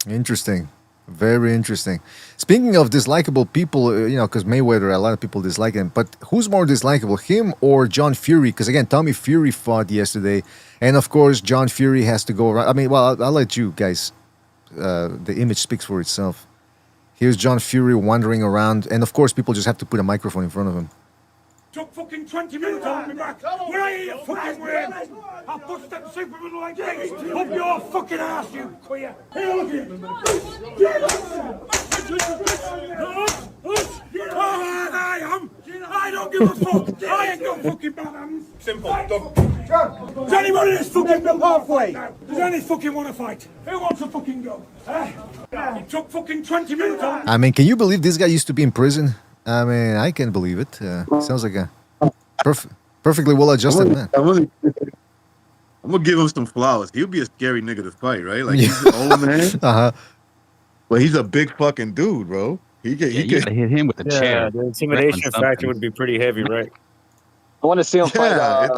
Interesting. Very interesting. Speaking of dislikable people, because Mayweather, a lot of people dislike him. But who's more dislikable, him or John Fury? Because again, Tommy Fury fought yesterday, and of course, John Fury has to go around. I mean, well, I'll let you guys. The image speaks for itself. Here's John Fury wandering around, and of course, people just have to put a microphone in front of him. Took fucking 20 minutes on me back. Where are you fucking weird? I'll bust that Superman like this up your fucking ass, you queer. Here, look at I don't give a fuck. I ain't got fucking bad hands. Simple. Does anybody in this fucking bill halfway? Does any fucking want to fight? Who wants to fucking go? It took fucking 20 minutes on. I mean, can you believe this guy used to be in prison? I mean, I can believe it. Sounds like a perfectly well-adjusted man. I'm gonna give him some flowers. He'll be a scary nigga to fight, right? Like he's an old man, but he's a big fucking dude, bro. He can hit him with the chair. The intimidation factor would be pretty heavy, right? I want to see him fight. I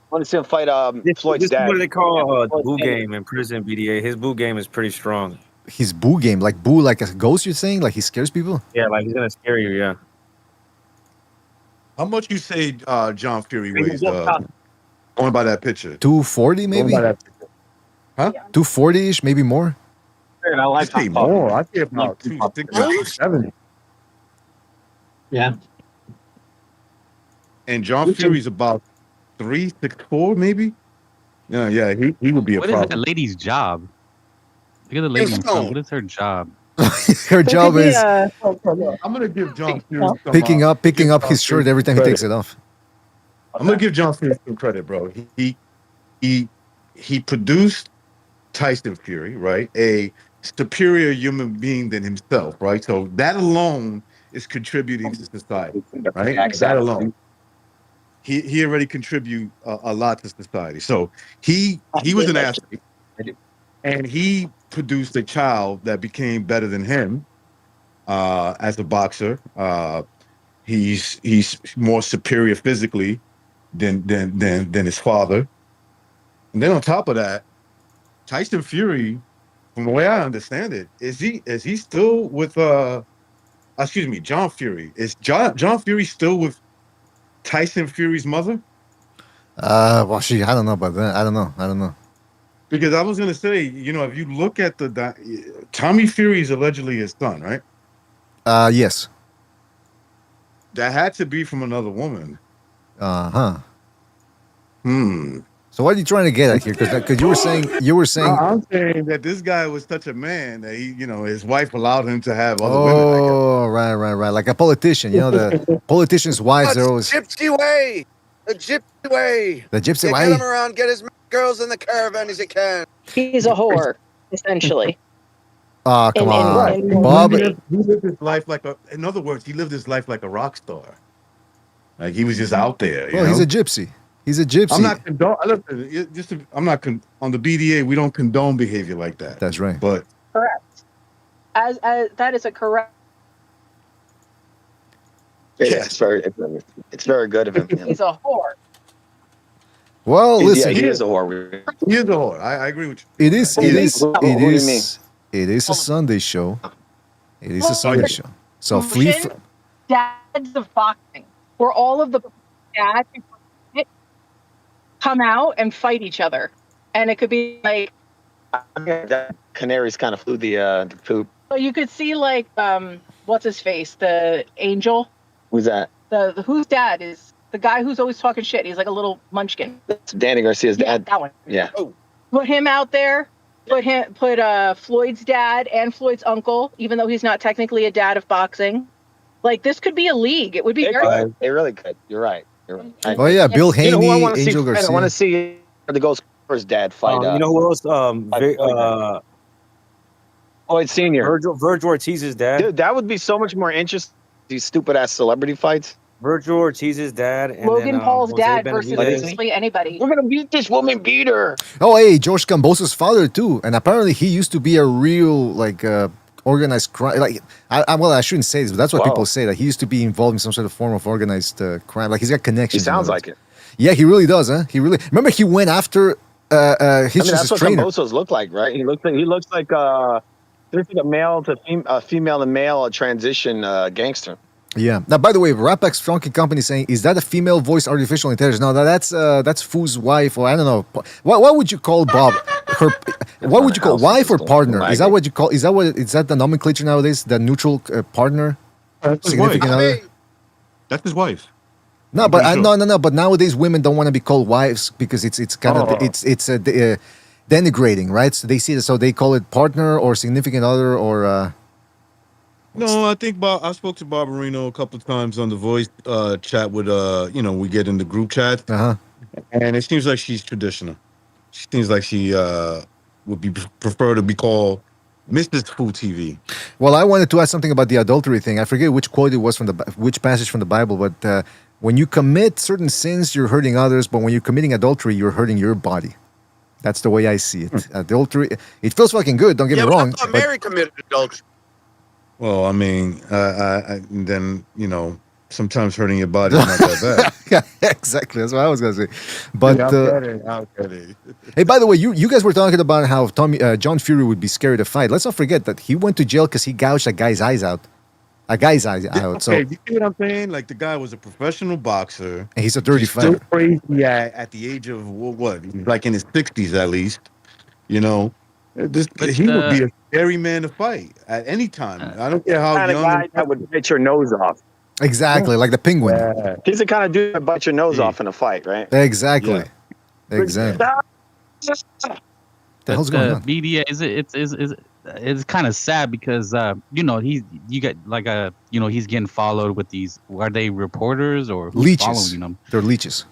want to see him fight Floyd's dad. This is what they call the boo game in prison, BDA. His boo game is pretty strong. His boo game, like boo, like a ghost, you're saying? Like he scares people? Yeah, like he's gonna scare you, yeah. How much you say John Fury weighs? Going by that picture. 240 maybe? Huh? 240-ish, maybe more? I like I say more. I say about 260, 270. Yeah. And John Fury's about 364, maybe? Yeah, he would be a What problem. is that lady's job? Look at the lady in front. What is her job? Her job is I'm gonna give John Fury some, picking up his shirt every time he takes it off. I'm gonna give John Fury some credit, bro. He produced Tyson Fury, right? A superior human being than himself, right? So that alone is contributing to society, right? That alone. He already contribute a lot to society. So he was an athlete, and he produced a child that became better than him as a boxer. He's more superior physically than his father. And then on top of that, Tyson Fury, from the way I understand it, is he still with excuse me, John Fury. Is John Fury still with Tyson Fury's mother? Well, I don't know about that. I don't know. Because I was gonna say, if you look at Tommy Fury is allegedly his son, right? Yes. That had to be from another woman. Uh-huh. Hmm. So what are you trying to get at here? Because you were saying I'm saying that this guy was such a man that his wife allowed him to have other women. Oh, right. Like a politician. The politicians' wives are always Gypsy way. The gypsy way. the gypsy Get way. him around, get as many girls in the caravan as you can. He's a whore, essentially. Oh, come on. in- Bob. He lived his life in other words, he lived his life like a rock star. Like he was just out there. Well, he's a gypsy. He's a gypsy. I'm not on the BDA. We don't condone behavior like that. That's right. But Correct. As that is a correct. It's very good of him. He's a whore. Well, listen. He is a whore. He is a whore. I agree with you. It is a Oh. Sunday show. It is a Sunday show. So flee. Dads of boxing, where all of the dads come out and fight each other, and it could be like Canaries kind of flew the poop. so you could see like what's his face, the angel. Who's that? The whose dad is the guy who's always talking shit. He's like a little munchkin. It's Danny Garcia's dad. That one. Yeah. Put him out there. Put Floyd's dad and Floyd's uncle, even though he's not technically a dad of boxing. Like this could be a league. It would be very. They really could. You're right. Oh yeah, Bill Haney, who I wanna see Angel fight? Garcia. I want to see the Ghost's dad fight. You know who else? Floyd Senior. Virgil Ortiz's dad. Dude, that would be so much more interesting. These stupid ass celebrity fights. Virgil Ortiz's dad. And Logan Paul's Jose dad versus Benavidez. basically anybody. We're gonna beat this woman, beat her. Oh, hey, George Cambosa's father too, and apparently he used to be a real organized crime. Like, I shouldn't say this, but that's what people say, that he used to be involved in some sort of form of organized crime. Like he's got connections. He sounds like it. Yeah, he really does, huh? He really. Remember, he went after That's his what trainer. Cambosos look like, right? He looks like a male to female to male transition gangster. Yeah. Now, by the way, Rapax Frankie Company saying, is that a female voice artificial intelligence? No, that's Foo's wife, or I don't know. What would you call Bob? What would you call wife or partner? Is that what you call? Is that the nomenclature nowadays? The neutral partner, significant other. That's his wife. No, but no. But nowadays, women don't want to be called wives because it's kind of denigrating, right? So they see it, so they call it partner or significant other or. No, I think I spoke to Barbarino a couple of times on the voice chat with we get in the group chat, and it seems like she's traditional. She seems like she would prefer to be called Mrs. Fu TV. Well, I wanted to ask something about the adultery thing. I forget which quote it was which passage from the Bible, but when you commit certain sins, you're hurting others, but when you're committing adultery, you're hurting your body. That's the way I see it. Adultery, it feels fucking good. Don't get me wrong. I thought Mary committed adultery. Well, I mean, then sometimes hurting your body is not that bad. Exactly, that's what I was gonna say. But I'm kidding. Hey, by the way, you guys were talking about how John Fury would be scared to fight. Let's not forget that he went to jail because he gouged a guy's eyes out. So you see what I'm saying? Like the guy was a professional boxer. And he's a dirty fighter. Still crazy at the age of what? He's like in his 60s at least. He would be a scary man to fight at any time. I don't care how kind young. of guy that would bite your nose off. Exactly, like the penguin. Yeah. He's the kind of dude that bite your nose off in a fight, right? Exactly. Yeah. Exactly. The hell's going on? BDA it's kind of sad because he's getting followed with these. Are they reporters or who's leeches? Following them? They're leeches.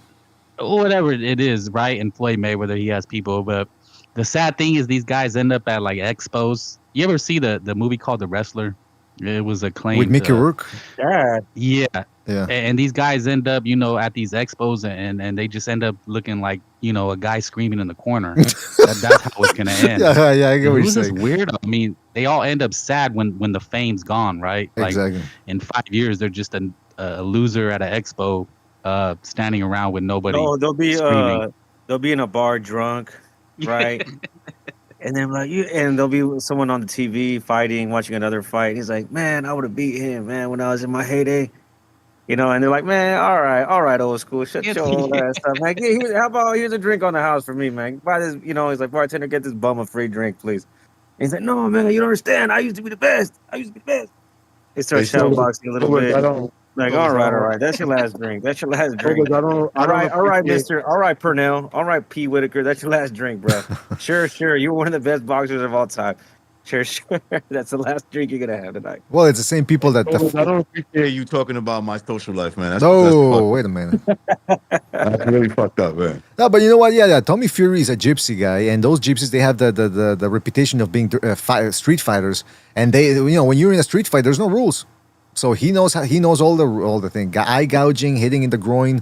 Whatever it is, right? And Floyd Mayweather, he has people, but the sad thing is these guys end up at like expos. You ever see the movie called The Wrestler? It was acclaimed. With Mickey Rourke? Yeah. Yeah. And these guys end up, at these expos and they just end up looking like, a guy screaming in the corner. That's how it's going to end. Yeah, I get what you're Who's this saying. weirdo? I mean, they all end up sad when the fame's gone, right? Like, Exactly. in 5 years, they're just a loser at an expo standing around with nobody. Oh, screaming. they'll be in a bar drunk, right? And then and there'll be someone on the TV fighting, watching another fight. He's like, man, I would have beat him, man, when I was in my heyday. And they're like, man, all right, old school, shut your old ass up, man. How about here's a drink on the house for me, man. Buy this, he's like, bartender, get this bum a free drink, please. And he's like, no, man, you don't understand. I used to be the best. They start shadowboxing a little bit. Like, all right, that's your last drink. That's your last drink. All right, Mister. All right, Purnell. All right, P. Whitaker. That's your last drink, bro. Sure. You're one of the best boxers of all time. Sure. That's the last drink you're gonna have tonight. Well, it's the same people that. I don't appreciate you talking about my social life, man. Wait a minute. That's really fucked up, man. No, but you know what? Yeah. Tommy Fury is a gypsy guy, and those gypsies, they have the reputation of being street fighters. And they, when you're in a street fight, there's no rules. So he knows all the thing. Eye gouging, hitting in the groin,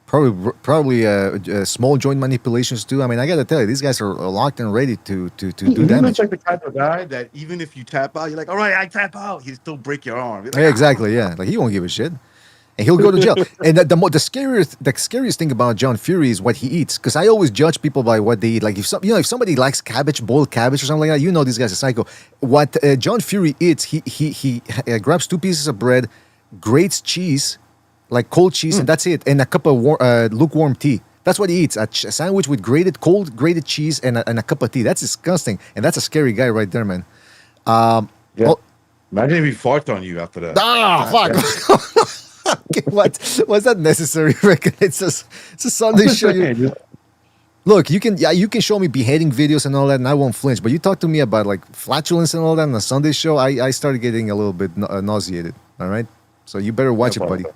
probably small joint manipulations too. I mean, I gotta tell you, these guys are locked and ready to do damage. He's like the type of guy that even if you tap out, you're like, all right, I tap out. He'll still break your arm. Like, Yeah, exactly. Yeah, like he won't give a shit, and he'll go to jail. And the scariest thing about John Fury is what he eats. Because I always judge people by what they eat. Like if somebody likes boiled cabbage or something like that, this guy's a psycho. What John Fury eats, he grabs 2 pieces of bread, grates cheese, like cold cheese, and that's it, and a cup of lukewarm tea. That's what he eats: a sandwich with cold grated cheese and a cup of tea. That's disgusting, and that's a scary guy right there, man. Imagine if he farts on you after that. Fuck. Okay, was that necessary, Rick? It's a Sunday show. Look, you can show me beheading videos and all that, and I won't flinch. But you talk to me about like flatulence and all that on a Sunday show, I started getting a little bit nauseated. All right, so you better watch it, buddy.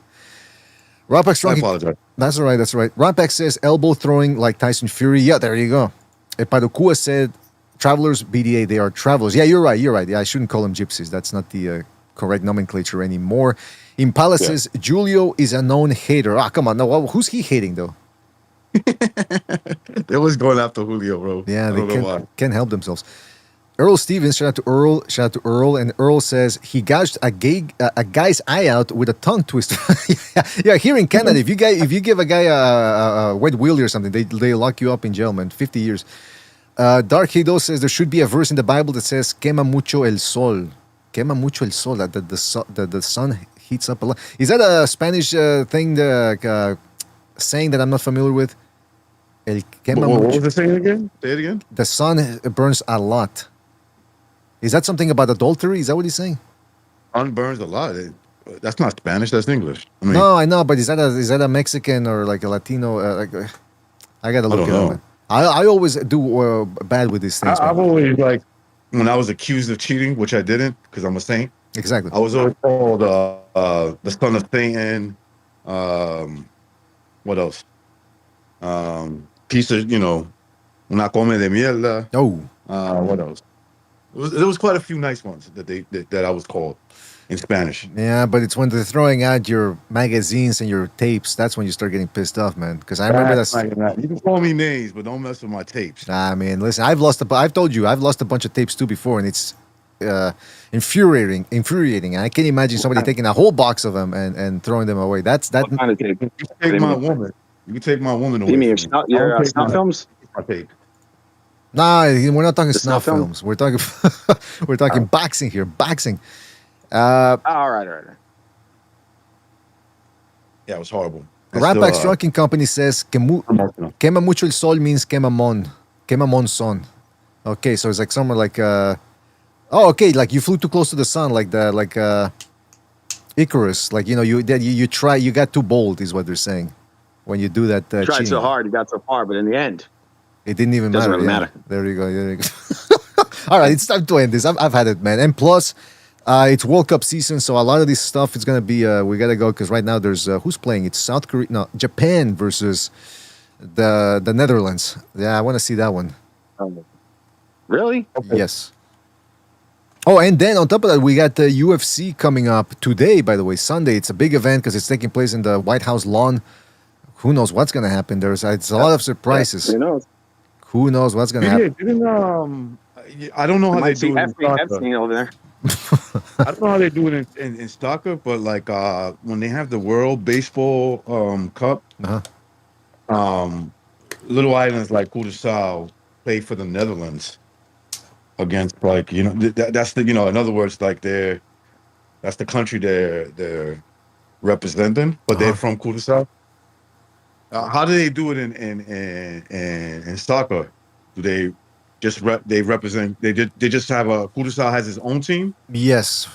Rampax I apologize. That's all right. Rampax says elbow throwing like Tyson Fury. Yeah, there you go. Padukua said travelers BDA. They are travelers. Yeah, you're right. Yeah, I shouldn't call them gypsies. That's not the correct nomenclature anymore. Impala says Julio is a known hater. Come on. No, who's he hating though? They was going after Julio, bro. Yeah, they can't help themselves. Earl Stevens, shout out to Earl, and Earl says he gouged a guy's eye out with a tongue twister. yeah, here in Canada, if you give a guy a wet willy or something, they lock you up in jail, man, 50 years. Dark Hido says there should be a verse in the Bible that says "Quema mucho el sol," "Quema mucho el sol," that the sun heats up a lot. Is that a Spanish thing? Saying that I'm not familiar with. What was the saying again? Say it again. The sun burns a lot. Is that something about adultery? Is that what he's saying? Sun burns a lot. That's not Spanish. That's English. No, I know, but is that a Mexican or like a Latino? I gotta look it up. I always do bad with these things. I've always when I was accused of cheating, which I didn't because I'm a saint. Exactly. I was always called the son of Satan. What else? Piece of, una come de mierda. Oh. What else? There was quite a few nice ones that I was called in Spanish. Yeah, but it's when they're throwing out your magazines and your tapes, that's when you start getting pissed off, man. Because I remember you can call me names, but don't mess with my tapes. Nah, man, listen, I've told you, I've lost a bunch of tapes too before, and it's infuriating. I can't imagine somebody taking a whole box of them and throwing them away. What kind of tape? You take my woman. You can take my woman away. You mean your snuff films? My tape. Nah, we're not talking snuff films. We're talking boxing here. Boxing. All right. Yeah, it was horrible. Rampax Trucking Company says quema mucho el sol means quemamon son. Okay, so it's like somewhere like okay, like you flew too close to the sun, like Icarus. Like you got too bold, is what they're saying. When you do that, tried cheating. so hard, you got so far, but in the end, it didn't even doesn't matter. really matter. There you go. All right, it's time to end this. I've had it, man. And plus, it's World Cup season, so a lot of this stuff is gonna be. We gotta go because right now there's who's playing? It's South Korea, no, Japan versus the Netherlands. Yeah, I want to see that one. Really? Yes. Oh, and then on top of that, we got the UFC coming up today, by the way, Sunday. It's a big event because it's taking place in the White House lawn. Who knows what's going to happen? It's a lot of surprises. Who knows? Who knows what's going to happen? I don't know how they Might see do it in soccer. Epstein over there. I don't know how they do it in soccer, but like when they have the World Baseball Cup, little islands like Curaçao play for the Netherlands against like that's the in other words like that's the country they're representing, but they're from Curaçao. How do they do it in soccer? Do they just represent? They just have Curaçao has its own team. Yes,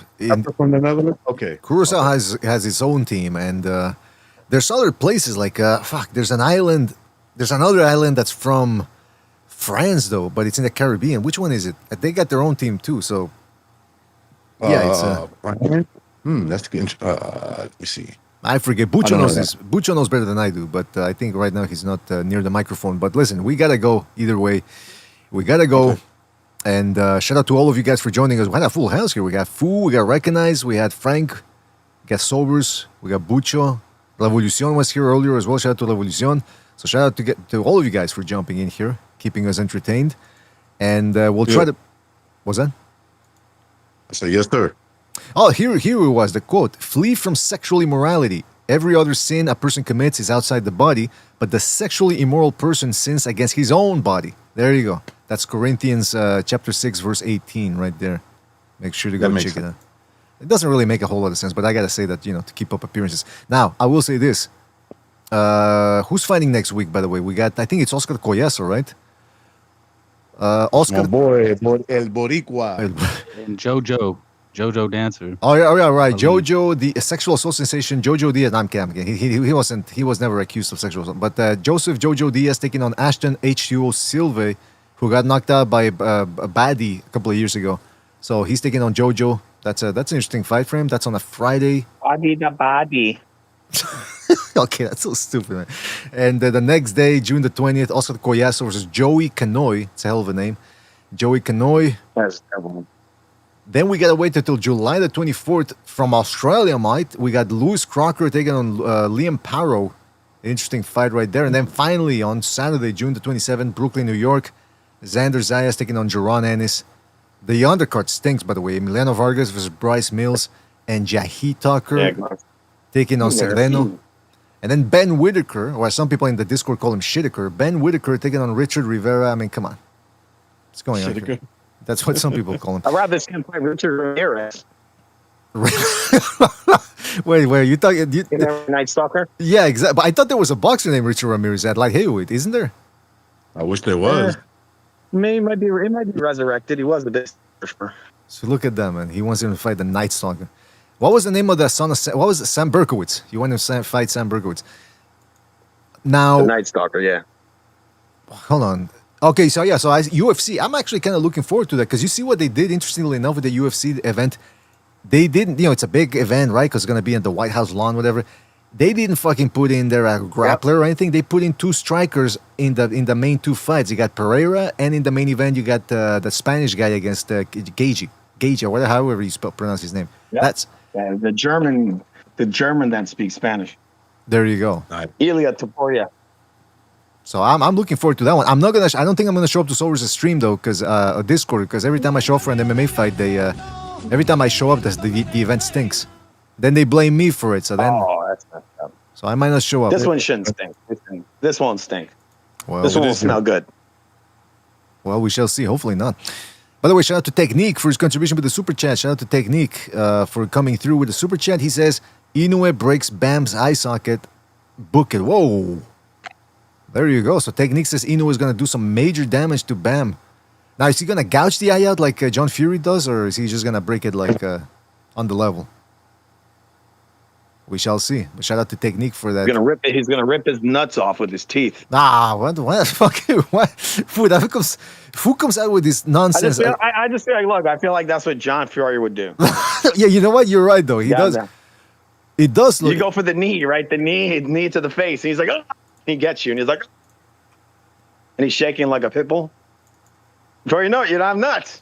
from the Netherlands. Okay, Curaçao has its own team, and there's other places like there's an island. There's another island that's from France though, but it's in the Caribbean. Which one is it? They got their own team too. So yeah, it's that's good. Let me see. I forget. Bucho knows this. Bucho knows better than I do, but I think right now he's not near the microphone. But listen, we gotta go either way. We gotta go. Okay. And shout out to all of you guys for joining us. We had a full house here. We got Fu, we got Recognize, we had Frank, we got Sobers, we got Bucho. Revolucion was here earlier as well. Shout out to Revolucion. So shout out to all of you guys for jumping in here, keeping us entertained. And we'll try to... What's that? I said, yes, sir. Oh, here it was, the quote. Flee from sexual immorality. Every other sin a person commits is outside the body, but the sexually immoral person sins against his own body. There you go. That's Corinthians chapter 6, verse 18 right there. Make sure to go check it out. It doesn't really make a whole lot of sense, but I got to say that, to keep up appearances. Now, I will say this. Who's fighting next week, by the way? We got, I think it's Oscar Collazo, right? Oscar. My boy, El Boricua. And Jojo Dancer. Oh yeah, right. Jojo, the sexual assault sensation, Jojo Diaz. No, I'm kidding. He was never accused of sexual assault. But Joseph Jojo Diaz taking on Ashton H2O Silva, who got knocked out by a baddie a couple of years ago. So he's taking on Jojo. That's an interesting fight for him. That's on a Friday. Body. Okay, that's so stupid, man. And the next day, June the 20th, Oscar Collazo versus Joey Canoy. It's a hell of a name. Joey Canoy. That's terrible. Then we gotta wait until July the 24th from Australia, mate. We got Lewis Crocker taking on Liam Parrow. Interesting fight right there. And then finally on Saturday, June the 27th, Brooklyn, New York, Xander Zayas taking on Jaron Ennis. The undercard stinks, by the way. Emiliano Vargas versus Bryce Mills and Jahi Tucker taking on Sereno. And then Ben Whitaker, or some people in the Discord call him Shitaker. Ben Whitaker taking on Richard Rivera. I mean, come on. What's going on here? That's what some people call him. I'd rather see him play Richard Ramirez. Wait, you thought... Night Stalker? Yeah, exactly. But I thought there was a boxer named Richard Ramirez at light heavyweight, isn't there? I wish there was. It might be resurrected. He was the best. So look at that, man. He wants him to fight the Night Stalker. What was the name of the son of Sam? What was it? Sam Berkowitz? You want him to fight Sam Berkowitz. Now... The Night Stalker, yeah. Hold on. Okay, so UFC, I'm actually kind of looking forward to that because you see what they did, interestingly enough, with the UFC event. They didn't, it's a big event, right? Because it's going to be in the White House lawn, whatever. They didn't fucking put in their grappler or anything. They put in two strikers in the main two fights. You got Pereira, and in the main event, you got the Spanish guy against Gage, or whatever, however you pronounce his name. Yep. That's the German that speaks Spanish. There you go. Ilia Topuria. So I'm looking forward to that one. I don't think I'm gonna show up to Sober's stream though, because Discord. Because every time I show up for an MMA fight, every time I show up, the event stinks. Then they blame me for it. So then, that's messed up. So I might not show up. This one shouldn't stink. This won't stink. Well, this one will smell good. Well, we shall see. Hopefully not. By the way, shout out to Technique for his contribution with the super chat. Shout out to Technique for coming through with the super chat. He says Inoue breaks Bam's eye socket. Book it. Whoa. There you go. So Technique says Inoue is going to do some major damage to Bam. Now, is he going to gouge the eye out like John Fury does, or is he just going to break it like on the level? We shall see. But shout out to Technique for that. He's going to rip his nuts off with his teeth. What? Fucking what? Who comes out with this nonsense? I just feel like, I feel like that's what John Fury would do. Yeah, you know what? You're right, though. He does. Yeah. It does look. You go for the knee, right? The knee to the face. And he's like, oh! He gets you, and he's like, and he's shaking like a pit bull. Before you know it, I'm nuts.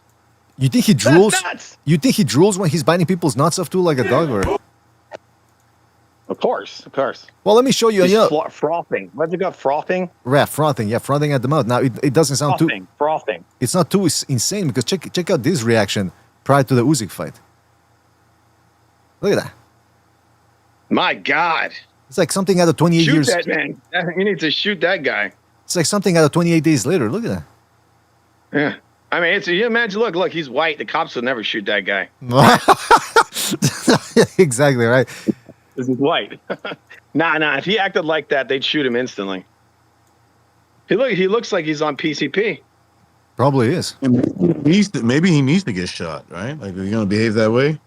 You think he drools? That's nuts. You think he drools when he's biting people's nuts off too, like a dog? Or? Of course. Well, let me show you. He's Yeah, frothing. What's it got? Frothing? frothing. Yeah, frothing at the mouth. Now it doesn't sound Frothing. It's not too insane because check out this reaction prior to the Usyk fight. Look at that. My God. It's like something out of 28 Shoot years. that man. You need to shoot that guy. It's like something out of 28 days later. Look at that. Yeah. I mean, you imagine, look, he's white. The cops would never shoot that guy. Exactly right. Because he's white. Nah. If he acted like that, they'd shoot him instantly. He looks like he's on PCP. Probably is. Maybe he needs to get shot, right? Like, are you gonna behave that way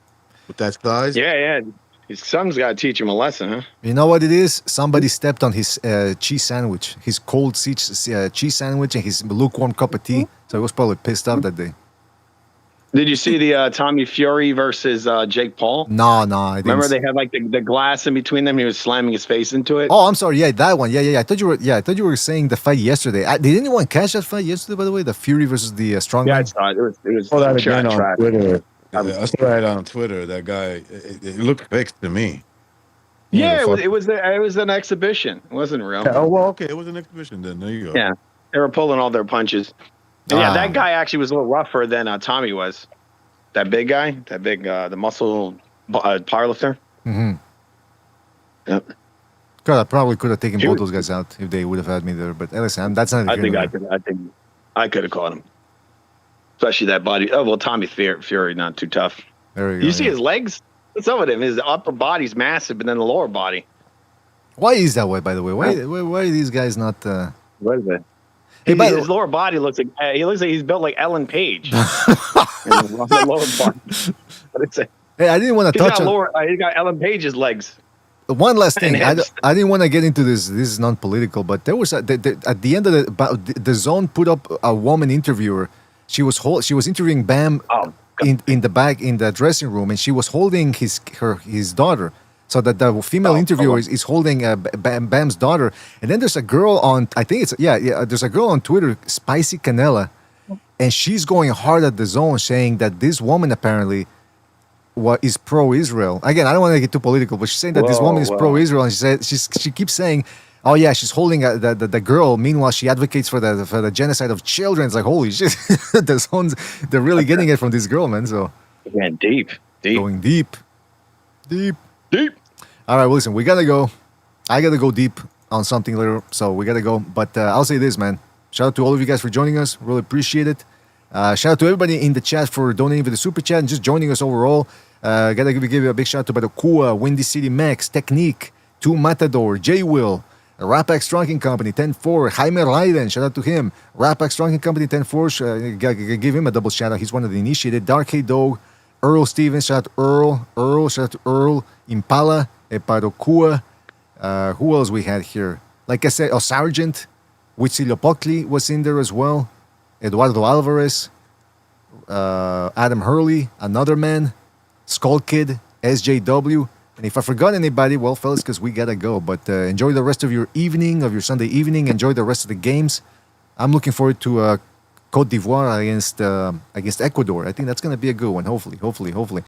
with that size? Yeah. His son's got to teach him a lesson, huh? You know what it is? Somebody stepped on his cheese sandwich, his cold cheese sandwich, and his lukewarm cup of tea. So he was probably pissed off that day. Did you see the Tommy Fury versus Jake Paul? No, I didn't. Remember they had like the glass in between them. He was slamming his face into it. Oh, I'm sorry. Yeah, that one. Yeah. I thought you were saying the fight yesterday. Did anyone catch that fight yesterday? By the way, the Fury versus the Strongman. Yeah, I saw it. It was. Oh, that again on Twitter. I saw it on Twitter. That guy, it looked fixed to me. Yeah, it was an exhibition. It wasn't real. Yeah, oh well, okay, it was an exhibition then. There you go. Yeah, they were pulling all their punches. And yeah, that guy actually was a little rougher than Tommy was. That big guy, the muscle powerlifter. Mm-hmm. Yep. God, I probably could have taken both those guys out if they would have had me there. But listen, that's not. I think I could have caught him. Especially that body. Oh well, Tommy Fury not too tough. There you go. You see his legs? What's up with him? His upper body's massive, but then the lower body. Why is that way? By the way, why are these guys not? What is it? Hey, his lower body looks like he's built like Ellen Page. The lower body. Hey, I didn't want to touch on. He's got Ellen Page's legs. One last thing, I didn't want to get into this. This is non-political, but there was at the end of the zone put up a woman interviewer. She was interviewing Bam in the back in the dressing room, and she was holding his daughter. So that the female interviewer is holding Bam's daughter, and then there's a girl on. I think it's there's a girl on Twitter, Spicy Canela, and she's going hard at the zone, saying that this woman apparently is pro-Israel. Again, I don't want to get too political, but she's saying that this woman is pro-Israel, and she keeps saying, "Oh yeah, she's holding the girl." Meanwhile, she advocates for the genocide of children. It's like, holy shit, they're really getting it from this girl, man. So man, deep, going deep. All right, well, listen, we gotta go. I gotta go deep on something later, so we gotta go. But I'll say this, man. Shout out to all of you guys for joining us. Really appreciate it. Shout out to everybody in the chat for donating for the super chat and just joining us overall. Gotta give you a big shout out to Badokua, Windy City Max, Technique, 2 Matador, J Will, Rapax Trunking Company, 10-4, Jaime Raiden, shout out to him. Rapax Trunking Company, 10-4, give him a double shout out. He's one of the initiated. Dark Hay Dog, Earl Stevens, shout out to Earl, shout out to Earl, Impala, Epadokua. Who else we had here? Like I said, Sergeant, Huitzilio Pocli was in there as well. Eduardo Alvarez, Adam Hurley, Another Man, Skull Kid, SJW. And if I forgot anybody, well, fellas, because we gotta go. But enjoy the rest of your evening, of your Sunday evening. Enjoy the rest of the games. I'm looking forward to Cote d'Ivoire against Ecuador. I think that's gonna be a good one. Hopefully.